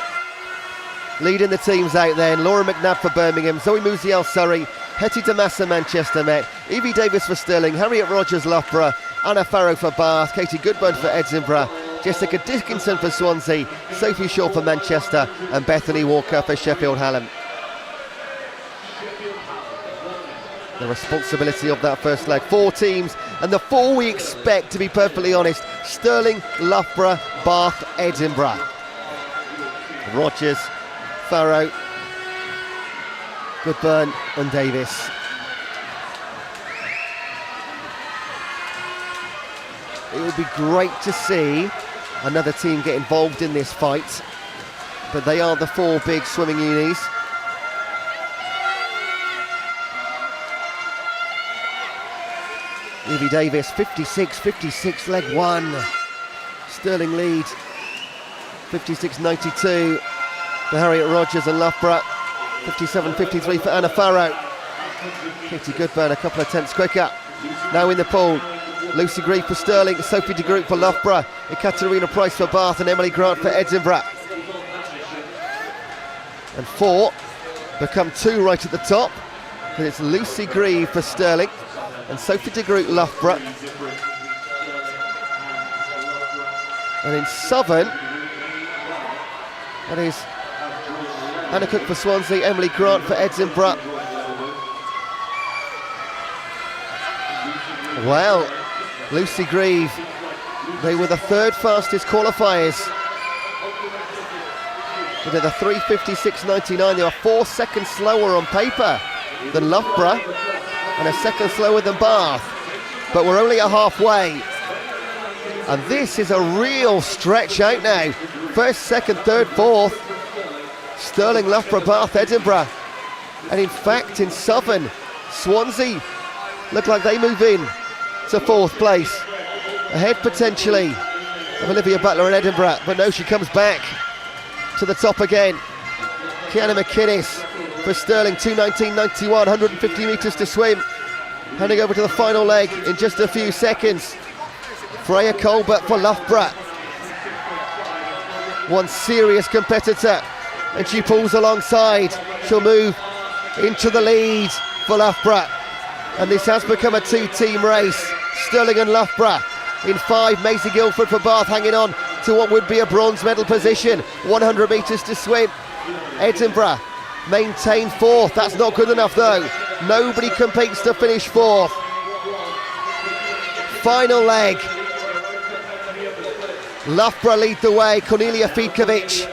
[SPEAKER 1] Leading the teams out then, Laura McNabb for Birmingham, Zoe Musial Surrey, Hetty Damassa Manchester Met, Evie Davis for Stirling, Harriet Rogers Loughborough, Anna Farrow for Bath, Katie Goodburn for Edinburgh, Jessica Dickinson for Swansea, Sophie Shaw for Manchester, and Bethany Walker for Sheffield Hallam. The responsibility of that first leg. 4 teams, and the 4 we expect, to be perfectly honest: Stirling, Loughborough, Bath, Edinburgh. Rogers, Farrow, Goodburn and Davis. It would be great to see another team get involved in this fight, but they are the 4 big swimming unis. Evie Davis, 56, leg 1. Stirling lead, 56.92 for Harriet Rogers and Loughborough, 57.53 for Anna Farrow. Katie Goodburn a couple of tenths quicker. Now in the pool, Lucy Grieve for Stirling, Sophie de Groot for Loughborough, Ekaterina Price for Bath, and Emily Grant for Edinburgh. And 4 become 2 right at the top, and it's Lucy Grieve for Stirling and Sophie de Groot Loughborough. And in Southern, that is Anna Cook for Swansea, Emily Grant for Edinburgh. Well, Lucy Grieve, they were the 3rd fastest qualifiers. They did a 3:56.99. They are 4 seconds slower on paper than Loughborough, and a second slower than Bath, but we're only at halfway, and this is a real stretch out now. 1st, 2nd, 3rd, 4th, Stirling, Loughborough, Bath, Edinburgh, and in fact in Southern, Swansea look like they move in to 4th place, ahead potentially of Olivia Butler in Edinburgh, but no, she comes back to the top again. Kiana McInnes for Stirling, 2:19.91, 150 metres to swim. Handing over to the final leg in just a few seconds. Freya Colbert for Loughborough. One serious competitor, and she pulls alongside. She'll move into the lead for Loughborough. And this has become a 2-team race. Stirling and Loughborough. In 5, Maisie Guildford for Bath hanging on to what would be a bronze medal position. 100 metres to swim. Edinburgh maintain 4th. That's not good enough though. Nobody competes to finish 4th. Final leg. Loughborough lead the way. Cornelia Fidkovic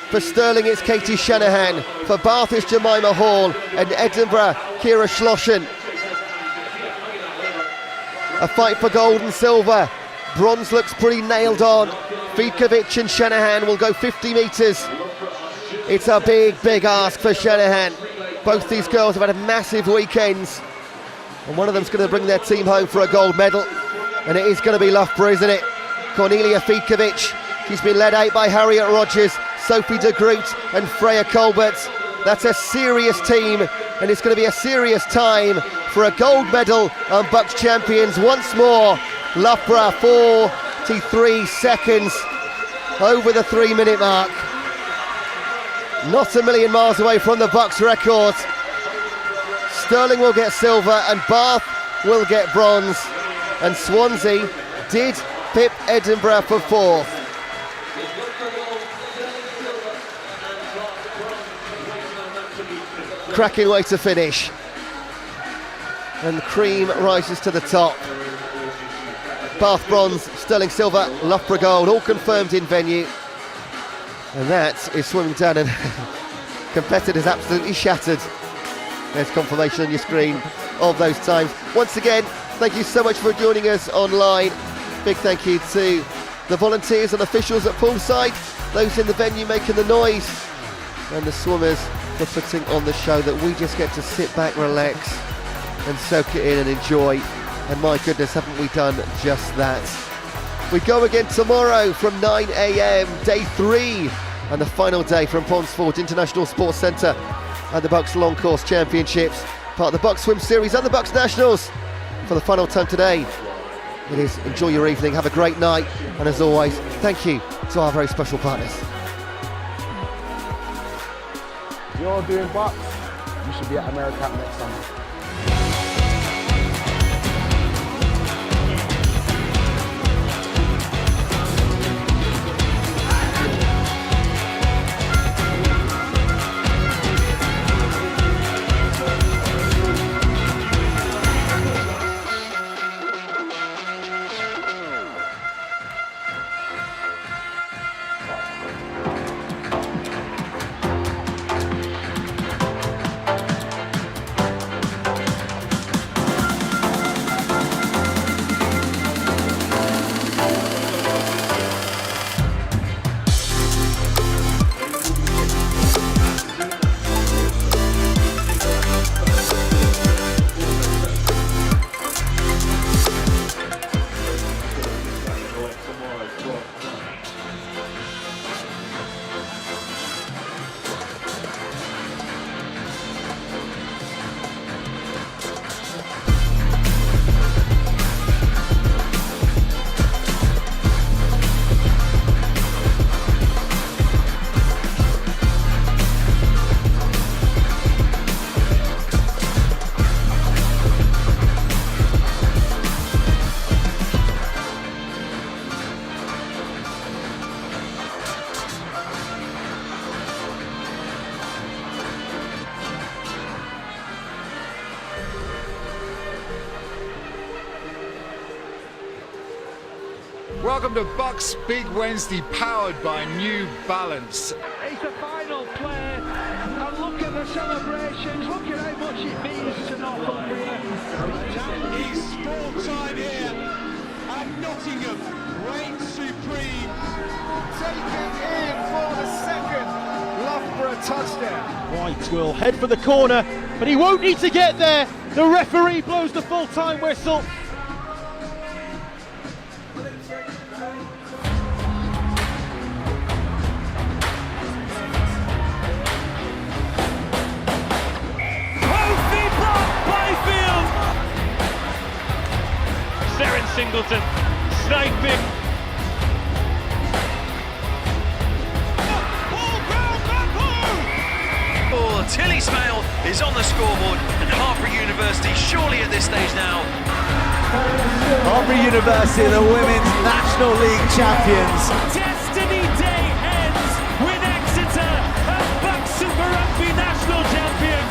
[SPEAKER 1] For Stirling, it's Katie Shanahan. For Bath, it's Jemima Hall. And Edinburgh, Kira Schlossen. A fight for gold and silver. Bronze looks pretty nailed on. Fitkovic and Shanahan will go 50 metres. It's a big, big ask for Shanahan. Both these girls have had massive weekends. And one of them's going to bring their team home for a gold medal. And it is going to be Loughborough, isn't it? Cornelia Fitkovic. She's been led out by Harriet Rogers, Sophie de Groot and Freya Colbert. That's a serious team, and it's going to be a serious time for a gold medal and BUCS champions once more. Loughborough 43 seconds over the 3-minute mark. Not a million miles away from the BUCS record. Stirling will get silver and Bath will get bronze. And Swansea did pip Edinburgh for fourth. Cracking way to finish. And the cream rises to the top. Bath bronze, Stirling silver, Loughborough gold, all confirmed in venue. And that is swimming down, and competitors absolutely shattered. There's confirmation on your screen of those times. Once again, thank you so much for joining us online. Big thank you to the volunteers and officials at poolside, those in the venue making the noise, and the swimmers for putting on the show that we just get to sit back, relax and soak it in and enjoy. And my goodness, haven't we done just that? We go again tomorrow from 9 AM, day 3, and the final day from Ponsford International Sports Centre and the BUCS Long Course Championships, part of the BUCS Swim Series and the BUCS Nationals. For the final time today, it is enjoy your evening, have a great night, and as always, thank you to our very special partners.
[SPEAKER 2] If you're doing BUCS, you should be at AmeriCamp next summer.
[SPEAKER 5] Welcome to BUCS Big Wednesday, powered by New Balance.
[SPEAKER 6] It's the final play, and look at the celebrations, look at how much it means to Northumbria.
[SPEAKER 7] That is sport time here, and Nottingham reigns supreme.
[SPEAKER 8] Taking in for the second Loughborough touchdown.
[SPEAKER 9] White will head for the corner, but he won't need to get there. The referee blows the full-time whistle.
[SPEAKER 10] Singleton sniping.
[SPEAKER 11] Oh, Tilly Smale is on the scoreboard, and Harper University surely at this stage now.
[SPEAKER 12] Harper University, the Women's National League champions.
[SPEAKER 10] Destiny Day ends with Exeter as BUCS Super Rugby national champions.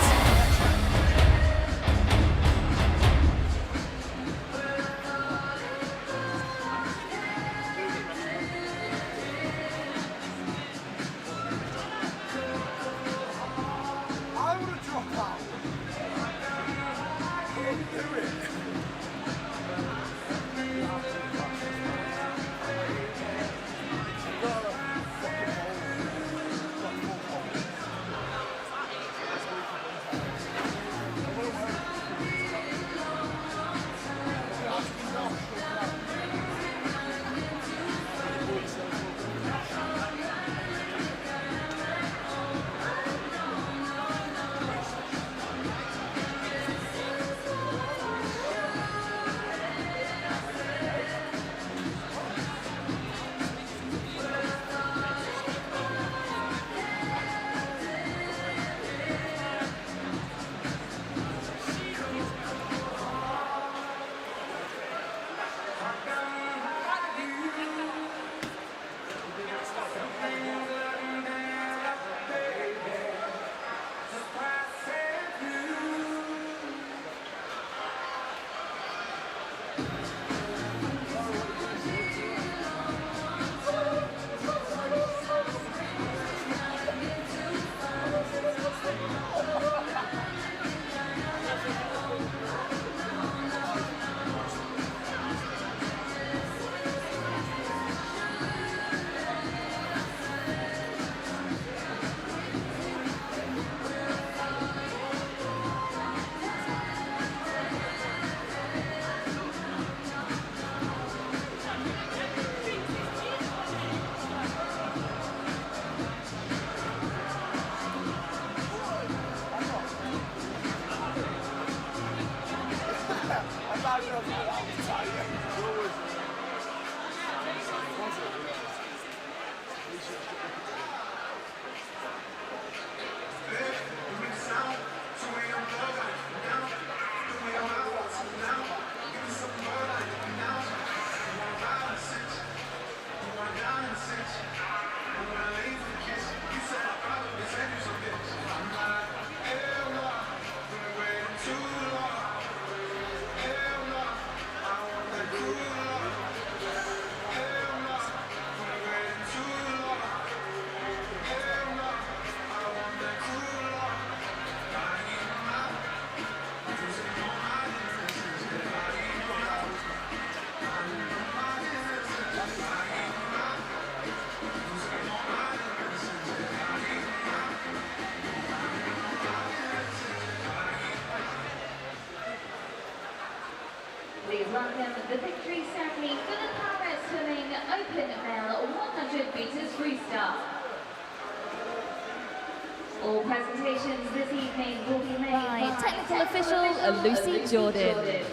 [SPEAKER 3] presentations this evening will be made by technical official Lucy Jordan.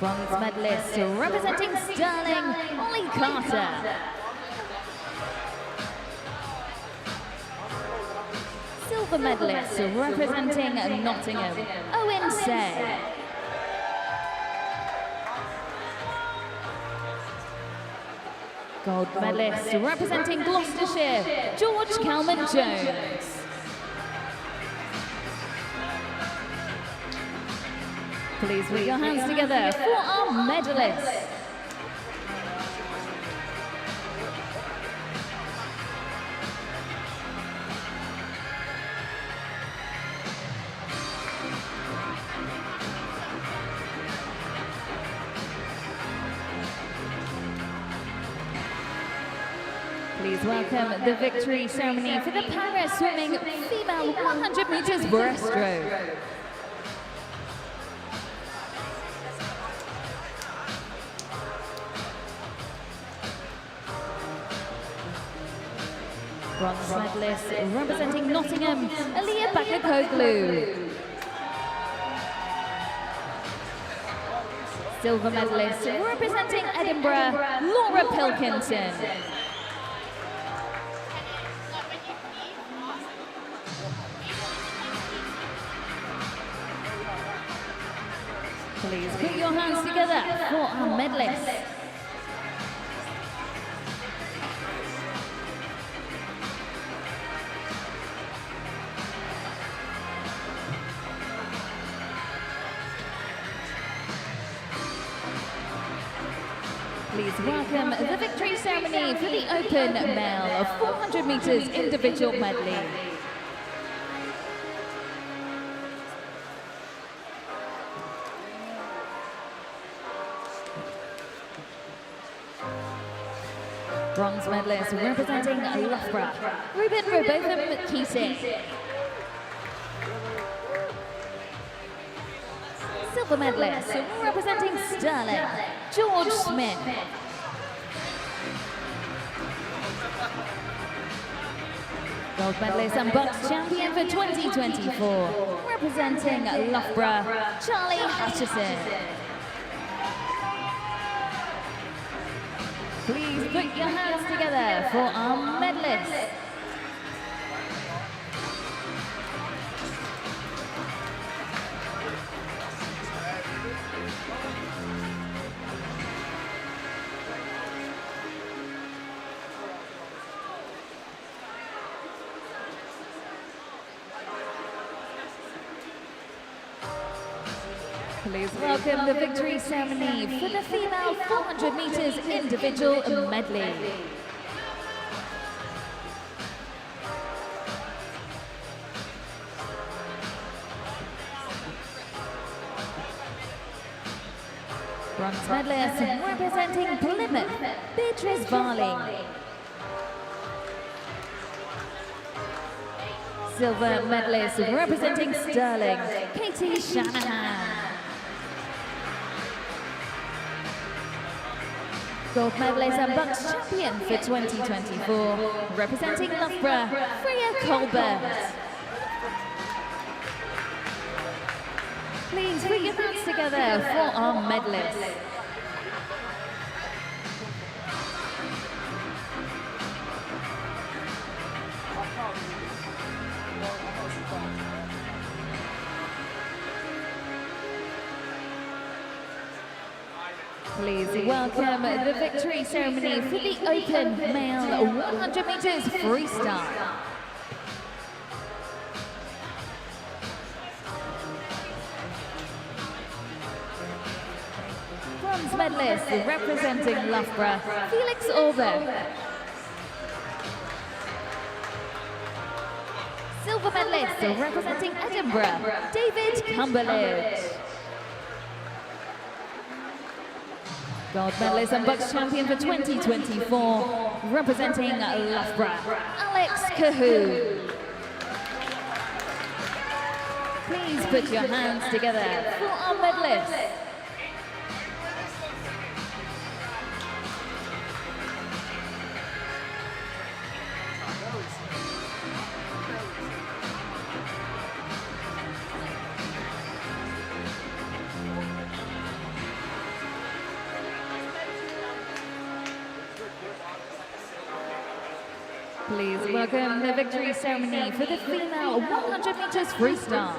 [SPEAKER 3] Bronze medalist representing Stirling, Ollie Carter. Silver medalist representing Nottingham, Owen Say. Gold medalist representing Gloucestershire, George Calman-Jones. Please put your hands together for our medalists. Please welcome the victory ceremony for the para swimming female 100 meters breaststroke. Bronze medalist representing Nottingham, Aliyah Bakakoglu. Silver medalist representing Edinburgh, Laura Pilkington. Please put your hands together for our medalists. Please welcome the victory ceremony for the open male of 400 meters individual medley. Bronze medalist representing Loughborough, Ruben Robotham Keating. Silver medalist representing Stirling, George Smith. Gold medalist and BUCS champion for 2024, representing Loughborough, Charlie Hutchison. Please put your hands together for our medalists. Please welcome the victory ceremony for the female 400 meters individual medley. Bronze medalist representing Plymouth, Beatrice Varley. Silver medalist representing Stirling, Katie Shanahan. Gold medalist and BUCS champion for 2024, representing Loughborough, Freya Colbert. Please put your hands together for our medalists. Please welcome the victory ceremony for the open male 100 meters freestyle. Bronze medalist representing Loughborough, Felix Orbeck. Silver medalist representing Edinburgh, David Cumberland. Gold medalist and BUCS champion for 2024, representing Loughborough, Alex Cahoon. Please put your hands together for our medalists. Please welcome the victory ceremony for the female 100 meters freestyle.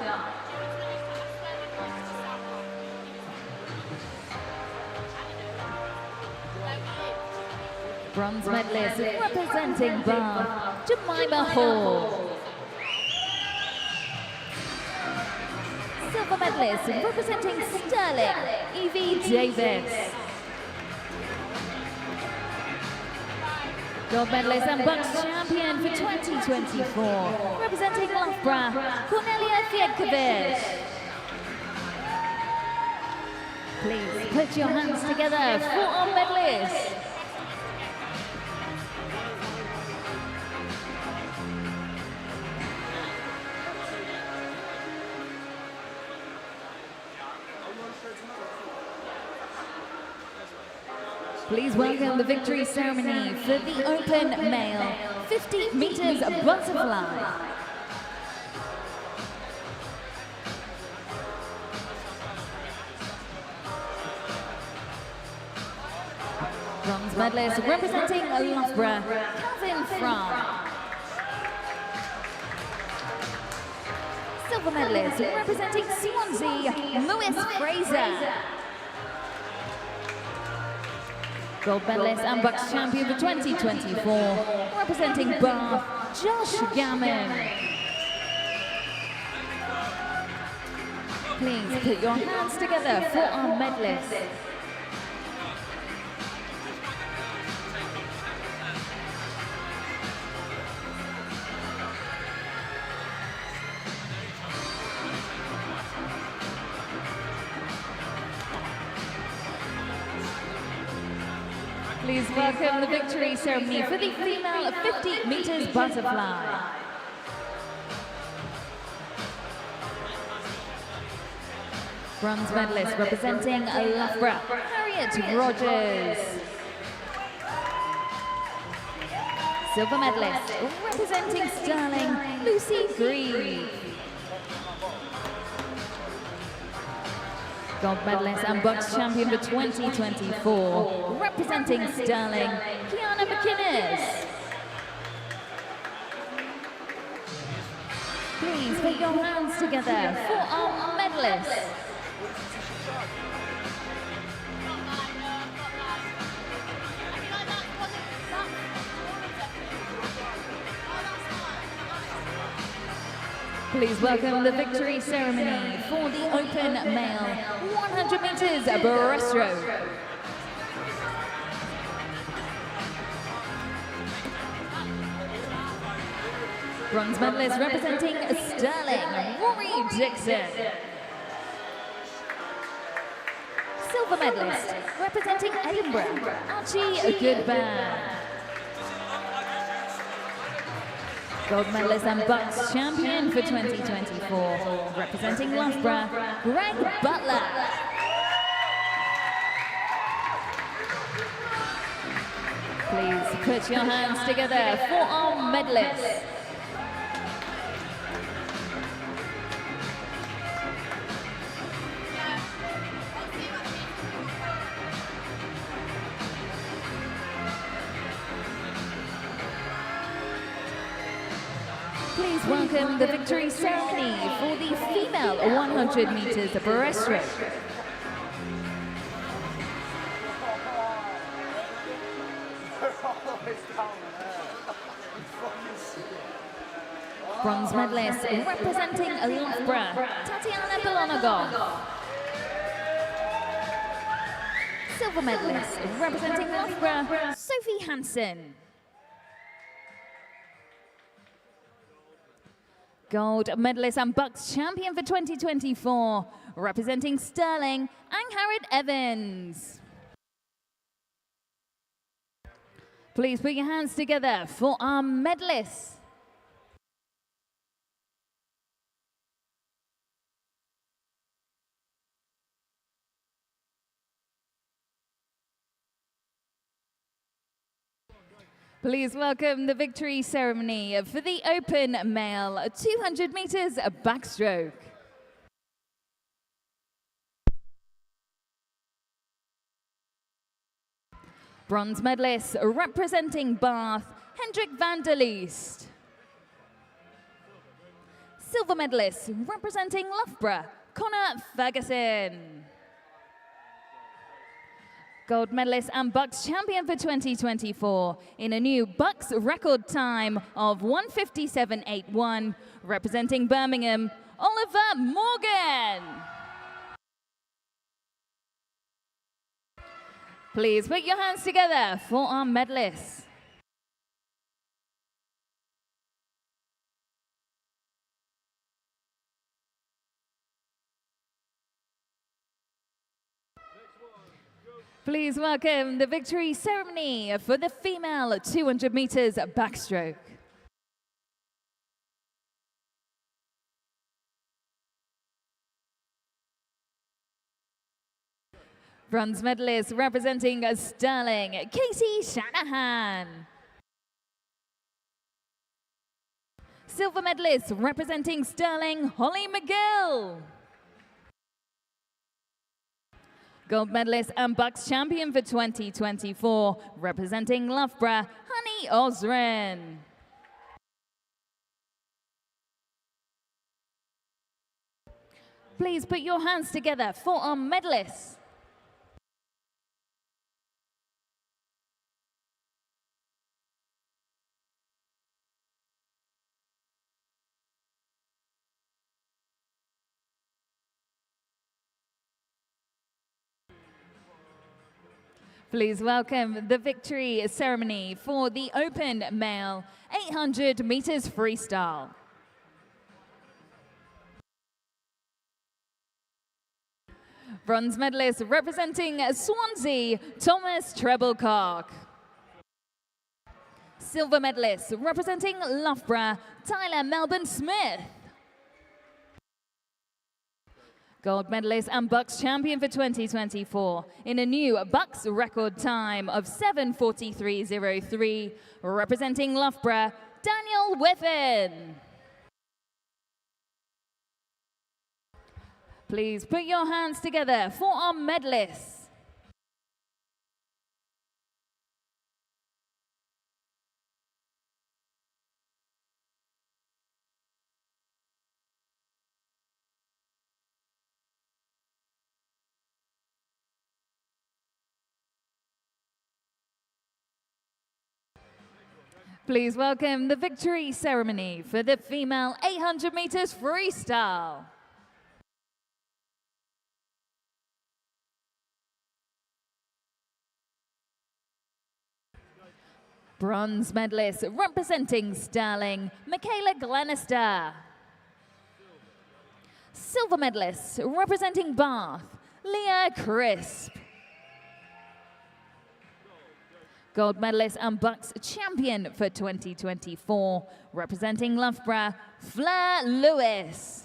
[SPEAKER 3] Bronze medalist representing Bath, Jemima Hall. Silver medalist representing Stirling, Evie Davis. Gold medalist and BUCS champion for 2024, representing Loughborough, Cornelia Fiedkovic. Please put your hands together for our medalists. Please welcome the victory ceremony for the open male 50 meters butterfly. Bronze medalist representing Loughborough, Calvin Fromm. Silver medalist representing Swansea, Lewis Fraser. Gold medalist and BUCS champion for 2024, representing Bath, Josh Gammon. Please put your hands together for our medalists. Please welcome the victory ceremony for the female 50 meters butterfly. Bronze medalist representing Loughborough, Harriet Rogers. Silver medalist representing Stirling, Lucy Grieve. Gold medalist and BUCS champion for 2024, representing Stirling, Kiana McInnes. Please put your hands together for our medalists. Please welcome the victory ceremony for the open male 100 meters breaststroke. Bronze medalist representing Stirling, Rory Dixon. Silver medalist representing Edinburgh, Archie Goodban. Gold medalist and BUCS champion for 2024, representing Loughborough, Greg Butler. Please put your hands together for our medalists. Please welcome the victory ceremony for the female 100 meters breaststroke. Bronze medalist representing Loughborough, Tatiana Belonogov. Silver medalist representing Loughborough, Sophie Hansen. Gold medalist and BUCS champion for 2024, representing Stirling, Angharad Evans. Please put your hands together for our medalists. Please welcome the victory ceremony for the open male 200 meters backstroke. Bronze medalist representing Bath, Hendrik van der Leest. Silver medalist representing Loughborough, Connor Ferguson. Gold medalist and BUCS champion for 2024 in a new BUCS record time of 1:57.81, representing Birmingham, Oliver Morgan. Please put your hands together for our medalists. Please welcome the victory ceremony for the female 200 meters backstroke. Bronze medalist representing Stirling, Katie Shanahan. Silver medalist representing Stirling, Holly McGill. Gold medalist and BUCS champion for 2024, representing Loughborough, Honey Osren. Please put your hands together for our medalists. Please welcome the victory ceremony for the open male 800 meters freestyle. Bronze medalist representing Swansea, Thomas Treblecock. Silver medalist representing Loughborough, Tyler Melbourne Smith. Gold medalist and BUCS champion for 2024 in a new BUCS record time of 7:43.03, representing Loughborough, Daniel Whiffen. Please put your hands together for our medalists. Please welcome the victory ceremony for the female 800 meters freestyle. Bronze medalist representing Stirling, Michaela Glenister. Silver medalist representing Bath, Leah Crisp. Gold medalist and BUCS champion for 2024, representing Loughborough, Fleur Lewis.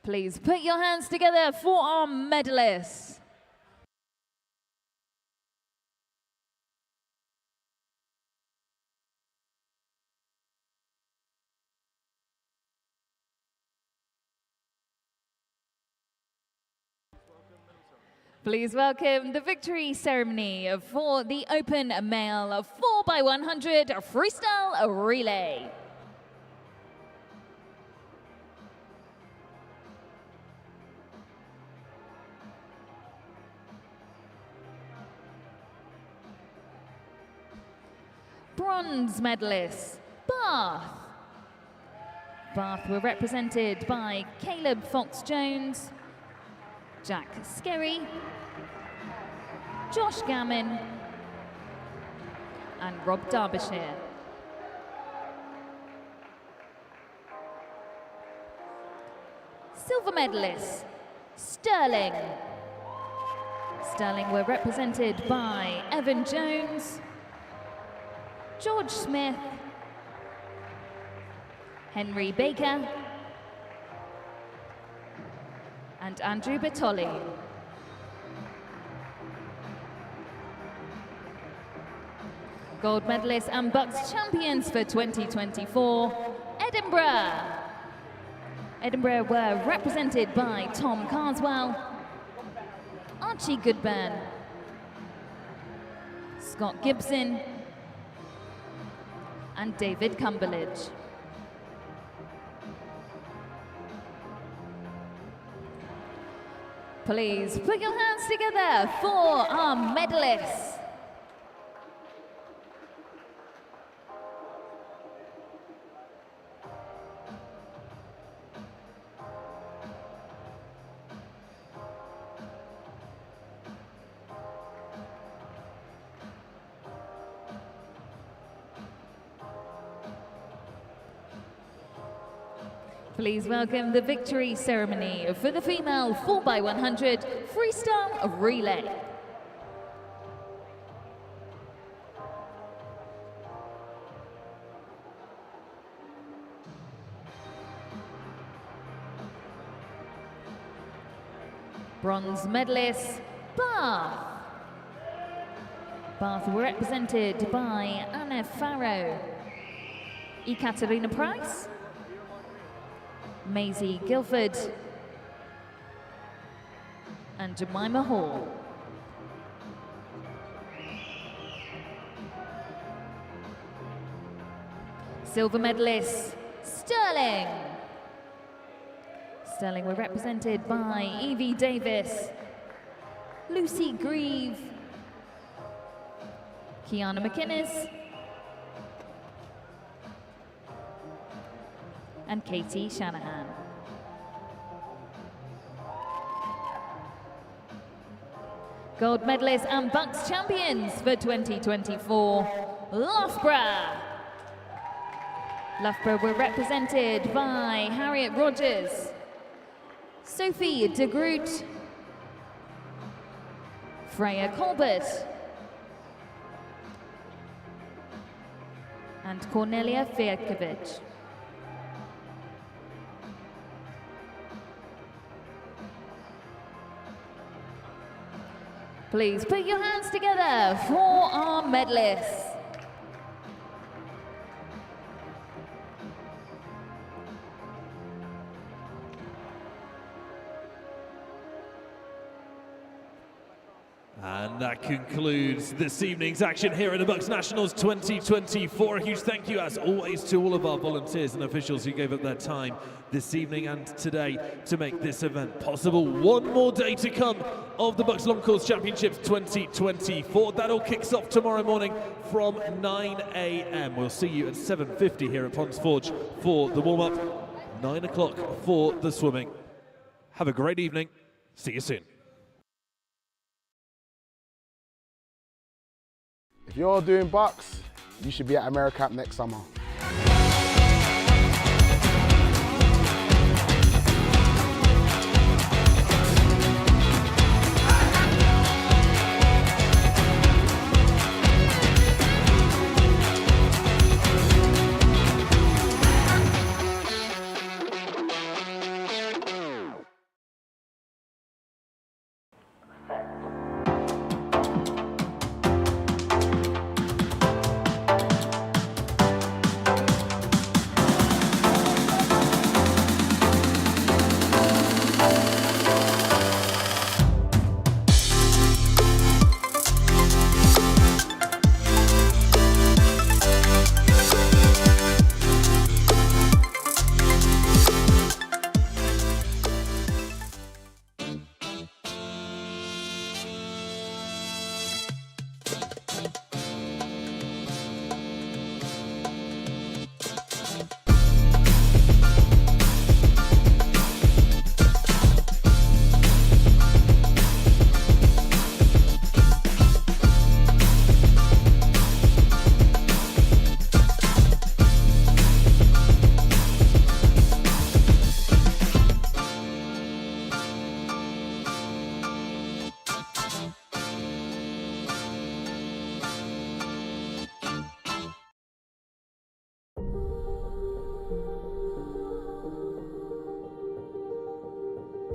[SPEAKER 3] Please put your hands together for our medalists. Please welcome the victory ceremony for the open male 4x100 freestyle relay. Bronze medalists, Bath. Bath were represented by Caleb Fox-Jones, Jack Skerry, Josh Gammon, and Rob Derbyshire. Silver medalists, Stirling. Stirling were represented by Evan Jones, George Smith, Henry Baker, and Andrew Bertolli. Gold medalists and BUCS champions for 2024, Edinburgh. Edinburgh were represented by Tom Carswell, Archie Goodburn, Scott Gibson and David Cumberledge. Please put your hands together for our medalists. Please welcome the victory ceremony for the female 4x100 freestyle relay. Bronze medalists, Bath. Bath were represented by Anna Farrow, Ekaterina Price, Maisie Guilford and Jemima Hall. Silver medalists, Sterling. Sterling were represented by Evie Davis, Lucy Grieve, Kiana McInnes, and Katie Shanahan. Gold medalists and BUCS champions for 2024, Loughborough. Loughborough were represented by Harriet Rogers, Sophie de Groot, Freya Colbert, and Cornelia Fierkovic. Please put your hands together for our medalists.
[SPEAKER 10] And that concludes this evening's action here at the BUCS Nationals 2024. A huge thank you, as always, to all of our volunteers and officials who gave up their time this evening and today to make this event possible. One more day to come of the BUCS Long Course Championships 2024. That all kicks off tomorrow morning from 9 a.m. We'll see you at 7:50 here at Ponds Forge for the warm-up, 9 o'clock for the swimming. Have a great evening. See you soon.
[SPEAKER 2] If you're doing BUCS, you should be at AmeriCamp next summer.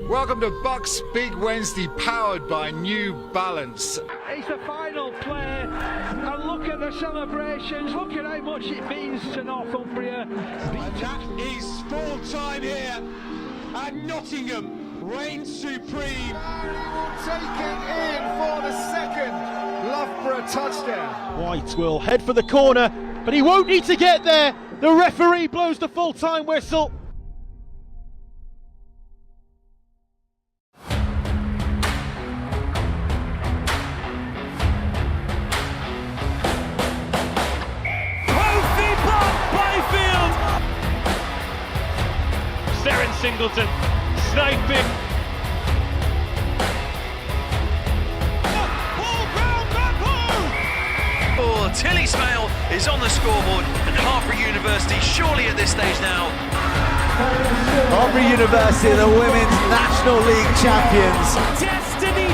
[SPEAKER 5] Welcome to BUCS Big Wednesday, powered by New Balance.
[SPEAKER 6] It's the final play, and look at the celebrations, look at how much it means to Northumbria.
[SPEAKER 7] And that is full time here, and Nottingham reigns supreme.
[SPEAKER 8] And he will take it in for the second Loughborough touchdown.
[SPEAKER 9] White will head for the corner, but he won't need to get there. The referee blows the full-time whistle.
[SPEAKER 6] Darren Singleton sniping.
[SPEAKER 11] Oh, Tilly Smale is on the scoreboard, and Harper University surely at this stage now.
[SPEAKER 12] Harper University, the Women's National League champions.
[SPEAKER 6] Destiny